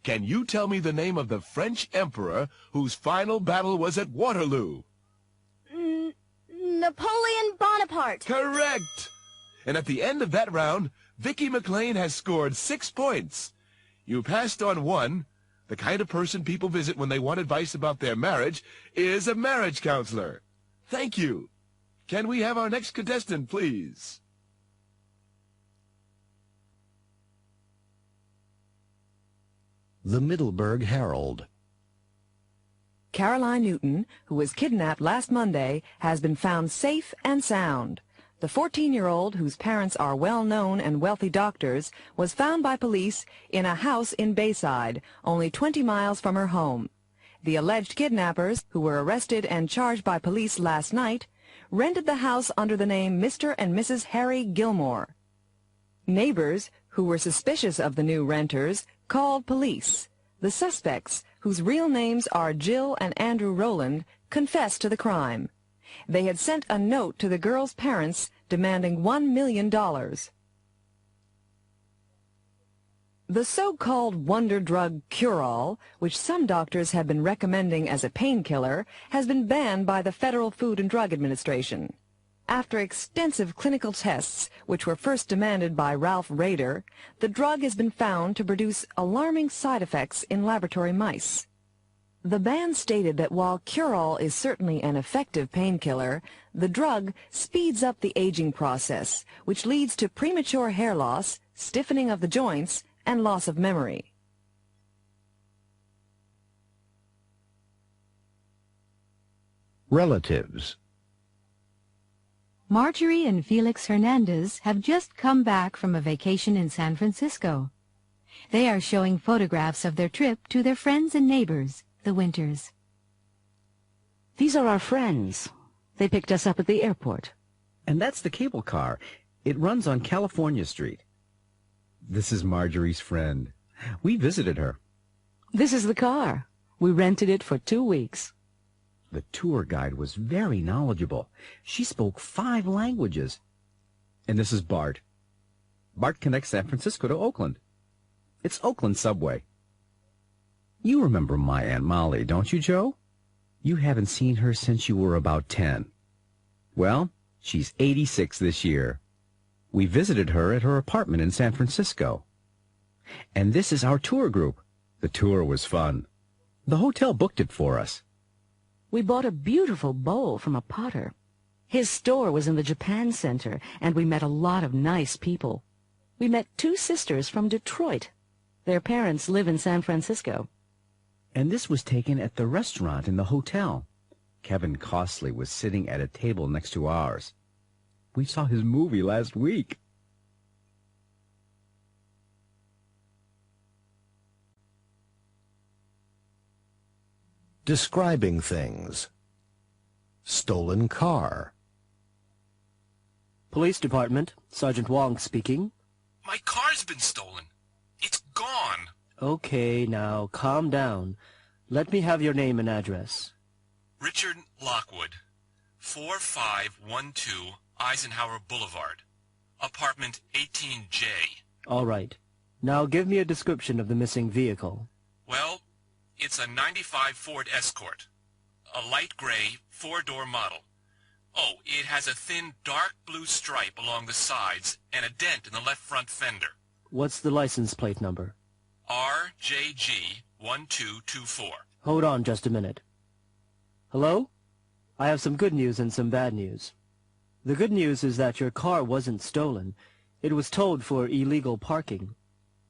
Can you tell me the name of the French emperor whose final battle was at Waterloo? Napoleon Bonaparte. Correct. And at the end of that round, Vicky McLean has scored 6 points. You passed on 1. The kind of person people visit when they want advice about their marriage is a marriage counselor. Thank you. Can we have our next contestant, please? The Middleburg Herald. Caroline Newton, who was kidnapped last Monday, has been found safe and sound. The 14-year-old, whose parents are well-known and wealthy doctors, was found by police in a house in Bayside, only 20 miles from her home. The alleged kidnappers, who were arrested and charged by police last night, rented the house under the name Mr. and Mrs. Harry Gilmore. Neighbors, who were suspicious of the new renters, called police. The suspects, whose real names are Jill and Andrew Rowland, confessed to the crime. They had sent a note to the girls' parents demanding $1 million. The so-called wonder drug cure-all, which some doctors have been recommending as a painkiller, has been banned by the Federal Food and Drug Administration. After extensive clinical tests, which were first demanded by Ralph Rader, the drug has been found to produce alarming side effects in laboratory mice. The ban stated that while cure-all is certainly an effective painkiller, the drug speeds up the aging process, which leads to premature hair loss, stiffening of the joints, and loss of memory. Relatives. Marjorie and Felix Hernandez have just come back from a vacation in San Francisco. They are showing photographs of their trip to their friends and neighbors, the Winters. These are our friends. They picked us up at the airport. And that's the cable car. It runs on California Street. This is Marjorie's friend. We visited her. This is the car. We rented it for 2 weeks. The tour guide was very knowledgeable. She spoke 5 languages. And this is Bart. Bart connects San Francisco to Oakland. It's Oakland subway. You remember my Aunt Molly, don't you, Joe? You haven't seen her since you were about 10. Well, she's 86 this year. We visited her at her apartment in San Francisco. And this is our tour group. The tour was fun. The hotel booked it for us. We bought a beautiful bowl from a potter. His store was in the Japan Center, and we met a lot of nice people. We met 2 sisters from Detroit. Their parents live in San Francisco. And this was taken at the restaurant in the hotel. Kevin Costley was sitting at a table next to ours. We saw his movie last week. Describing things. Stolen car. Police Department, Sergeant Wong speaking. My car's been stolen. It's gone. Okay, now, calm down. Let me have your name and address. Richard Lockwood, 4512 Eisenhower Boulevard, apartment 18J. All right. Now give me a description of the missing vehicle. Well, it's a 95 Ford Escort, a light gray 4-door model. Oh, it has a thin dark blue stripe along the sides and a dent in the left front fender. What's the license plate number? RJG1224. Hold on just a minute. Hello? I have some good news and some bad news. The good news is that your car wasn't stolen. It was towed for illegal parking.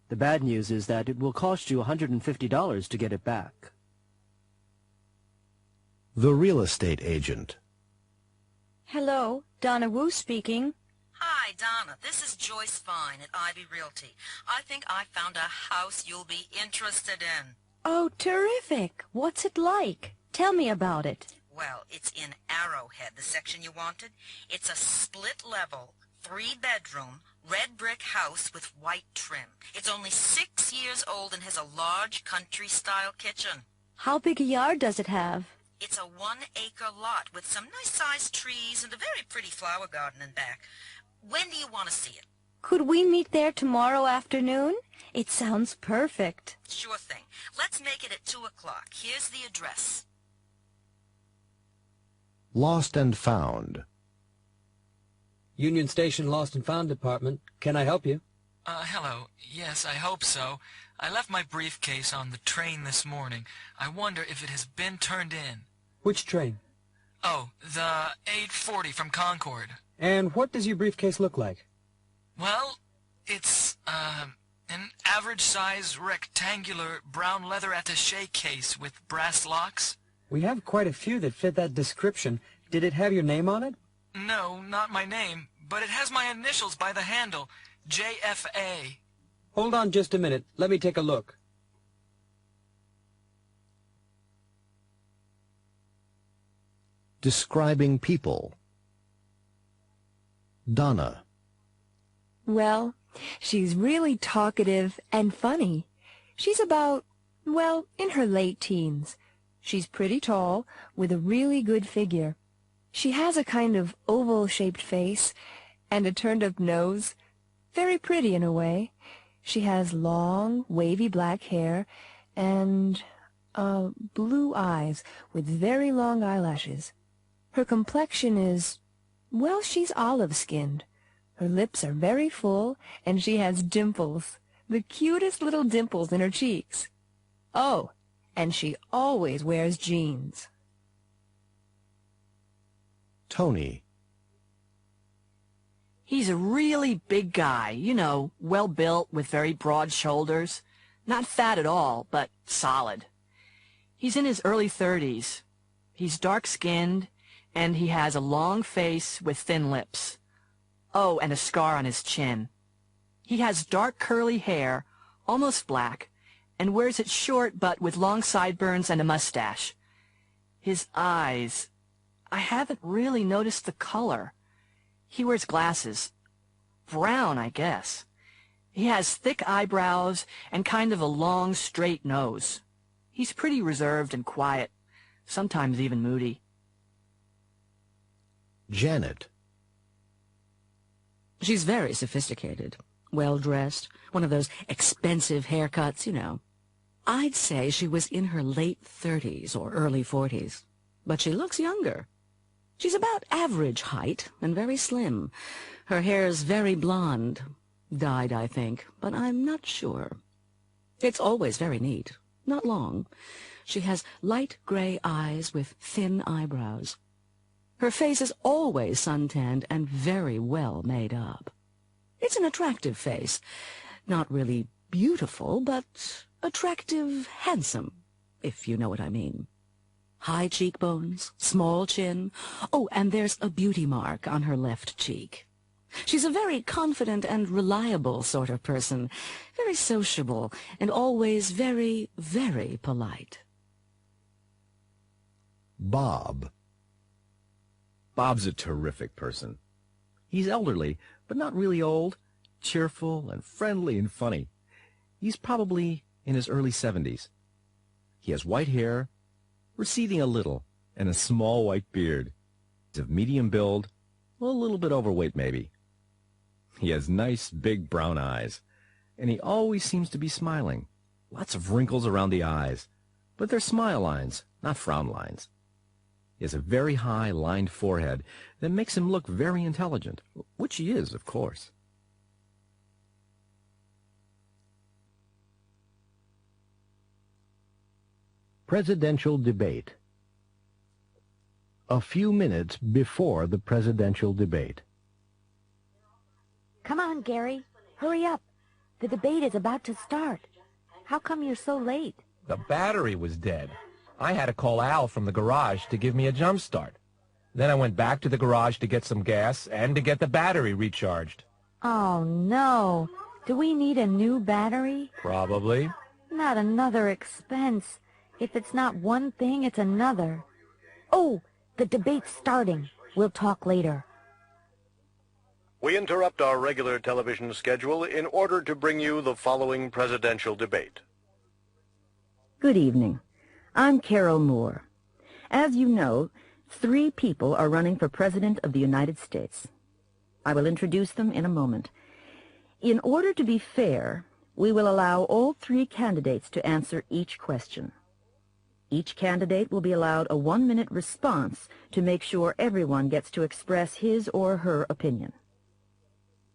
The bad news is that it will cost you $150 to get it back. The real estate agent. Hello, Donna Wu speaking. Hi, Donna. This is Joyce Fine at Ivy Realty. I think I found a house you'll be interested in. Oh, terrific. What's it like? Tell me about it. Well, it's in Arrowhead, the section you wanted. It's a split-level, 3-bedroom, red brick house with white trim. It's only 6 years old and has a large country-style kitchen. How big a yard does it have? It's a 1-acre lot with some nice-sized trees and a very pretty flower garden in back. When do you want to see it? Could we meet there tomorrow afternoon? It sounds perfect. Sure thing. Let's make it at 2 o'clock. Here's the address. Lost and found. Union Station Lost and Found Department. Can I help you? Hello. Yes, I hope so. I left my briefcase on the train this morning. I wonder if it has been turned in. Which train? Oh, the 840 from Concord. And what does your briefcase look like? Well, it's An average-size, rectangular, brown leather attaché case with brass locks? We have quite a few that fit that description. Did it have your name on it? No, not my name, but it has my initials by the handle, JFA. Hold on just a minute. Let me take a look. Describing people. Donna. Well, she's really talkative and funny. She's about, well, in her late teens. She's pretty tall, with a really good figure. She has a kind of oval-shaped face and a turned-up nose. Very pretty in a way. She has long, wavy black hair and blue eyes with very long eyelashes. Her complexion is, well, she's olive-skinned. Her lips are very full, and she has dimples, the cutest little dimples in her cheeks. Oh, and she always wears jeans. Tony. He's a really big guy, you know, well-built with very broad shoulders. Not fat at all, but solid. He's in his early 30s. He's dark-skinned, and he has a long face with thin lips. Oh, and a scar on his chin. He has dark curly hair, almost black, and wears it short but with long sideburns and a mustache. His eyes, I haven't really noticed the color. He wears glasses. Brown, I guess. He has thick eyebrows and kind of a long, straight nose. He's pretty reserved and quiet, sometimes even moody. Janet. She's very sophisticated, well-dressed, one of those expensive haircuts, you know. I'd say she was in her late 30s or early 40s, but she looks younger. She's about average height and very slim. Her hair's very blonde, dyed, I think, but I'm not sure. It's always very neat, not long. She has light gray eyes with thin eyebrows. Her face is always suntanned and very well made up. It's an attractive face. Not really beautiful, but attractive, handsome, if you know what I mean. High cheekbones, small chin. Oh, and there's a beauty mark on her left cheek. She's a very confident and reliable sort of person, very sociable, and always very, very polite. Bob. Bob's a terrific person. He's elderly, but not really old, cheerful and friendly and funny. He's probably in his early 70s. He has white hair, receding a little, and a small white beard. He's of medium build, a little bit overweight maybe. He has nice big brown eyes, and he always seems to be smiling. Lots of wrinkles around the eyes, but they're smile lines, not frown lines. He has a very high, lined forehead that makes him look very intelligent, which he is, of course. Presidential debate. A few minutes before the presidential debate. Come on, Gary. Hurry up. The debate is about to start. How come you're so late? The battery was dead. I had to call Al from the garage to give me a jump start. Then I went back to the garage to get some gas and to get the battery recharged. Oh, no. Do we need a new battery? Probably. Not another expense. If it's not one thing, it's another. Oh, the debate's starting. We'll talk later. We interrupt our regular television schedule in order to bring you the following presidential debate. Good evening. I'm Carol Moore. As you know, 3 people are running for President of the United States. I will introduce them in a moment. In order to be fair, we will allow all 3 candidates to answer each question. Each candidate will be allowed a 1-minute response to make sure everyone gets to express his or her opinion.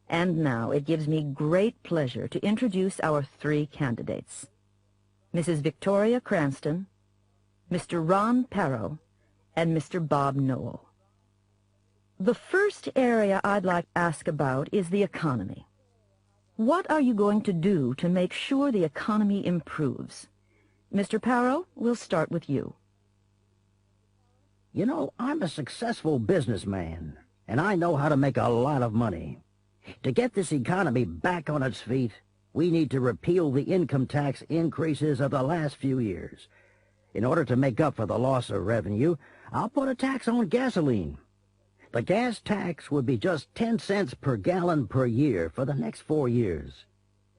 And now it gives me great pleasure to introduce our 3 candidates. Mrs. Victoria Cranston, Mr. Ron Perot, and Mr. Bob Noel. The first area I'd like to ask about is the economy. What are you going to do to make sure the economy improves? Mr. Parrow, we'll start with you. You know, I'm a successful businessman, and I know how to make a lot of money. To get this economy back on its feet, we need to repeal the income tax increases of the last few years. In order to make up for the loss of revenue, I'll put a tax on gasoline. The gas tax would be just 10 cents per gallon per year for the next 4 years.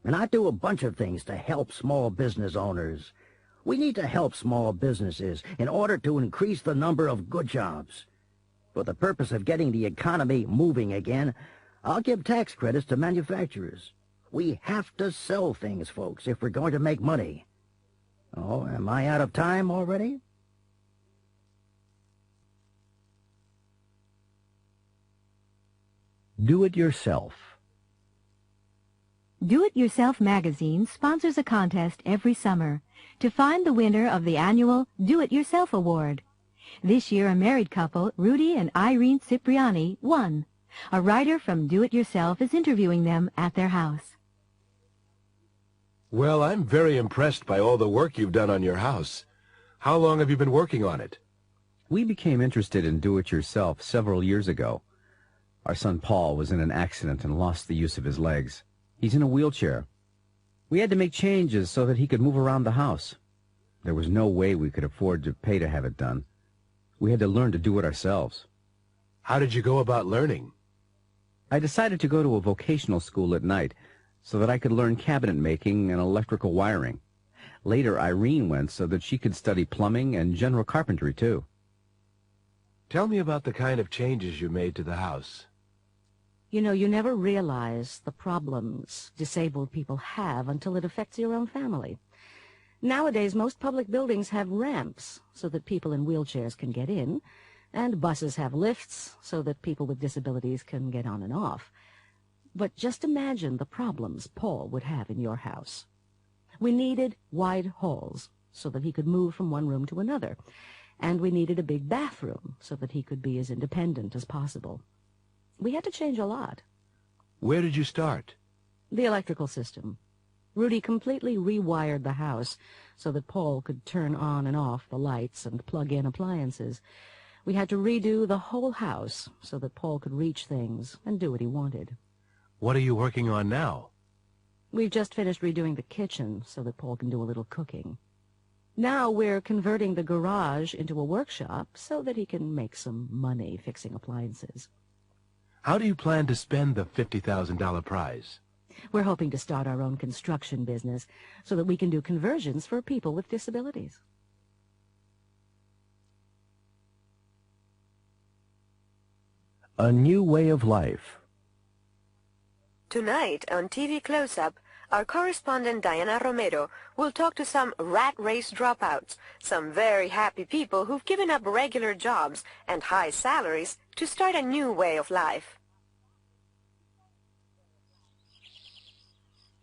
And I do a bunch of things to help small business owners. We need to help small businesses in order to increase the number of good jobs. For the purpose of getting the economy moving again, I'll give tax credits to manufacturers. We have to sell things, folks, if we're going to make money. Oh, am I out of time already? Do-it-yourself. Do-It-Yourself magazine sponsors a contest every summer to find the winner of the annual Do-It-Yourself Award. This year, a married couple, Rudy and Irene Cipriani, won. A writer from Do-It-Yourself is interviewing them at their house. Well, I'm very impressed by all the work you've done on your house. How long have you been working on it? We became interested in do-it-yourself several years ago. Our son Paul was in an accident and lost the use of his legs. He's in a wheelchair. We had to make changes so that he could move around the house. There was no way we could afford to pay to have it done. We had to learn to do it ourselves. How did you go about learning? I decided to go to a vocational school at night so that I could learn cabinet making and electrical wiring. Later, Irene went so that she could study plumbing and general carpentry, too. Tell me about the kind of changes you made to the house. You know, you never realize the problems disabled people have until it affects your own family. Nowadays, most public buildings have ramps so that people in wheelchairs can get in, and buses have lifts so that people with disabilities can get on and off. But just imagine the problems Paul would have in your house. We needed wide halls so that he could move from one room to another, and we needed a big bathroom so that he could be as independent as possible. We had to change a lot. Where did you start? The electrical system. Rudy completely rewired the house so that Paul could turn on and off the lights and plug in appliances. We had to redo the whole house so that Paul could reach things and do what he wanted. What are you working on now? We've just finished redoing the kitchen so that Paul can do a little cooking. Now we're converting the garage into a workshop so that he can make some money fixing appliances. How do you plan to spend the $50,000 prize? We're hoping to start our own construction business so that we can do conversions for people with disabilities. A New Way of Life. Tonight on TV Close-Up, our correspondent Diana Romero will talk to some rat race dropouts, some very happy people who've given up regular jobs and high salaries to start a new way of life.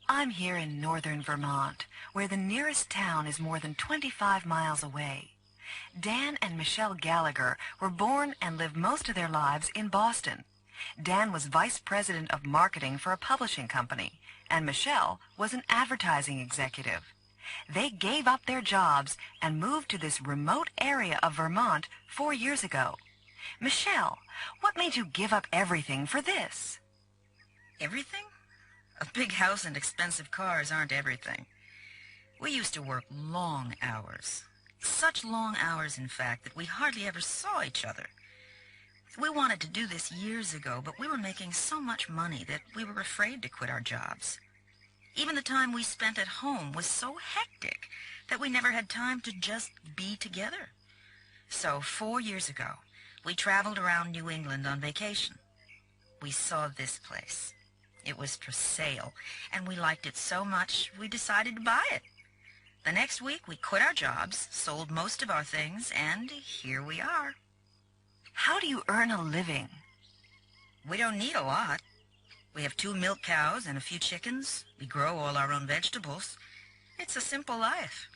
I'm here in northern Vermont, where the nearest town is more than 25 miles away. Dan and Michelle Gallagher were born and lived most of their lives in Boston. Dan was vice president of marketing for a publishing company, and Michelle was an advertising executive. They gave up their jobs and moved to this remote area of Vermont 4 years ago. Michelle, what made you give up everything for this? Everything? A big house and expensive cars aren't everything. We used to work long hours. Such long hours, in fact, that we hardly ever saw each other. We wanted to do this years ago, but we were making so much money that we were afraid to quit our jobs. Even the time we spent at home was so hectic that we never had time to just be together. So 4 years ago, we traveled around New England on vacation. We saw this place. It was for sale, and we liked it so much we decided to buy it. The next week, we quit our jobs, sold most of our things, and here we are. How do you earn a living? We don't need a lot. We have 2 milk cows and a few chickens. We grow all our own vegetables. It's a simple life.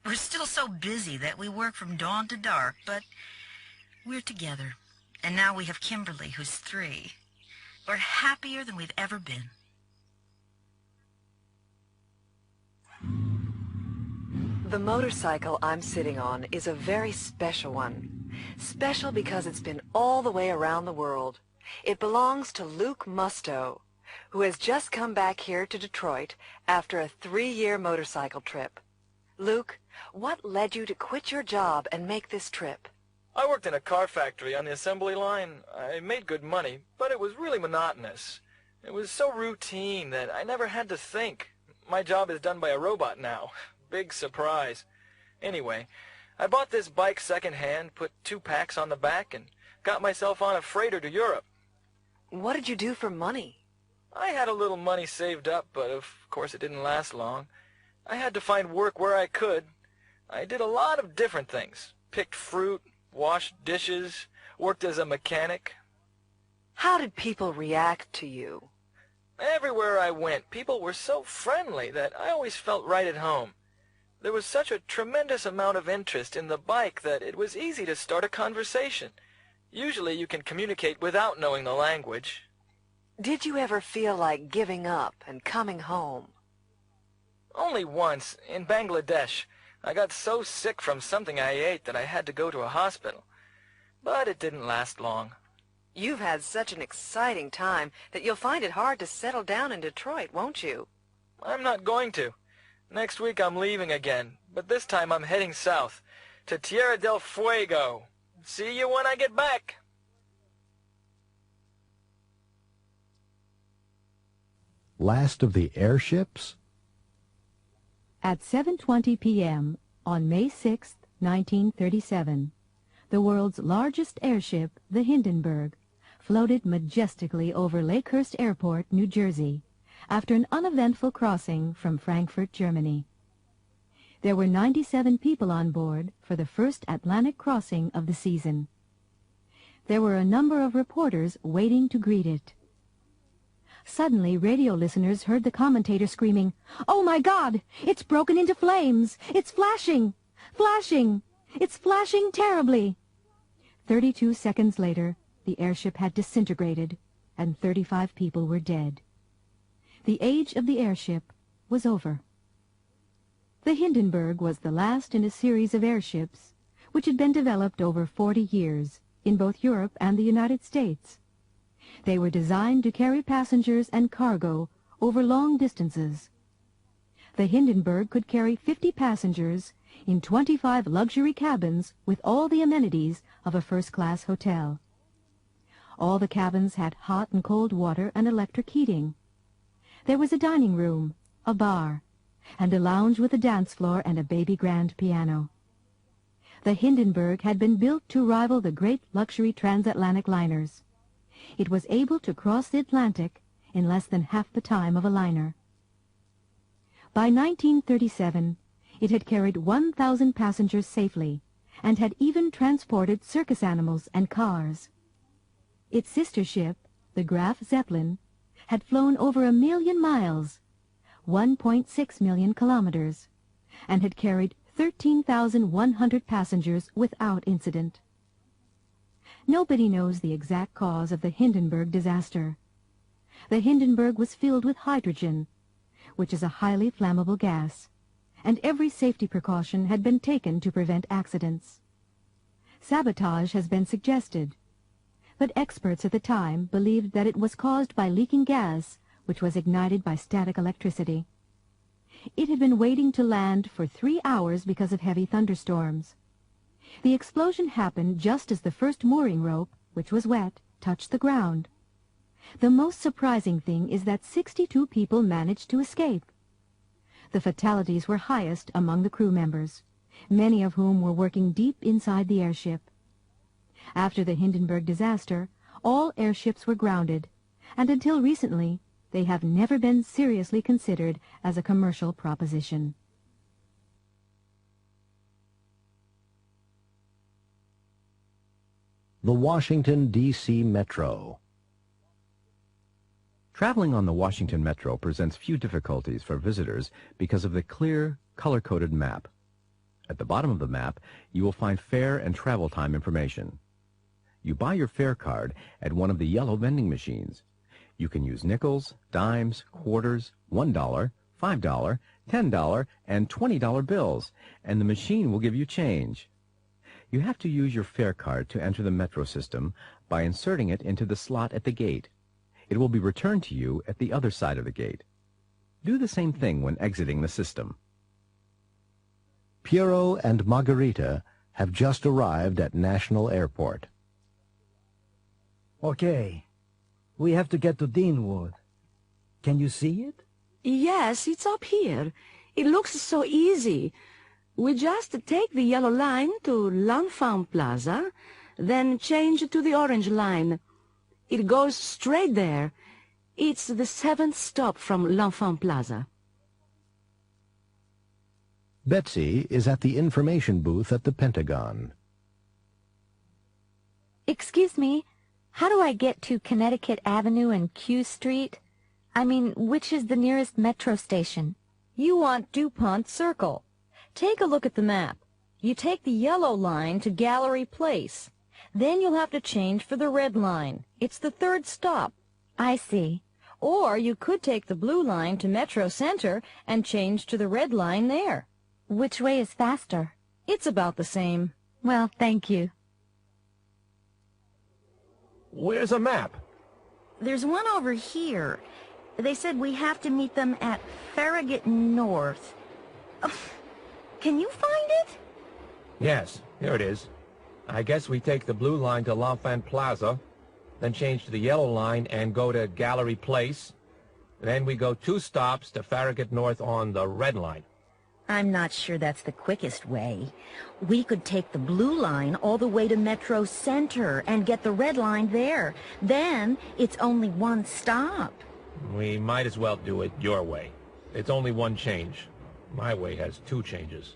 We're still so busy that we work from dawn to dark, but we're together. And now we have Kimberly, who's 3. We're happier than we've ever been. The motorcycle I'm sitting on is a very special one. Special because it's been all the way around the world. It belongs to Luke Musto, who has just come back here to Detroit after a 3-year motorcycle trip. Luke, what led you to quit your job and make this trip? I worked in a car factory on the assembly line. I made good money, but it was really monotonous. It was so routine that I never had to think. My job is done by a robot now. Big surprise. Anyway, I bought this bike secondhand, put 2 packs on the back, and got myself on a freighter to Europe. What did you do for money? I had a little money saved up, but of course it didn't last long. I had to find work where I could. I did a lot of different things. Picked fruit, washed dishes, worked as a mechanic. How did people react to you? Everywhere I went, people were so friendly that I always felt right at home. There was such a tremendous amount of interest in the bike that it was easy to start a conversation. Usually you can communicate without knowing the language. Did you ever feel like giving up and coming home? Only once, in Bangladesh. I got so sick from something I ate that I had to go to a hospital. But it didn't last long. You've had such an exciting time that you'll find it hard to settle down in Detroit, won't you? I'm not going to. Next week I'm leaving again, but this time I'm heading south, to Tierra del Fuego. See you when I get back. Last of the airships? At 7:20 p.m. on May 6, 1937, the world's largest airship, the Hindenburg, floated majestically over Lakehurst Airport, New Jersey, after an uneventful crossing from Frankfurt, Germany. There were 97 people on board for the first Atlantic crossing of the season. There were a number of reporters waiting to greet it. Suddenly, radio listeners heard the commentator screaming, "Oh my God! It's broken into flames! It's flashing! Flashing! It's flashing terribly!" 32 seconds later, the airship had disintegrated, and 35 people were dead. The age of the airship was over. The Hindenburg was the last in a series of airships which had been developed over 40 years in both Europe and the United States. They were designed to carry passengers and cargo over long distances. The Hindenburg could carry 50 passengers in 25 luxury cabins with all the amenities of a first-class hotel. All the cabins had hot and cold water and electric heating. There was a dining room, a bar, and a lounge with a dance floor and a baby grand piano. The Hindenburg had been built to rival the great luxury transatlantic liners. It was able to cross the Atlantic in less than half the time of a liner. By 1937, it had carried 1,000 passengers safely and had even transported circus animals and cars. Its sister ship, the Graf Zeppelin, had flown over 1 million miles, 1.6 million kilometers, and had carried 13,100 passengers without incident. Nobody knows the exact cause of the Hindenburg disaster. The Hindenburg was filled with hydrogen, which is a highly flammable gas, and every safety precaution had been taken to prevent accidents. Sabotage has been suggested, but experts at the time believed that it was caused by leaking gas, which was ignited by static electricity. It had been waiting to land for 3 hours because of heavy thunderstorms. The explosion happened just as the first mooring rope, which was wet, touched the ground. The most surprising thing is that 62 people managed to escape. The fatalities were highest among the crew members, many of whom were working deep inside the airship. After the Hindenburg disaster, all airships were grounded, and until recently, they have never been seriously considered as a commercial proposition. The Washington, D.C. Metro. Traveling on the Washington Metro presents few difficulties for visitors because of the clear, color-coded map. At the bottom of the map, you will find fare and travel time information. You buy your fare card at one of the yellow vending machines. You can use nickels, dimes, quarters, $1, $5, $10, and $20 bills, and the machine will give you change. You have to use your fare card to enter the metro system by inserting it into the slot at the gate. It will be returned to you at the other side of the gate. Do the same thing when exiting the system. Piero and Margarita have just arrived at National Airport. Okay. We have to get to Deanwood. Can you see it? Yes, it's up here. It looks so easy. We just take the yellow line to L'Enfant Plaza, then change to the orange line. It goes straight there. It's the 7th stop from L'Enfant Plaza. Betsy is at the information booth at the Pentagon. Excuse me, how do I get to Connecticut Avenue and Q Street? I mean, which is the nearest metro station? You want DuPont Circle. Take a look at the map. You take the yellow line to Gallery Place. Then you'll have to change for the red line. It's the 3rd stop. I see. Or you could take the blue line to Metro Center and change to the red line there. Which way is faster? It's about the same. Well, thank you. Where's a map? There's one over here. They said we have to meet them at Farragut North. Can you find it? Yes, here it is. I guess we take the blue line to L'Enfant Plaza, then change to the yellow line and go to Gallery Place. Then we go 2 stops to Farragut North on the red line. I'm not sure that's the quickest way. We could take the blue line all the way to Metro Center and get the red line there. Then it's only 1 stop. We might as well do it your way. It's only 1 change. My way has 2 changes.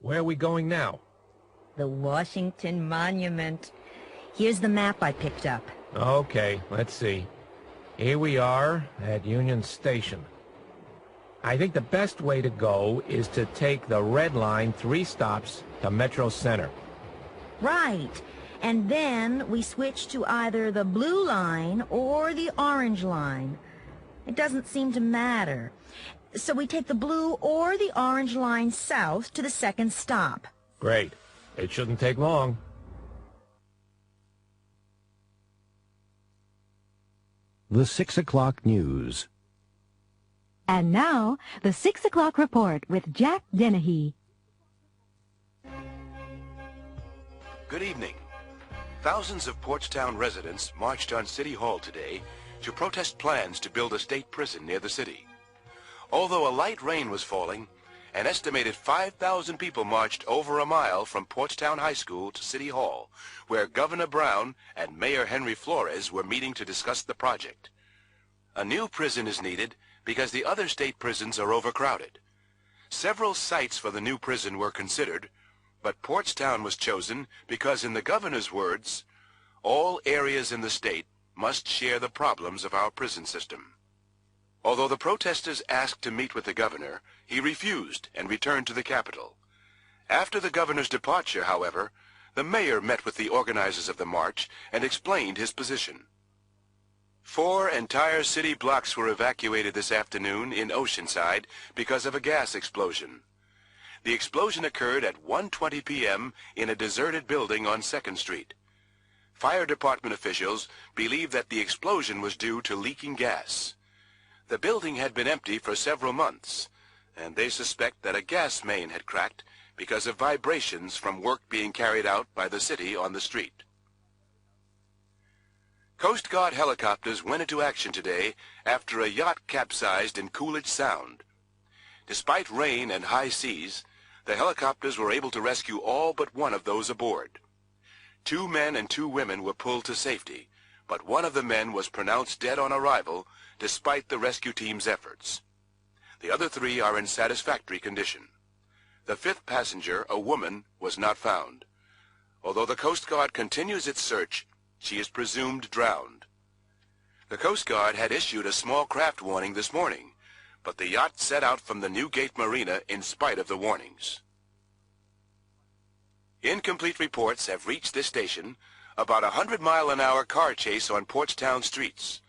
Where are we going now? The Washington Monument. Here's the map I picked up. Okay, let's see. Here we are at Union Station. I think the best way to go is to take the red line 3 stops to Metro Center. Right. And then we switch to either the blue line or the orange line. It doesn't seem to matter. So we take the blue or the orange line south to the 2nd stop. Great. It shouldn't take long. The 6 o'clock news. And now, the 6 o'clock report with Jack Dennehy. Good evening. Thousands of Portstown residents marched on City Hall today to protest plans to build a state prison near the city. Although a light rain was falling, an estimated 5,000 people marched over a mile from Portstown High School to City Hall, where Governor Brown and Mayor Henry Flores were meeting to discuss the project. A new prison is needed because the other state prisons are overcrowded. Several sites for the new prison were considered, but Portstown was chosen because, in the governor's words, all areas in the state must share the problems of our prison system. Although the protesters asked to meet with the governor, he refused and returned to the capital. After the governor's departure, however, the mayor met with the organizers of the march and explained his position. 4 entire city blocks were evacuated this afternoon in Oceanside because of a gas explosion. The explosion occurred at 1:20 p.m. in a deserted building on 2nd Street. Fire department officials believe that the explosion was due to leaking gas. The building had been empty for several months, and they suspect that a gas main had cracked because of vibrations from work being carried out by the city on the street. Coast Guard helicopters went into action today after a yacht capsized in Coolidge Sound. Despite rain and high seas, the helicopters were able to rescue all but one of those aboard. 2 men and 2 women were pulled to safety, but one of the men was pronounced dead on arrival despite the rescue team's efforts. The other 3 are in satisfactory condition. The 5th passenger, a woman, was not found. Although the Coast Guard continues its search, she is presumed drowned. The Coast Guard had issued a small craft warning this morning, but the yacht set out from the Newgate Marina in spite of the warnings. Incomplete reports have reached this station about a 100-mile-an-hour car chase on Portstown streets.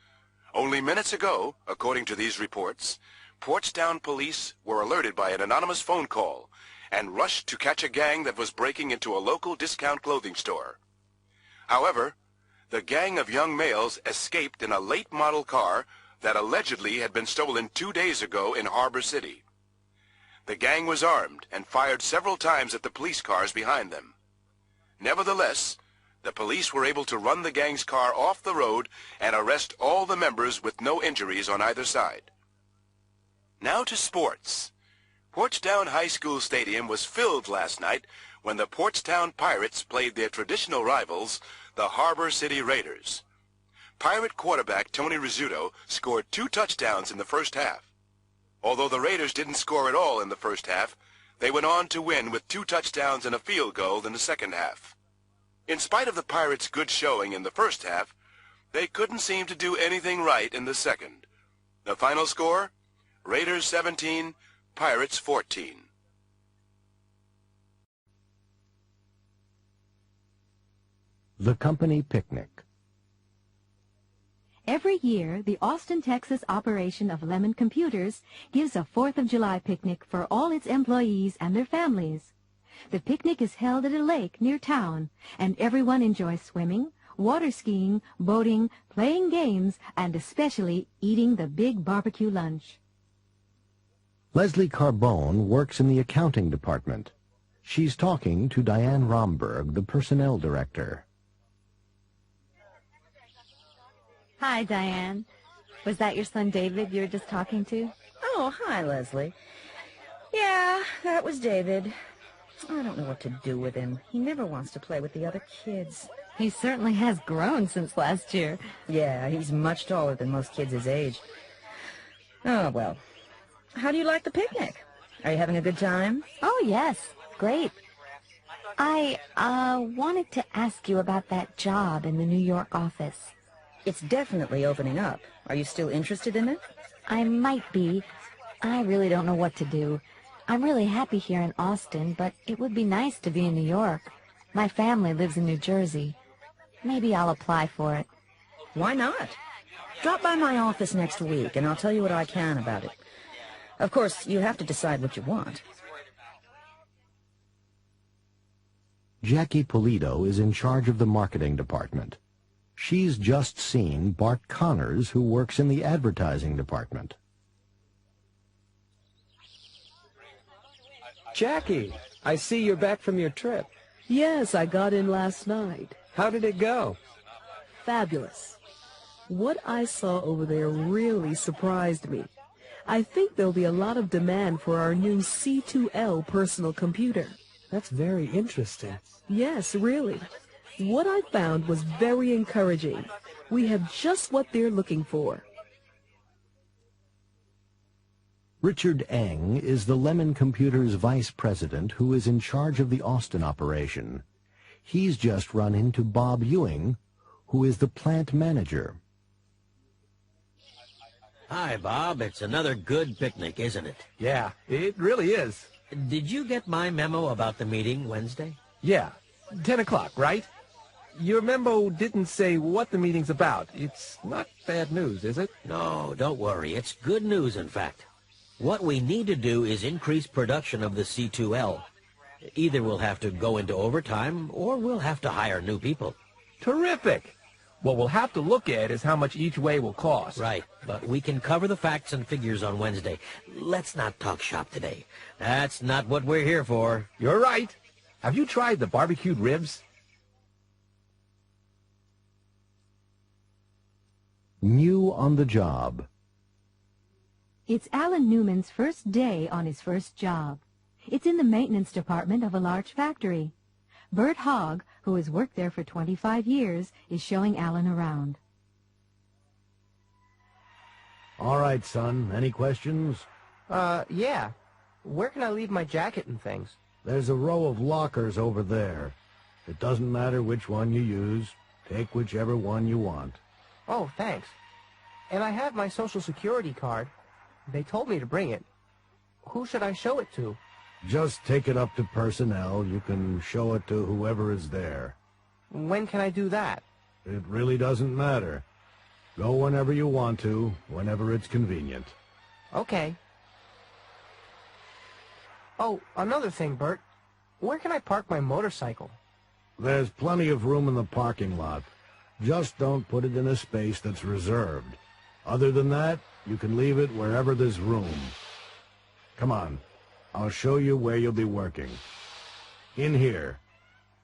Only minutes ago, according to these reports, Portstown police were alerted by an anonymous phone call and rushed to catch a gang that was breaking into a local discount clothing store. However, the gang of young males escaped in a late model car that allegedly had been stolen 2 days ago in Harbor City. The gang was armed and fired several times at the police cars behind them. Nevertheless, the police were able to run the gang's car off the road and arrest all the members with no injuries on either side. Now to sports. Portstown High School Stadium was filled last night when the Portstown Pirates played their traditional rivals, the Harbor City Raiders. Pirate quarterback Tony Rizzuto scored 2 touchdowns in the first half. Although the Raiders didn't score at all in the first half, they went on to win with 2 touchdowns and a field goal in the second half. In spite of the Pirates' good showing in the first half, they couldn't seem to do anything right in the second. The final score? Raiders 17, Pirates 14. The Company Picnic. Every year, the Austin, Texas operation of Lemon Computers gives a 4th of July picnic for all its employees and their families. The picnic is held at a lake near town, and everyone enjoys swimming, water skiing, boating, playing games, and especially eating the big barbecue lunch. Leslie Carbone works in the accounting department. She's talking to Diane Romberg, the personnel director. Hi, Diane. Was that your son David you were just talking to? Oh, hi, Leslie. Yeah, that was David. I don't know what to do with him. He never wants to play with the other kids. He certainly has grown since last year. Yeah, he's much taller than most kids his age. Oh, well. How do you like the picnic? Are you having a good time? Oh, yes. Great. I wanted to ask you about that job in the New York office. It's definitely opening up. Are you still interested in it? I might be. I really don't know what to do. I'm really happy here in Austin, but it would be nice to be in New York. My family lives in New Jersey. Maybe I'll apply for it. Why not? Drop by my office next week, and I'll tell you what I can about it. Of course, you have to decide what you want. Jackie Polito is in charge of the marketing department. She's just seen Bart Connors, who works in the advertising department. Jackie, I see you're back from your trip. Yes, I got in last night. How did it go? Fabulous. What I saw over there really surprised me. I think there'll be a lot of demand for our new C2L personal computer. That's very interesting. Yes, really. What I found was very encouraging. We have just what they're looking for. Richard Eng is the Lemon Computers vice president who is in charge of the Austin operation. He's just run into Bob Ewing, who is the plant manager. Hi, Bob. It's another good picnic, isn't it? Yeah, it really is. Did you get my memo about the meeting Wednesday? Yeah, 10 o'clock, right? Your memo didn't say what the meeting's about. It's not bad news, is it? No, don't worry. It's good news, in fact. What we need to do is increase production of the C2L. Either we'll have to go into overtime, or we'll have to hire new people. Terrific! What we'll have to look at is how much each way will cost. Right, but we can cover the facts and figures on Wednesday. Let's not talk shop today. That's not what we're here for. You're right. Have you tried the barbecued ribs? New on the job. It's Alan Newman's first day on his first job. It's in the maintenance department of a large factory. Bert Hogg, who has worked there for 25 years, is showing Alan around. All right, son. Any questions? Yeah. Where can I leave my jacket and things? There's a row of lockers over there. It doesn't matter which one you use. Take whichever one you want. Oh, thanks. And I have my Social Security card. They told me to bring it. Who should I show it to? Just take it up to personnel. You can show it to whoever is there. When can I do that? It really doesn't matter. Go whenever you want to, whenever it's convenient. Okay. Oh, another thing, Bert. Where can I park my motorcycle? There's plenty of room in the parking lot. Just don't put it in a space that's reserved. Other than that, you can leave it wherever there's room. Come on, I'll show you where you'll be working. In here.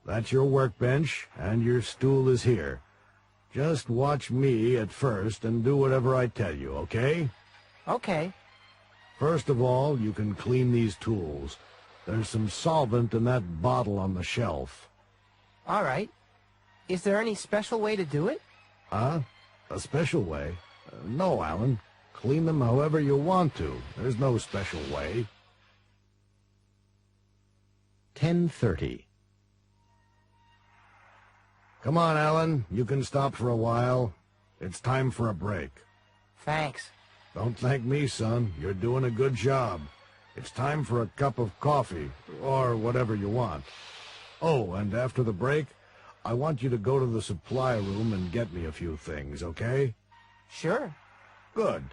That's your workbench, and your stool is here. Just watch me at first and do whatever I tell you, okay? Okay. First of all, you can clean these tools. There's some solvent in that bottle on the shelf. All right. Is there any special way to do it? Huh? A special way? No, Alan. Clean them however you want to. There's no special way. 10:30. Come on, Alan. You can stop for a while. It's time for a break. Thanks. Don't thank me, son. You're doing a good job. It's time for a cup of coffee, or whatever you want. Oh, and after the break, I want you to go to the supply room and get me a few things, okay? Sure. Good.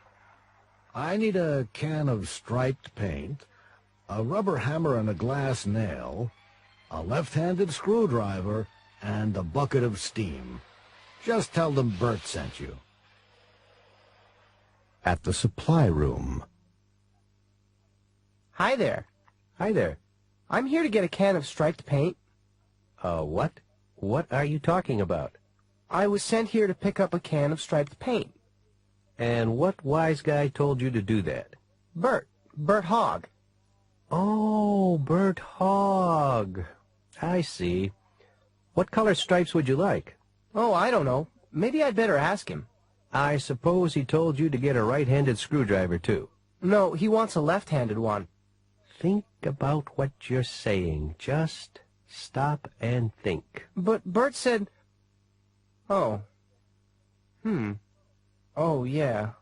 I need a can of striped paint, a rubber hammer and a glass nail, a left-handed screwdriver, and a bucket of steam. Just tell them Bert sent you. At the supply room. Hi there. Hi there. I'm here to get a can of striped paint. What? What are you talking about? I was sent here to pick up a can of striped paint. And what wise guy told you to do that? Bert Hogg. Oh, Bert Hogg. I see. What color stripes would you like? Oh, I don't know. Maybe I'd better ask him. I suppose he told you to get a right-handed screwdriver, too. No, he wants a left-handed one. Think about what you're saying. Just stop and think. But Bert said... Oh. Oh, yeah.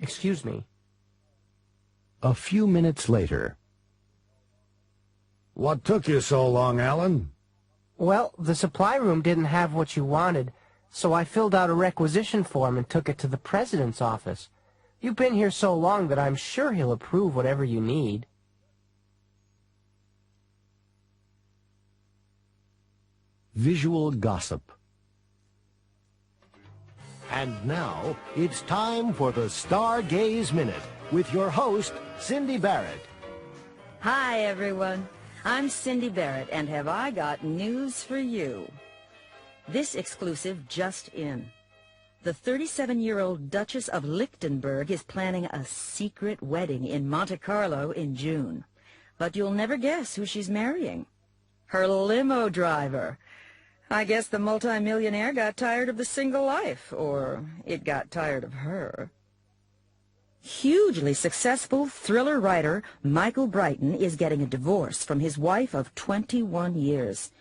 Excuse me. A few minutes later. What took you so long, Alan? Well, the supply room didn't have what you wanted, so I filled out a requisition form and took it to the president's office. You've been here so long that I'm sure he'll approve whatever you need. Visual gossip. And now, it's time for the Stargaze Minute with your host, Cindy Barrett. Hi, everyone. I'm Cindy Barrett, and have I got news for you. This exclusive just in. The 37-year-old Duchess of Lichtenberg is planning a secret wedding in Monte Carlo in June. But you'll never guess who she's marrying. Her limo driver. I guess the multimillionaire got tired of the single life, or it got tired of her. Hugely successful thriller writer Michael Brighton is getting a divorce from his wife of 21 years.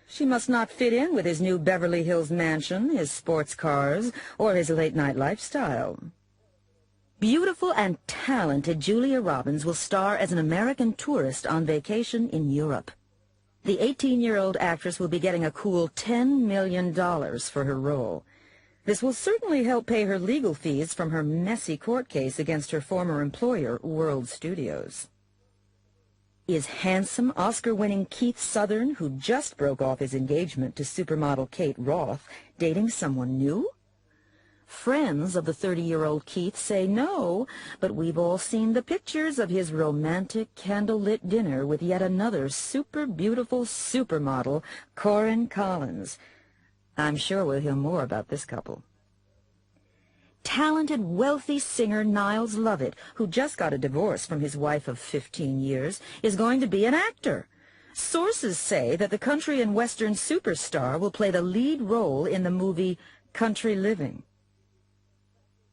She must not fit in with his new Beverly Hills mansion, his sports cars, or his late-night lifestyle. Beautiful and talented Julia Robbins will star as an American tourist on vacation in Europe. The 18-year-old actress will be getting a cool $10 million for her role. This will certainly help pay her legal fees from her messy court case against her former employer, World Studios. Is handsome, Oscar-winning Keith Southern, who just broke off his engagement to supermodel Kate Roth, dating someone new? Friends of the 30-year-old Keith say no, but we've all seen the pictures of his romantic candlelit dinner with yet another super beautiful supermodel, Corinne Collins. I'm sure we'll hear more about this couple. Talented, wealthy singer Niles Lovett, who just got a divorce from his wife of 15 years, is going to be an actor. Sources say that the country and western superstar will play the lead role in the movie Country Living.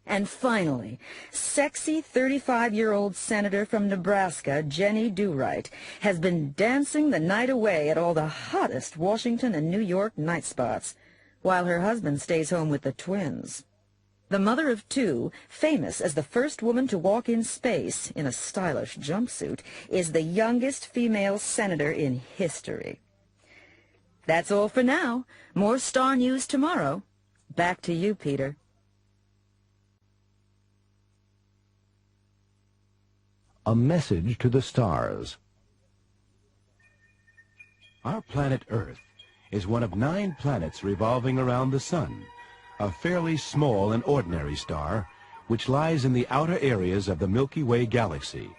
And finally, sexy 35-year-old senator from Nebraska, Jenny Do-Right, has been dancing the night away at all the hottest Washington and New York night spots, while her husband stays home with the twins. The mother of two, famous as the first woman to walk in space in a stylish jumpsuit, is the youngest female senator in history. That's all for now. More star news tomorrow. Back to you, Peter. A message to the stars. Our planet Earth is one of 9 planets revolving around the Sun, a fairly small and ordinary star which lies in the outer areas of the Milky Way galaxy.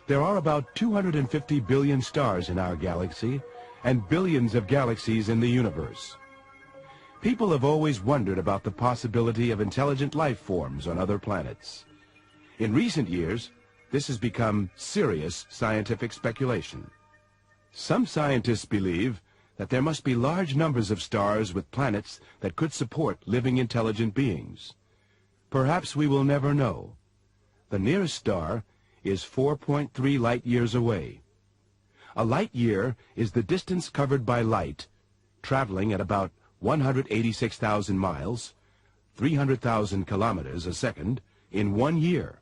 There are about 250 billion stars in our galaxy and billions of galaxies in the universe. People have always wondered about the possibility of intelligent life forms on other planets. In recent years, this has become serious scientific speculation. Some scientists believe that there must be large numbers of stars with planets that could support living intelligent beings. Perhaps we will never know. The nearest star is 4.3 light-years away. A light-year is the distance covered by light, traveling at about 186,000 miles, 300,000 kilometers a second, in 1 year.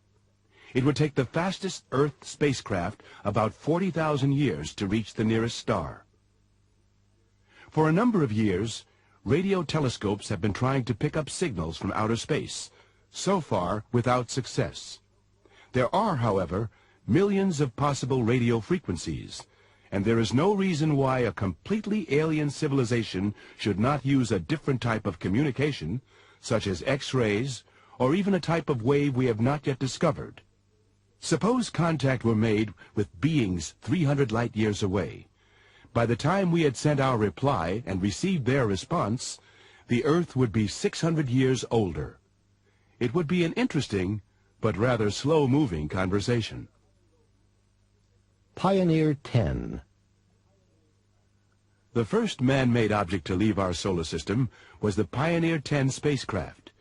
It would take the fastest Earth spacecraft about 40,000 years to reach the nearest star. For a number of years, radio telescopes have been trying to pick up signals from outer space, so far without success. There are, however, millions of possible radio frequencies, and there is no reason why a completely alien civilization should not use a different type of communication, such as X-rays, or even a type of wave we have not yet discovered. Suppose contact were made with beings 300 light-years away. By the time we had sent our reply and received their response, the Earth would be 600 years older. It would be an interesting, but rather slow-moving conversation. Pioneer 10. The first man-made object to leave our solar system was the Pioneer 10 spacecraft.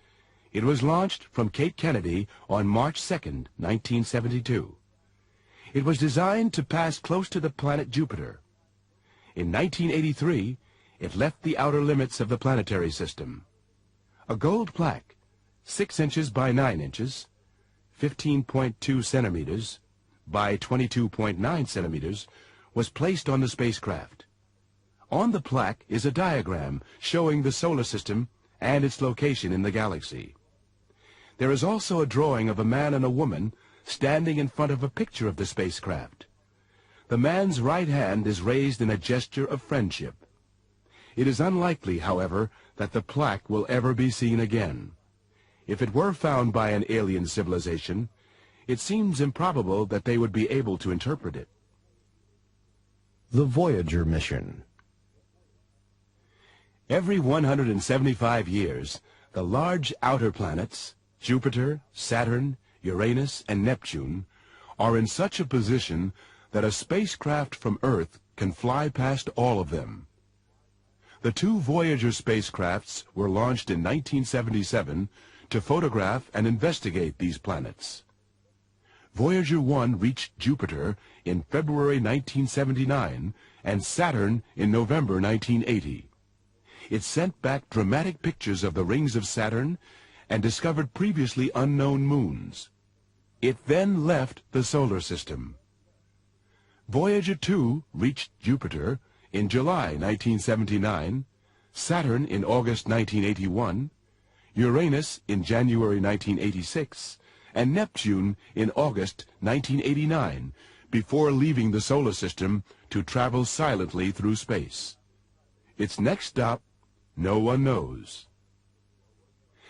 It was launched from Cape Kennedy on March 2nd, 1972. It was designed to pass close to the planet Jupiter. In 1983, it left the outer limits of the planetary system. A gold plaque, 6 inches by 9 inches, 15.2 centimeters by 22.9 centimeters, was placed on the spacecraft. On the plaque is a diagram showing the solar system and its location in the galaxy. There is also a drawing of a man and a woman standing in front of a picture of the spacecraft. The man's right hand is raised in a gesture of friendship. It is unlikely, however, that the plaque will ever be seen again. If it were found by an alien civilization, it seems improbable that they would be able to interpret it. The Voyager mission. Every 175 years, the large outer planets, Jupiter, Saturn, Uranus, and Neptune, are in such a position that a spacecraft from Earth can fly past all of them. The 2 Voyager spacecrafts were launched in 1977 to photograph and investigate these planets. Voyager 1 reached Jupiter in February 1979 and Saturn in November 1980. It sent back dramatic pictures of the rings of Saturn and discovered previously unknown moons. It then left the solar system. Voyager 2 reached Jupiter in July 1979, Saturn in August 1981, Uranus in January 1986, and Neptune in August 1989, before leaving the solar system to travel silently through space. Its next stop, no one knows.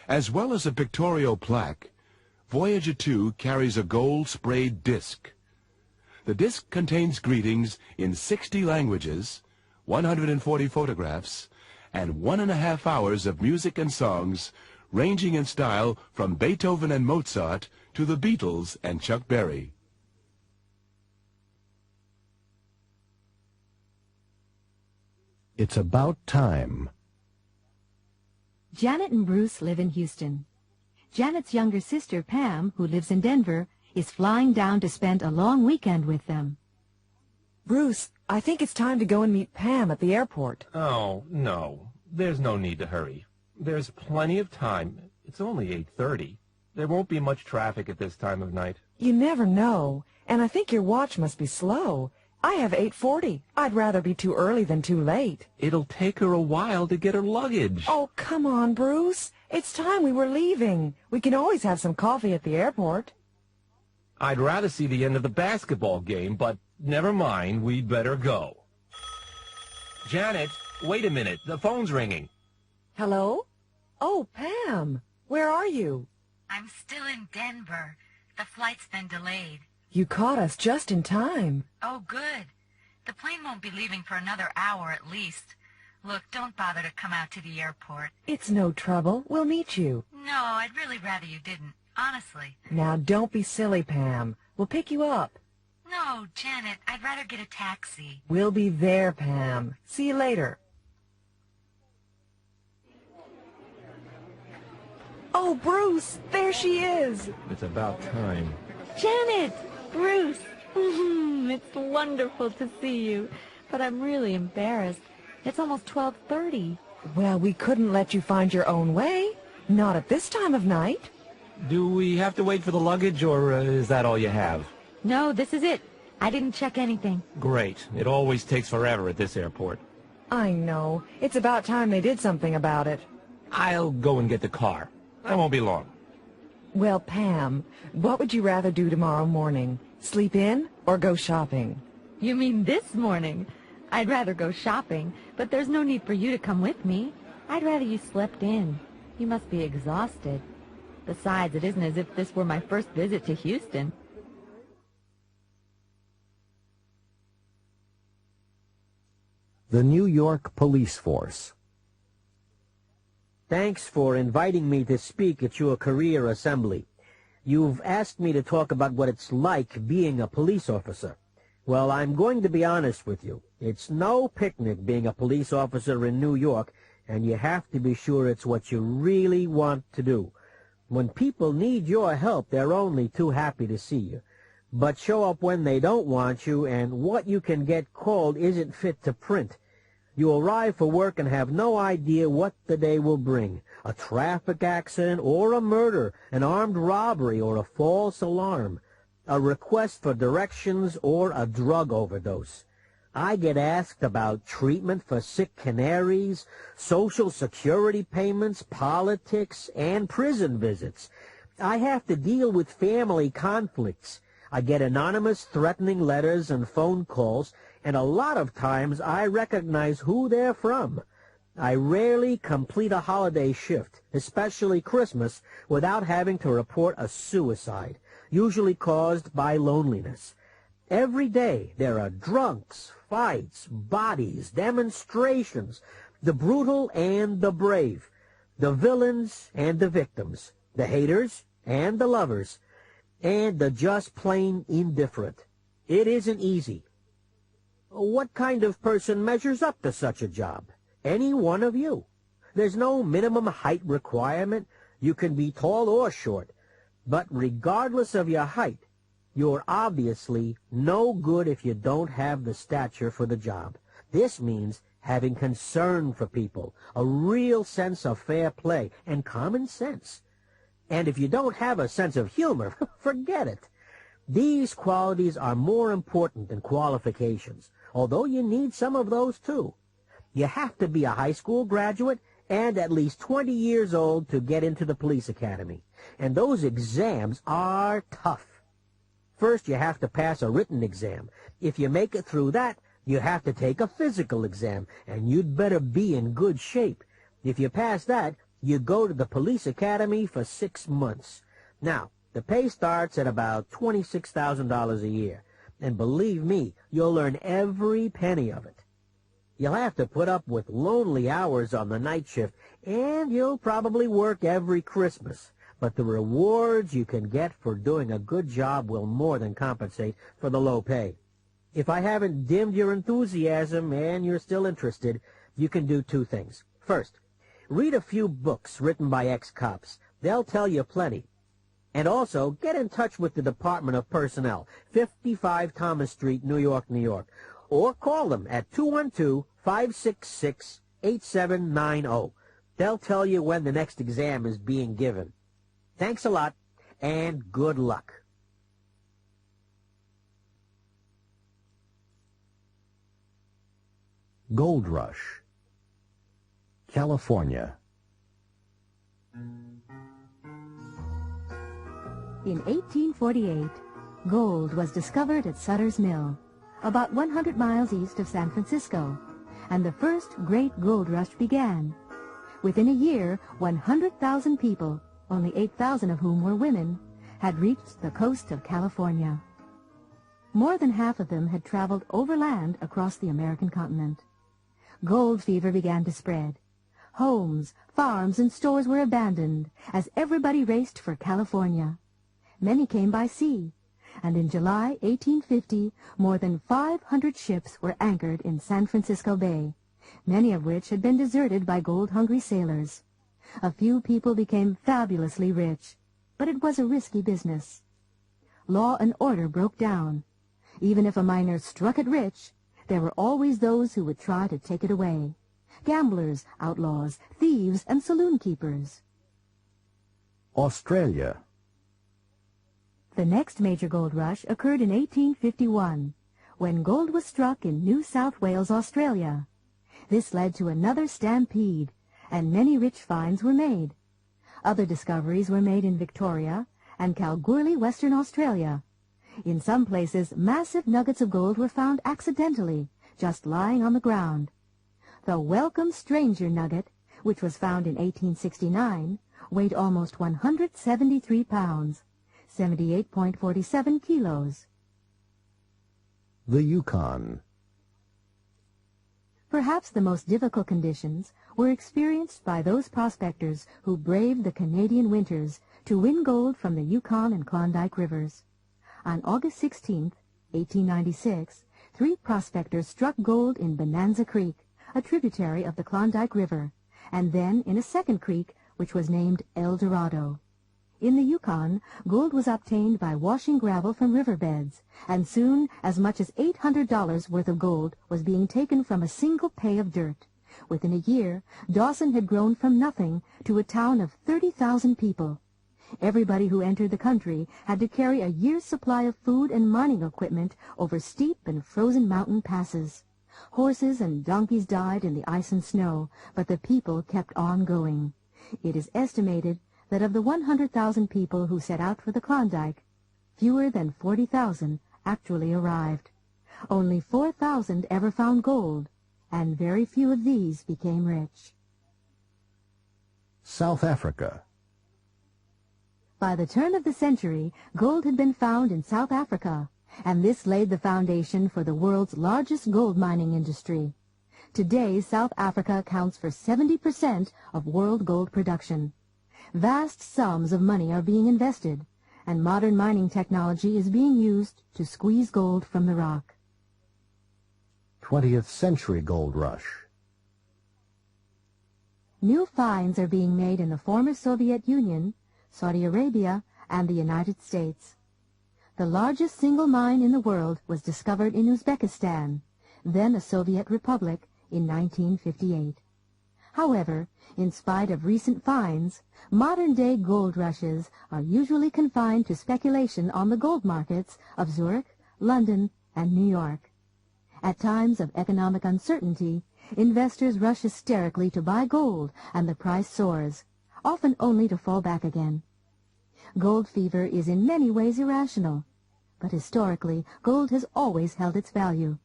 As well as a pictorial plaque, Voyager 2 carries a gold-sprayed disc. The disc contains greetings in 60 languages, 140 photographs, and 1.5 hours of music and songs ranging in style from Beethoven and Mozart to the Beatles and Chuck Berry. It's about time. Janet and Bruce live in Houston. Janet's younger sister, Pam, who lives in Denver, is flying down to spend a long weekend with them. Bruce, I think it's time to go and meet Pam at the airport. Oh, no. There's no need to hurry. There's plenty of time. It's only 8:30. There won't be much traffic at this time of night. You never know, and I think your watch must be slow. I have 8:40. I'd rather be too early than too late. It'll take her a while to get her luggage. Oh, come on, Bruce. It's time we were leaving. We can always have some coffee at the airport. I'd rather see the end of the basketball game, but never mind, we'd better go. Janet, wait a minute. The phone's ringing. Hello? Oh, Pam. Where are you? I'm still in Denver. The flight's been delayed. You caught us just in time. Oh, good. The plane won't be leaving for another hour at least. Look, don't bother to come out to the airport. It's no trouble. We'll meet you. No, I'd really rather you didn't. Honestly. Now, don't be silly, Pam. We'll pick you up. No, Janet, I'd rather get a taxi. We'll be there, Pam. See you later. Oh, Bruce, there she is. It's about time. Janet! Bruce! It's wonderful to see you, but I'm really embarrassed. It's almost 12:30. Well, we couldn't let you find your own way. Not at this time of night. Do we have to wait for the luggage, or is that all you have? No, this is it. I didn't check anything. Great. It always takes forever at this airport. I know. It's about time they did something about it. I'll go and get the car. I won't be long. Well, Pam, what would you rather do tomorrow morning? Sleep in or go shopping? You mean this morning? I'd rather go shopping, but there's no need for you to come with me. I'd rather you slept in. You must be exhausted. Besides, it isn't as if this were my first visit to Houston. The New York Police Force. Thanks for inviting me to speak at your career assembly. You've asked me to talk about what it's like being a police officer. Well, I'm going to be honest with you. It's no picnic being a police officer in New York, and you have to be sure it's what you really want to do. When people need your help, they're only too happy to see you. But show up when they don't want you, and what you can get called isn't fit to print. You arrive for work and have no idea what the day will bring. A traffic accident or a murder, an armed robbery or a false alarm, a request for directions or a drug overdose. I get asked about treatment for sick canaries, Social Security payments, politics, and prison visits. I have to deal with family conflicts. I get anonymous threatening letters and phone calls, and a lot of times I recognize who they're from. I rarely complete a holiday shift, especially Christmas, without having to report a suicide, usually caused by loneliness. Every day there are drunks, fights, bodies, demonstrations, the brutal and the brave, the villains and the victims, the haters and the lovers, and the just plain indifferent. It isn't easy. What kind of person measures up to such a job? Any one of you. There's no minimum height requirement. You can be tall or short. But regardless of your height, you're obviously no good if you don't have the stature for the job. This means having concern for people, a real sense of fair play, and common sense. And if you don't have a sense of humor, forget it. These qualities are more important than qualifications, although you need some of those too. You have to be a high school graduate and at least 20 years old to get into the police academy. And those exams are tough. First, you have to pass a written exam. If you make it through that, you have to take a physical exam, and you'd better be in good shape. If you pass that, you go to the police academy for 6 months. Now, the pay starts at about $26,000 a year, and believe me, you'll earn every penny of it. You'll have to put up with lonely hours on the night shift, and you'll probably work every Christmas. But the rewards you can get for doing a good job will more than compensate for the low pay. If I haven't dimmed your enthusiasm and you're still interested, you can do 2 things. First, read a few books written by ex-cops. They'll tell you plenty. And also, get in touch with the Department of Personnel, 55 Thomas Street, New York, New York. Or call them at 212-566-8790. They'll tell you when the next exam is being given. Thanks a lot, and good luck. Gold Rush. California. In 1848, gold was discovered at Sutter's Mill, about 100 miles east of San Francisco, and the first great gold rush began. Within a year, 100,000 people, only 8,000 of whom were women, had reached the coast of California. More than half of them had traveled overland across the American continent. Gold fever began to spread. Homes, farms, and stores were abandoned as everybody raced for California. Many came by sea, and in July 1850, more than 500 ships were anchored in San Francisco Bay, many of which had been deserted by gold-hungry sailors. A few people became fabulously rich, but it was a risky business. Law and order broke down. Even if a miner struck it rich, there were always those who would try to take it away. Gamblers, outlaws, thieves, and saloon keepers. Australia. The next major gold rush occurred in 1851, when gold was struck in New South Wales, Australia. This led to another stampede, and many rich finds were made. Other discoveries were made in Victoria and Kalgoorlie, Western Australia. In some places, massive nuggets of gold were found accidentally, just lying on the ground. The Welcome Stranger nugget, which was found in 1869, weighed almost 173 pounds, 78.47 kilos. The Yukon. Perhaps the most difficult conditions were experienced by those prospectors who braved the Canadian winters to win gold from the Yukon and Klondike rivers. On August 16, 1896, 3 prospectors struck gold in Bonanza Creek, a tributary of the Klondike River, and then in a second creek which was named El Dorado. In the Yukon, gold was obtained by washing gravel from riverbeds, and soon as much as $800 worth of gold was being taken from a single pay of dirt. Within a year, Dawson had grown from nothing to a town of 30,000 people. Everybody who entered the country had to carry a year's supply of food and mining equipment over steep and frozen mountain passes. Horses and donkeys died in the ice and snow, but the people kept on going. It is estimated that of the 100,000 people who set out for the Klondike, fewer than 40,000 actually arrived. Only 4,000 ever found gold, and very few of these became rich. South Africa. By the turn of the century, gold had been found in South Africa, and this laid the foundation for the world's largest gold mining industry. Today, South Africa accounts for 70% of world gold production. Vast sums of money are being invested, and modern mining technology is being used to squeeze gold from the rock. 20th century gold rush. New finds are being made in the former Soviet Union, Saudi Arabia, and the United States. The largest single mine in the world was discovered in Uzbekistan, then a Soviet republic, in 1958. However, in spite of recent finds, modern-day gold rushes are usually confined to speculation on the gold markets of Zurich, London, and New York. At times of economic uncertainty, investors rush hysterically to buy gold, and the price soars, often only to fall back again. Gold fever is in many ways irrational, but historically gold has always held its value,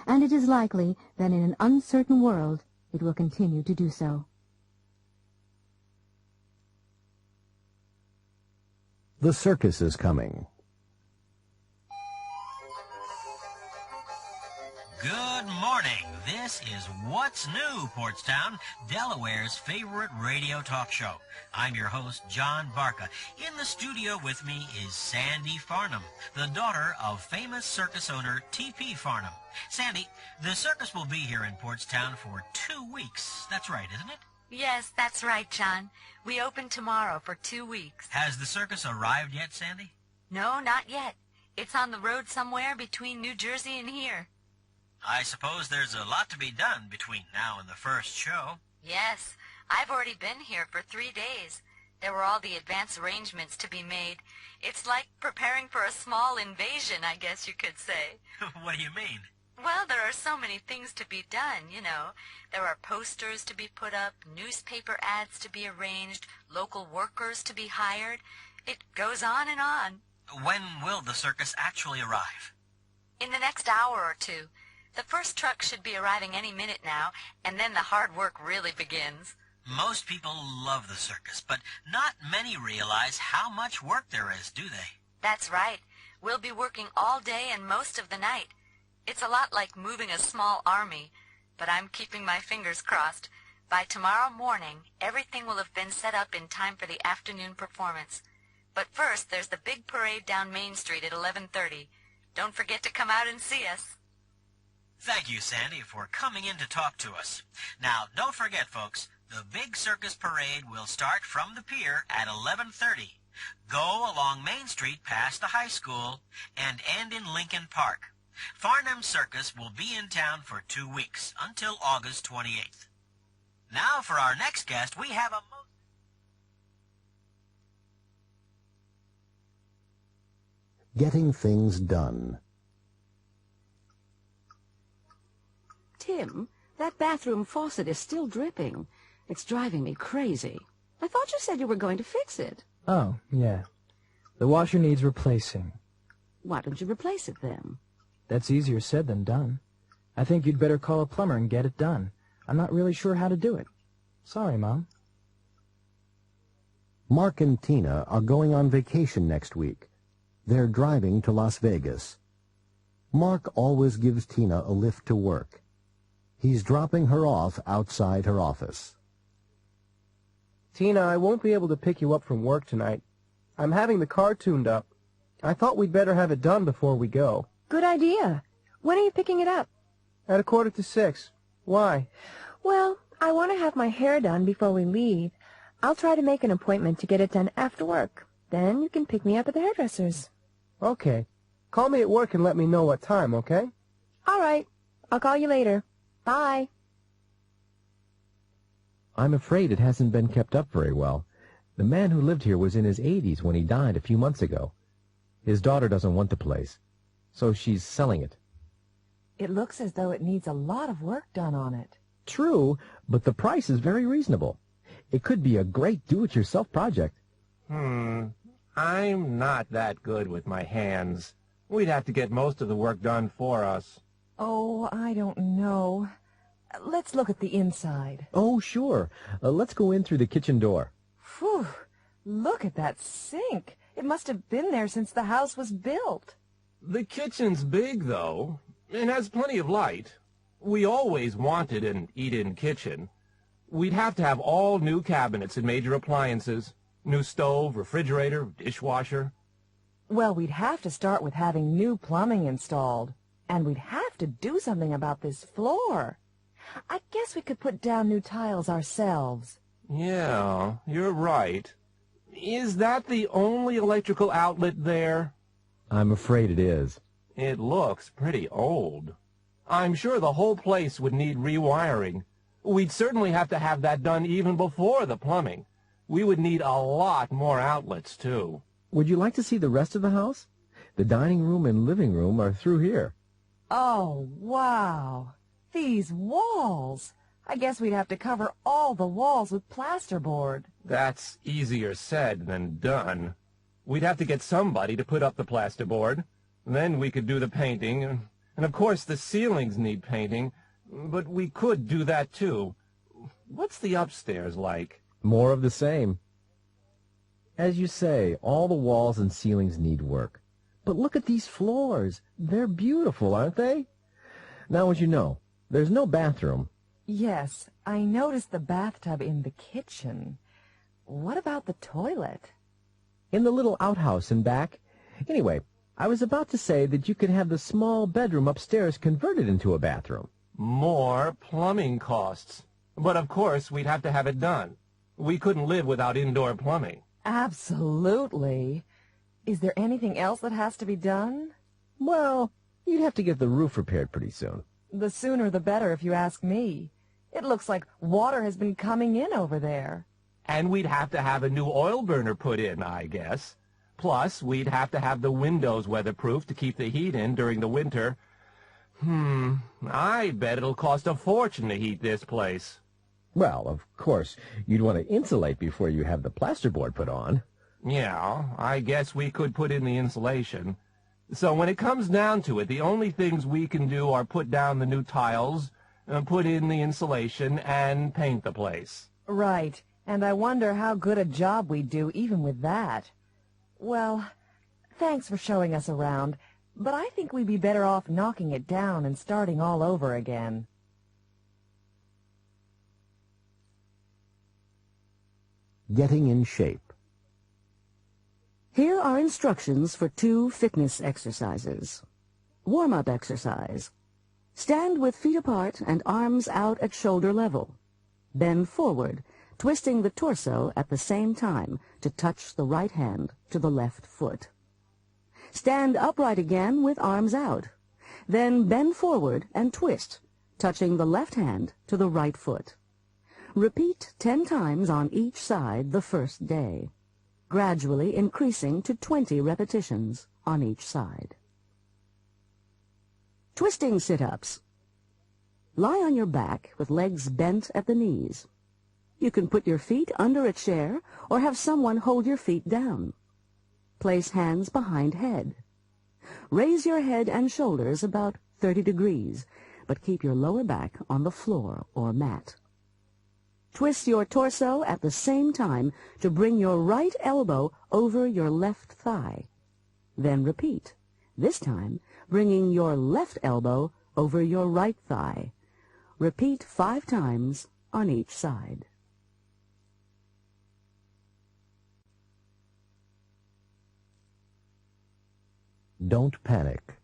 and it is likely that in an uncertain world it will continue to do so. The circus is coming. Good morning. This is What's New, Portstown, Delaware's favorite radio talk show. I'm your host, John Barca. In the studio with me is Sandy Farnham, the daughter of famous circus owner T.P. Farnham. Sandy, the circus will be here in Portstown for 2 weeks. That's right, isn't it? Yes, that's right, John. We open tomorrow for 2 weeks. Has the circus arrived yet, Sandy? No, not yet. It's on the road somewhere between New Jersey and here. I suppose there's a lot to be done between now and the first show. Yes, I've already been here for 3 days. There were all the advance arrangements to be made. It's like preparing for a small invasion, I guess you could say. What do you mean? Well, there are so many things to be done, you know. There are posters to be put up, newspaper ads to be arranged, local workers to be hired. It goes on and on. When will the circus actually arrive? In the next hour or two. The first truck should be arriving any minute now, and then the hard work really begins. Most people love the circus, but not many realize how much work there is, do they? That's right. We'll be working all day and most of the night. It's a lot like moving a small army, but I'm keeping my fingers crossed. By tomorrow morning, everything will have been set up in time for the afternoon performance. But first, there's the big parade down Main Street at 11:30. Don't forget to come out and see us. Thank you, Sandy, for coming in to talk to us. Now, don't forget, folks, the big circus parade will start from the pier at 11:30, go along Main Street past the high school, and end in Lincoln Park. Farnham Circus will be in town for 2 weeks, until August 28th. Now, for our next guest, we have a Getting things done. Tim, that bathroom faucet is still dripping. It's driving me crazy. I thought you said you were going to fix it. Oh, yeah. The washer needs replacing. Why don't you replace it then? That's easier said than done. I think you'd better call a plumber and get it done. I'm not really sure how to do it. Sorry, Mom. Mark and Tina are going on vacation next week. They're driving to Las Vegas. Mark always gives Tina a lift to work. He's dropping her off outside her office. Tina, I won't be able to pick you up from work tonight. I'm having the car tuned up. I thought we'd better have it done before we go. Good idea. When are you picking it up? At 5:45. Why? Well, I want to have my hair done before we leave. I'll try to make an appointment to get it done after work. Then you can pick me up at the hairdresser's. Okay. Call me at work and let me know what time, okay? All right. I'll call you later. Bye. I'm afraid it hasn't been kept up very well. The man who lived here was in his 80s when he died a few months ago. His daughter doesn't want the place, so she's selling it. It looks as though it needs a lot of work done on it. True, but the price is very reasonable. It could be a great do-it-yourself project. I'm not that good with my hands. We'd have to get most of the work done for us. Oh, I don't know. Let's look at the inside. Oh, sure. Let's go in through the kitchen door. Phew! Look at that sink. It must have been there since the house was built. The kitchen's big, though, and has plenty of light. We always wanted an eat-in kitchen. We'd have to have all new cabinets and major appliances. New stove, refrigerator, dishwasher. Well, we'd have to start with having new plumbing installed. And we'd have to do something about this floor. I guess we could put down new tiles ourselves. Yeah, you're right. Is that the only electrical outlet there? I'm afraid it is. It looks pretty old. I'm sure the whole place would need rewiring. We'd certainly have to have that done even before the plumbing. We would need a lot more outlets, too. Would you like to see the rest of the house? The dining room and living room are through here. Oh, wow. These walls. I guess we'd have to cover all the walls with plasterboard. That's easier said than done. We'd have to get somebody to put up the plasterboard. Then we could do the painting. And of course the ceilings need painting. But we could do that too. What's the upstairs like? More of the same. As you say, all the walls and ceilings need work. But look at these floors. They're beautiful, aren't they? Now, as you know, there's no bathroom. Yes, I noticed the bathtub in the kitchen. What about the toilet? In the little outhouse in back. Anyway, I was about to say that you could have the small bedroom upstairs converted into a bathroom. More plumbing costs. But of course, we'd have to have it done. We couldn't live without indoor plumbing. Absolutely. Is there anything else that has to be done? Well, you'd have to get the roof repaired pretty soon. The sooner the better, if you ask me. It looks like water has been coming in over there. And we'd have to have a new oil burner put in, I guess. Plus, we'd have to have the windows weatherproof to keep the heat in during the winter. I bet it'll cost a fortune to heat this place. Well, of course, you'd want to insulate before you have the plasterboard put on. Yeah, I guess we could put in the insulation. So when it comes down to it, the only things we can do are put down the new tiles, put in the insulation, and paint the place. Right, and I wonder how good a job we'd do even with that. Well, thanks for showing us around, but I think we'd be better off knocking it down and starting all over again. Getting in shape. Here are instructions for 2 fitness exercises. Warm-up exercise. Stand with feet apart and arms out at shoulder level. Bend forward, twisting the torso at the same time to touch the right hand to the left foot. Stand upright again with arms out. Then bend forward and twist, touching the left hand to the right foot. Repeat 10 times on each side the first day, gradually increasing to 20 repetitions on each side. Twisting sit-ups. Lie on your back with legs bent at the knees. You can put your feet under a chair or have someone hold your feet down. Place hands behind head. Raise your head and shoulders about 30 degrees, but keep your lower back on the floor or mat. Twist your torso at the same time to bring your right elbow over your left thigh. Then repeat, this time bringing your left elbow over your right thigh. Repeat 5 times on each side. Don't panic.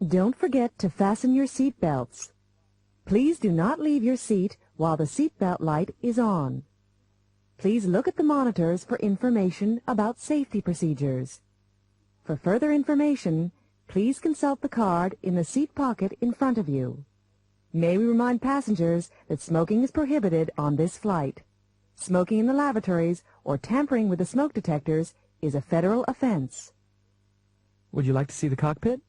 Don't forget to fasten your seat belts. Please do not leave your seat while the seatbelt light is on. Please look at the monitors for information about safety procedures. For further information, please consult the card in the seat pocket in front of you. May we remind passengers that smoking is prohibited on this flight. Smoking in the lavatories or tampering with the smoke detectors is a federal offense. Would you like to see the cockpit?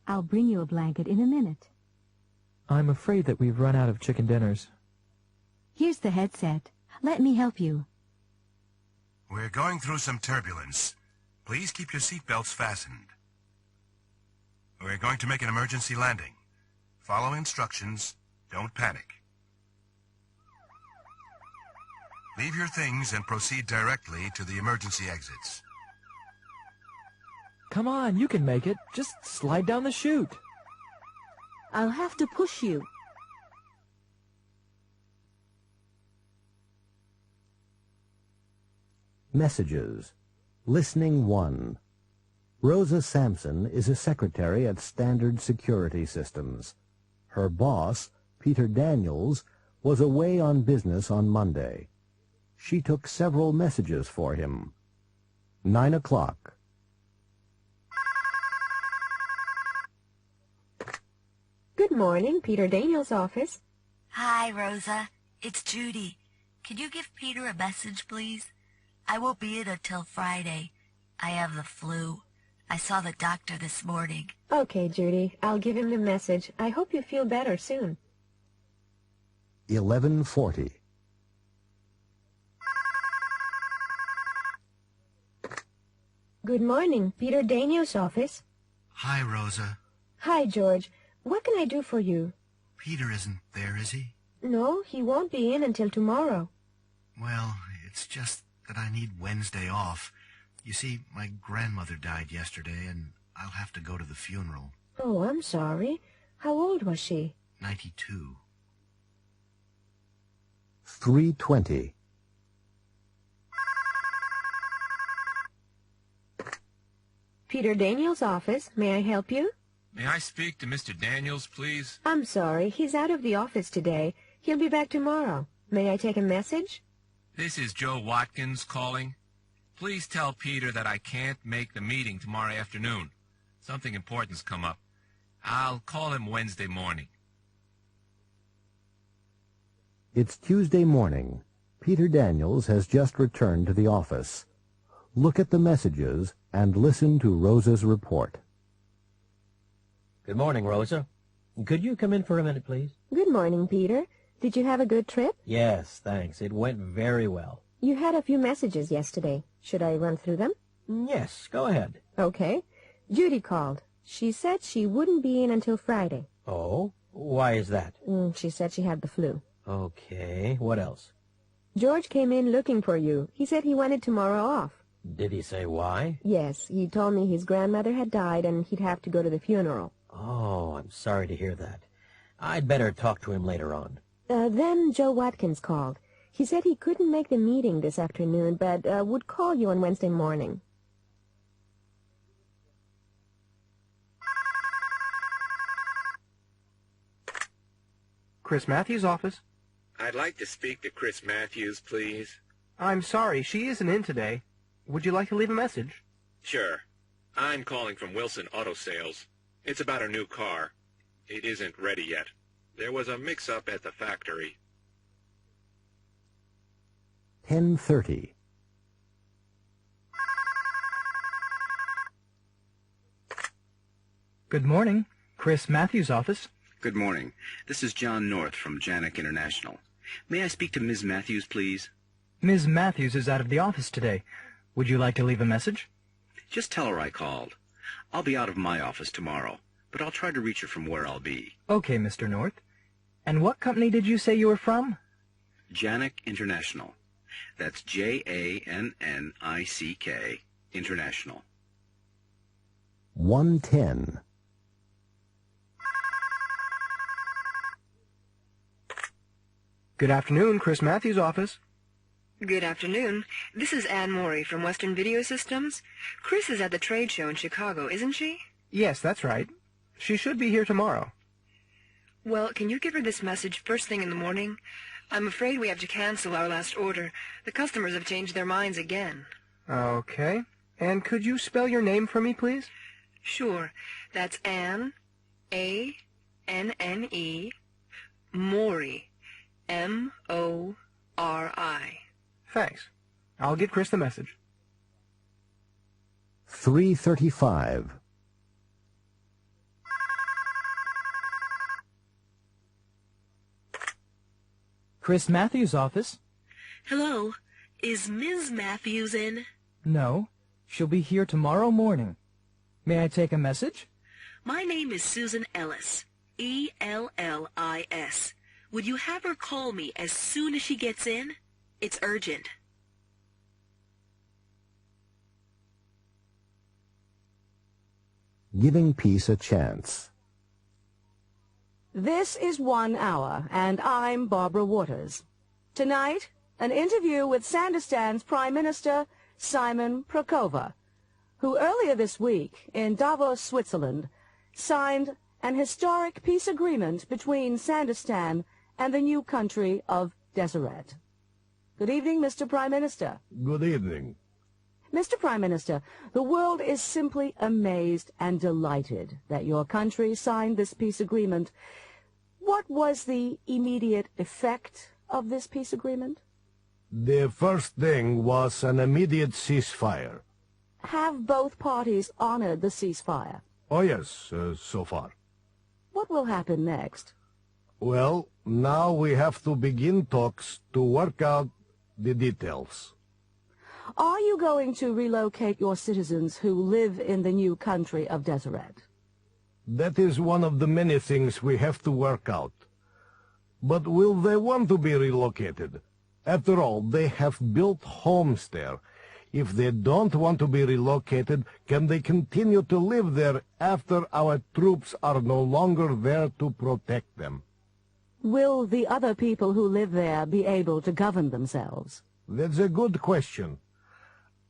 I'll bring you a blanket in a minute. I'm afraid that we've run out of chicken dinners. Here's the headset. Let me help you. We're going through some turbulence. Please keep your seatbelts fastened. We're going to make an emergency landing. Follow instructions. Don't panic. Leave your things and proceed directly to the emergency exits. Come on, you can make it. Just slide down the chute. I'll have to push you. Messages. Listening 1. Rosa Sampson is a secretary at Standard Security Systems. Her boss, Peter Daniels, was away on business on Monday. She took several messages for him. 9 o'clock. Good morning, Peter Daniels' office. Hi, Rosa. It's Judy. Could you give Peter a message, please? I won't be in until Friday. I have the flu. I saw the doctor this morning. Okay, Judy. I'll give him the message. I hope you feel better soon. 11:40. Good morning, Peter Daniels' office. Hi, Rosa. Hi, George. What can I do for you? Peter isn't there, is he? No, he won't be in until tomorrow. Well, it's just that I need Wednesday off. You see, my grandmother died yesterday, and I'll have to go to the funeral. Oh, I'm sorry. How old was she? 92. 3:20. Peter Daniels' office. May I help you? May I speak to Mr. Daniels, please? I'm sorry. He's out of the office today. He'll be back tomorrow. May I take a message? This is Joe Watkins calling. Please tell Peter that I can't make the meeting tomorrow afternoon. Something important's come up. I'll call him Wednesday morning. It's Tuesday morning. Peter Daniels has just returned to the office. Look at the messages and listen to Rosa's report. Good morning, Rosa. Could you come in for a minute, please? Good morning, Peter. Did you have a good trip? Yes, thanks. It went very well. You had a few messages yesterday. Should I run through them? Yes, go ahead. Okay. Judy called. She said she wouldn't be in until Friday. Oh? Why is that? She said she had the flu. Okay. What else? George came in looking for you. He said he wanted tomorrow off. Did he say why? Yes, he told me his grandmother had died and he'd have to go to the funeral. Oh, I'm sorry to hear that. I'd better talk to him later on. Then Joe Watkins called. He said he couldn't make the meeting this afternoon, but would call you on Wednesday morning. Chris Matthews' office. I'd like to speak to Chris Matthews, please. I'm sorry, she isn't in today. Would you like to leave a message? Sure. I'm calling from Wilson Auto Sales. It's about her new car. It isn't ready yet. There was a mix-up at the factory. 10:30. Good morning. Chris Matthews' office. Good morning. This is John North from Janik International. May I speak to Ms. Matthews, please? Ms. Matthews is out of the office today. Would you like to leave a message? Just tell her I called. I'll be out of my office tomorrow, but I'll try to reach her from where I'll be. Okay, Mr. North. And what company did you say you were from? Janik International. That's Jannick International. 1:10. Good afternoon, Chris Matthews' office. Good afternoon. This is Ann Morey from Western Video Systems. Chris is at the trade show in Chicago, isn't she? Yes, that's right. She should be here tomorrow. Well, can you give her this message first thing in the morning? I'm afraid we have to cancel our last order. The customers have changed their minds again. Okay. And could you spell your name for me, please? Sure. That's Ann, A-N-N-E, Morey, M-O-R-I. Thanks. I'll give Chris the message. 3:35. Chris Matthews' office. Hello. Is Ms. Matthews in? No. She'll be here tomorrow morning. May I take a message? My name is Susan Ellis. E-L-L-I-S. Would you have her call me as soon as she gets in? It's urgent. Giving peace a chance. This is 1 Hour, and I'm Barbara Waters. Tonight, an interview with Sandistan's Prime Minister, Simon Prokova, who earlier this week in Davos, Switzerland, signed an historic peace agreement between Sandistan and the new country of Deseret. Good evening, Mr. Prime Minister. Good evening. Mr. Prime Minister, the world is simply amazed and delighted that your country signed this peace agreement. What was the immediate effect of this peace agreement? The first thing was an immediate ceasefire. Have both parties honored the ceasefire? Oh yes, so far. What will happen next? Well, now we have to begin talks to work out the details. Are you going to relocate your citizens who live in the new country of Deseret? That is one of the many things we have to work out. But will they want to be relocated? After all, they have built homes there. If they don't want to be relocated, can they continue to live there after our troops are no longer there to protect them? Will the other people who live there be able to govern themselves? That's a good question.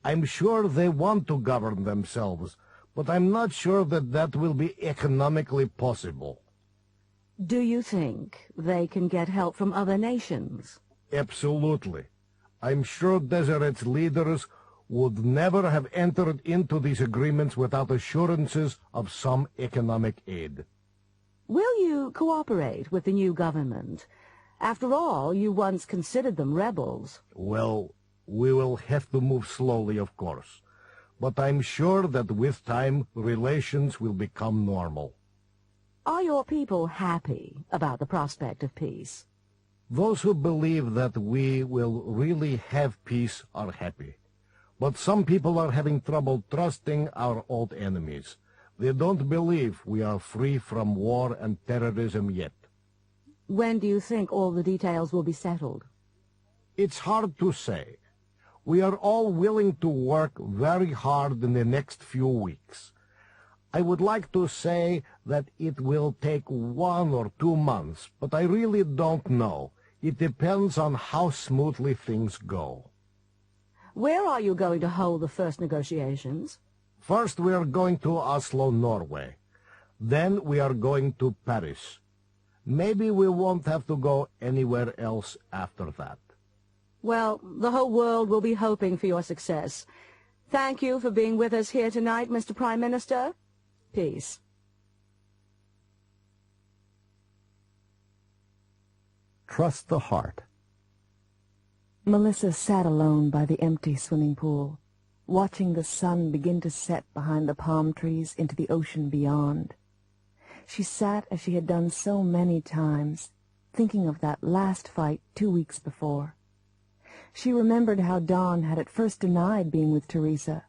I'm sure they want to govern themselves, but I'm not sure that that will be economically possible. Do you think they can get help from other nations? Absolutely. I'm sure Deseret's leaders would never have entered into these agreements without assurances of some economic aid. Will you cooperate with the new government? After all, you once considered them rebels. Well, we will have to move slowly, of course. But I'm sure that with time, relations will become normal. Are your people happy about the prospect of peace? Those who believe that we will really have peace are happy. But some people are having trouble trusting our old enemies. They don't believe we are free from war and terrorism yet. When do you think all the details will be settled? It's hard to say. We are all willing to work very hard in the next few weeks. I would like to say that it will take 1 or 2 months, but I really don't know. It depends on how smoothly things go. Where are you going to hold the first negotiations? First, we are going to Oslo, Norway. Then we are going to Paris. Maybe we won't have to go anywhere else after that. Well, the whole world will be hoping for your success. Thank you for being with us here tonight, Mr. Prime Minister. Peace. Trust the heart. Melissa sat alone by the empty swimming pool, watching the sun begin to set behind the palm trees into the ocean beyond. She sat as she had done so many times, thinking of that last fight 2 weeks before. She remembered how Don had at first denied being with Teresa,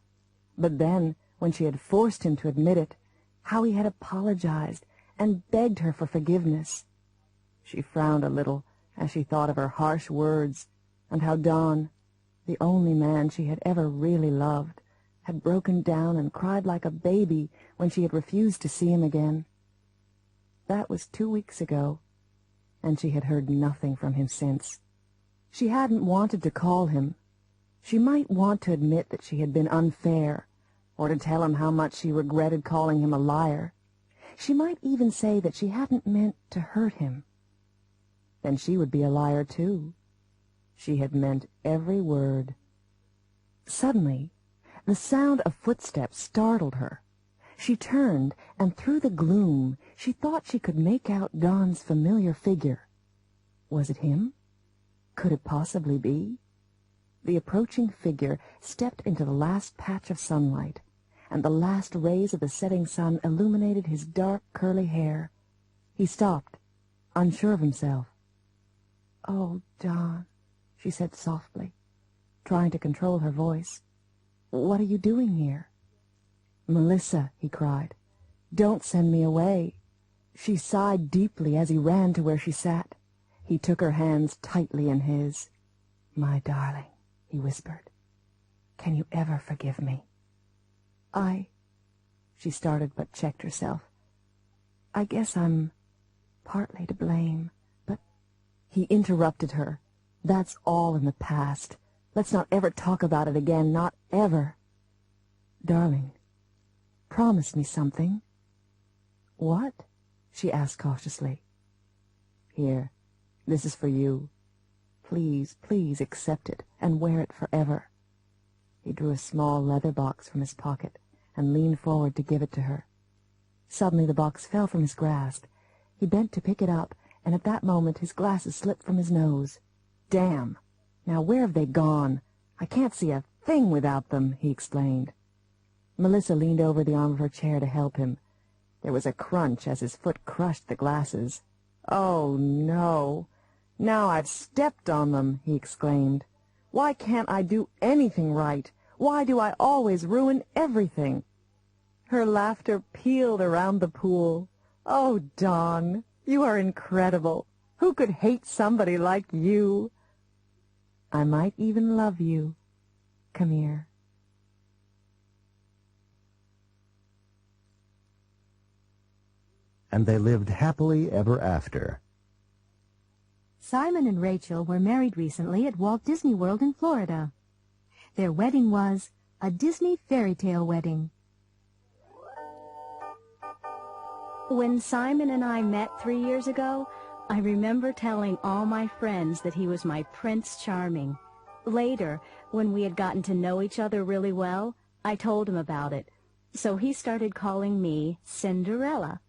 but then, when she had forced him to admit it, how he had apologized and begged her for forgiveness. She frowned a little as she thought of her harsh words, and how Don, the only man she had ever really loved, had broken down and cried like a baby when she had refused to see him again. That was 2 weeks ago, and she had heard nothing from him since. She hadn't wanted to call him. She might want to admit that she had been unfair, or to tell him how much she regretted calling him a liar. She might even say that she hadn't meant to hurt him. Then she would be a liar too. She had meant every word. Suddenly, the sound of footsteps startled her. She turned, and through the gloom she thought she could make out Don's familiar figure. Was it him? Could it possibly be? The approaching figure stepped into the last patch of sunlight, and the last rays of the setting sun illuminated his dark, curly hair. He stopped, unsure of himself. "Oh, Don," she said softly, trying to control her voice. "What are you doing here?" "Melissa," he cried, "don't send me away." She sighed deeply as he ran to where she sat. He took her hands tightly in his. "My darling," he whispered, "can you ever forgive me?" She started but checked herself. "I guess I'm partly to blame, but—" He interrupted her. "That's all in the past. Let's not ever talk about it again, not ever." "Darling, promise me something." "What?" she asked cautiously. "Here, this is for you. Please, please accept it and wear it forever." He drew a small leather box from his pocket and leaned forward to give it to her. Suddenly the box fell from his grasp. He bent to pick it up, and at that moment his glasses slipped from his nose. "Damn! Now where have they gone? I can't see a thing without them," he explained. Melissa leaned over the arm of her chair to help him. There was a crunch as his foot crushed the glasses. "Oh, no! Now I've stepped on them," he exclaimed. "Why can't I do anything right? Why do I always ruin everything?" Her laughter pealed around the pool. "Oh, Don, you are incredible. Who could hate somebody like you?" "I might even love you. Come here." And they lived happily ever after. Simon and Rachel were married recently at Walt Disney World in Florida. Their wedding was a Disney fairy tale wedding. When Simon and I met 3 years ago, I remember telling all my friends that he was my Prince Charming. Later, when we had gotten to know each other really well, I told him about it. So he started calling me Cinderella.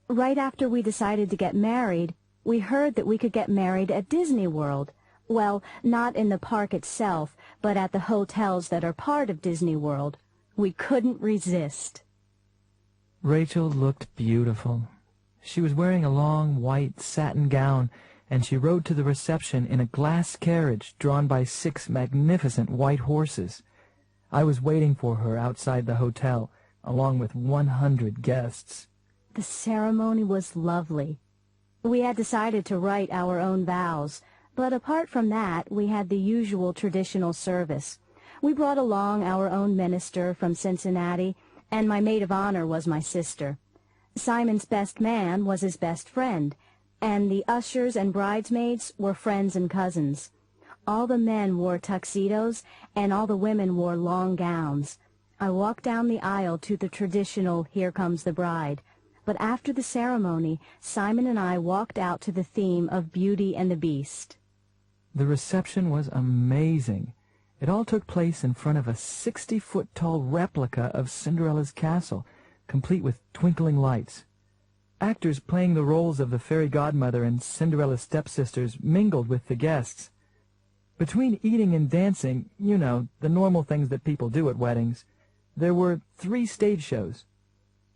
Right after we decided to get married, we heard that we could get married at Disney World. Well, not in the park itself, but at the hotels that are part of Disney World. We couldn't resist. Rachel looked beautiful. She was wearing a long white satin gown, and she rode to the reception in a glass carriage drawn by 6 magnificent white horses. I was waiting for her outside the hotel, along with 100 guests. The ceremony was lovely. We had decided to write our own vows, but apart from that, we had the usual traditional service. We brought along our own minister from Cincinnati, and my maid of honor was my sister. Simon's best man was his best friend, and the ushers and bridesmaids were friends and cousins. All the men wore tuxedos, and all the women wore long gowns. I walked down the aisle to the traditional "Here Comes the Bride," but after the ceremony, Simon and I walked out to the theme of Beauty and the Beast. The reception was amazing. It all took place in front of a 60-foot-tall replica of Cinderella's castle, complete with twinkling lights. Actors playing the roles of the fairy godmother and Cinderella's stepsisters mingled with the guests. Between eating and dancing, you know, the normal things that people do at weddings, there were 3 stage shows.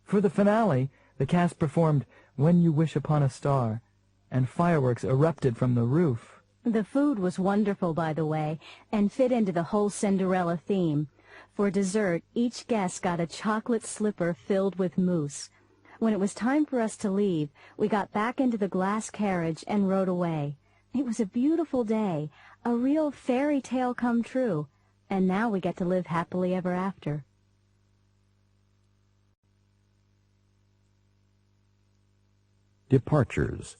For the finale, the cast performed "When You Wish Upon a Star," and fireworks erupted from the roof. The food was wonderful, by the way, and fit into the whole Cinderella theme. For dessert, each guest got a chocolate slipper filled with mousse. When it was time for us to leave, we got back into the glass carriage and rode away. It was a beautiful day, a real fairy tale come true, and now we get to live happily ever after. Departures.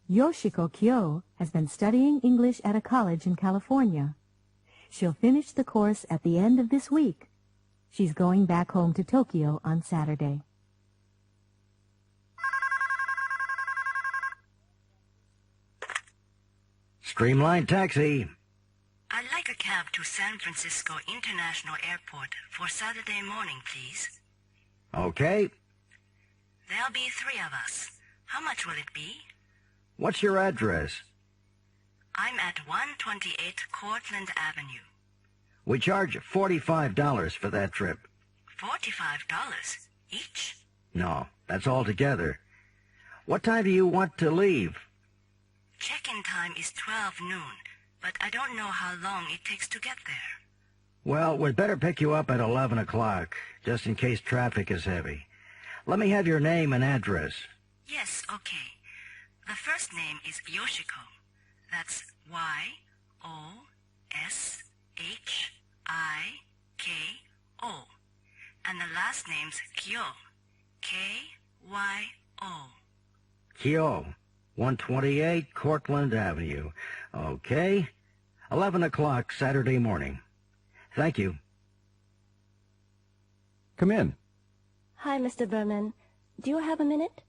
Yoshiko Kyo has been studying English at a college in California. She'll finish the course at the end of this week. She's going back home to Tokyo on Saturday. Streamline taxi. I'd like a cab to San Francisco International Airport for Saturday morning, please. Okay. There'll be 3 of us. How much will it be? What's your address? I'm at 128 Cortlandt Avenue. We charge $45 for that trip. $45 each? No, that's all together. What time do you want to leave? Check-in time is 12 noon, but I don't know how long it takes to get there. Well, we'd better pick you up at 11 o'clock, just in case traffic is heavy. Let me have your name and address. Yes, okay. The first name is Yoshiko. That's Y-O-S-H-I-K-O. And the last name's Kyo. K-Y-O. Kyo, 128 Cortlandt Avenue. Okay. 11 o'clock Saturday morning. Thank you. Come in. Hi, Mr. Berman. Do you have a minute?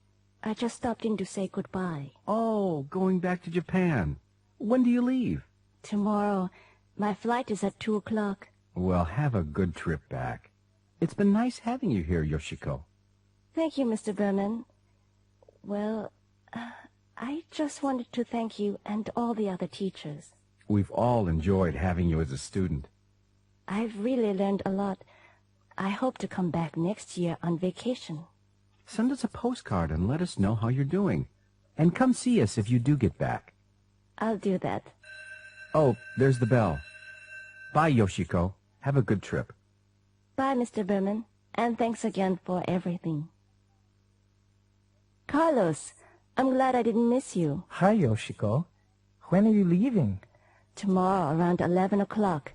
I just stopped in to say goodbye. Oh, going back to Japan. When do you leave? Tomorrow. My flight is at 2 o'clock. Well, have a good trip back. It's been nice having you here, Yoshiko. Thank you, Mr. Berman. Well, I just wanted to thank you and all the other teachers. We've all enjoyed having you as a student. I've really learned a lot. I hope to come back next year on vacation. Send us a postcard and let us know how you're doing. And come see us if you do get back. I'll do that. Oh, there's the bell. Bye, Yoshiko. Have a good trip. Bye, Mr. Berman. And thanks again for everything. Carlos, I'm glad I didn't miss you. Hi, Yoshiko. When are you leaving? Tomorrow around 11 o'clock.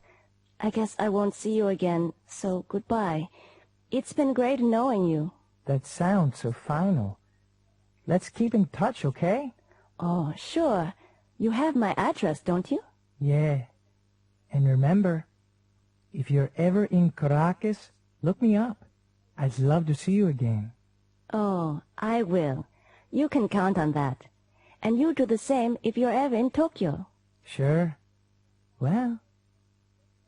I guess I won't see you again, so goodbye. It's been great knowing you. That sounds so final. Let's keep in touch, okay? Oh, sure. You have my address, don't you? Yeah. And remember, if you're ever in Caracas, look me up. I'd love to see you again. Oh, I will. You can count on that. And you do the same if you're ever in Tokyo. Sure. Well,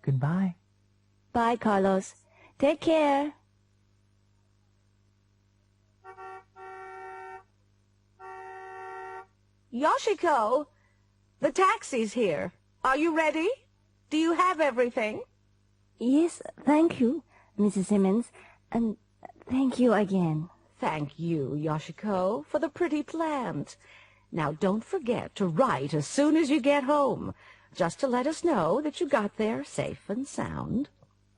goodbye. Bye, Carlos. Take care. Yoshiko, the taxi's here. Are you ready? Do you have everything? Yes, thank you, Mrs. Simmons. And thank you again. Thank you, Yoshiko, for the pretty plant. Now don't forget to write as soon as you get home, just to let us know that you got there safe and sound.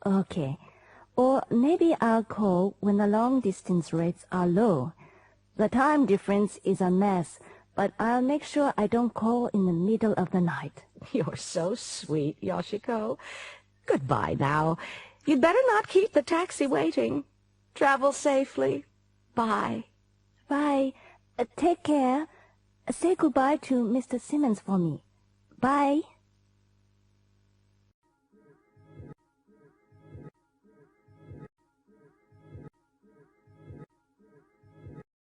Okay. Or maybe I'll call when the long-distance rates are low. The time difference is a mess, but I'll make sure I don't call in the middle of the night. You're so sweet, Yoshiko. Goodbye now. You'd better not keep the taxi waiting. Travel safely. Bye. Bye. Take care. Say goodbye to Mr. Simmons for me. Bye.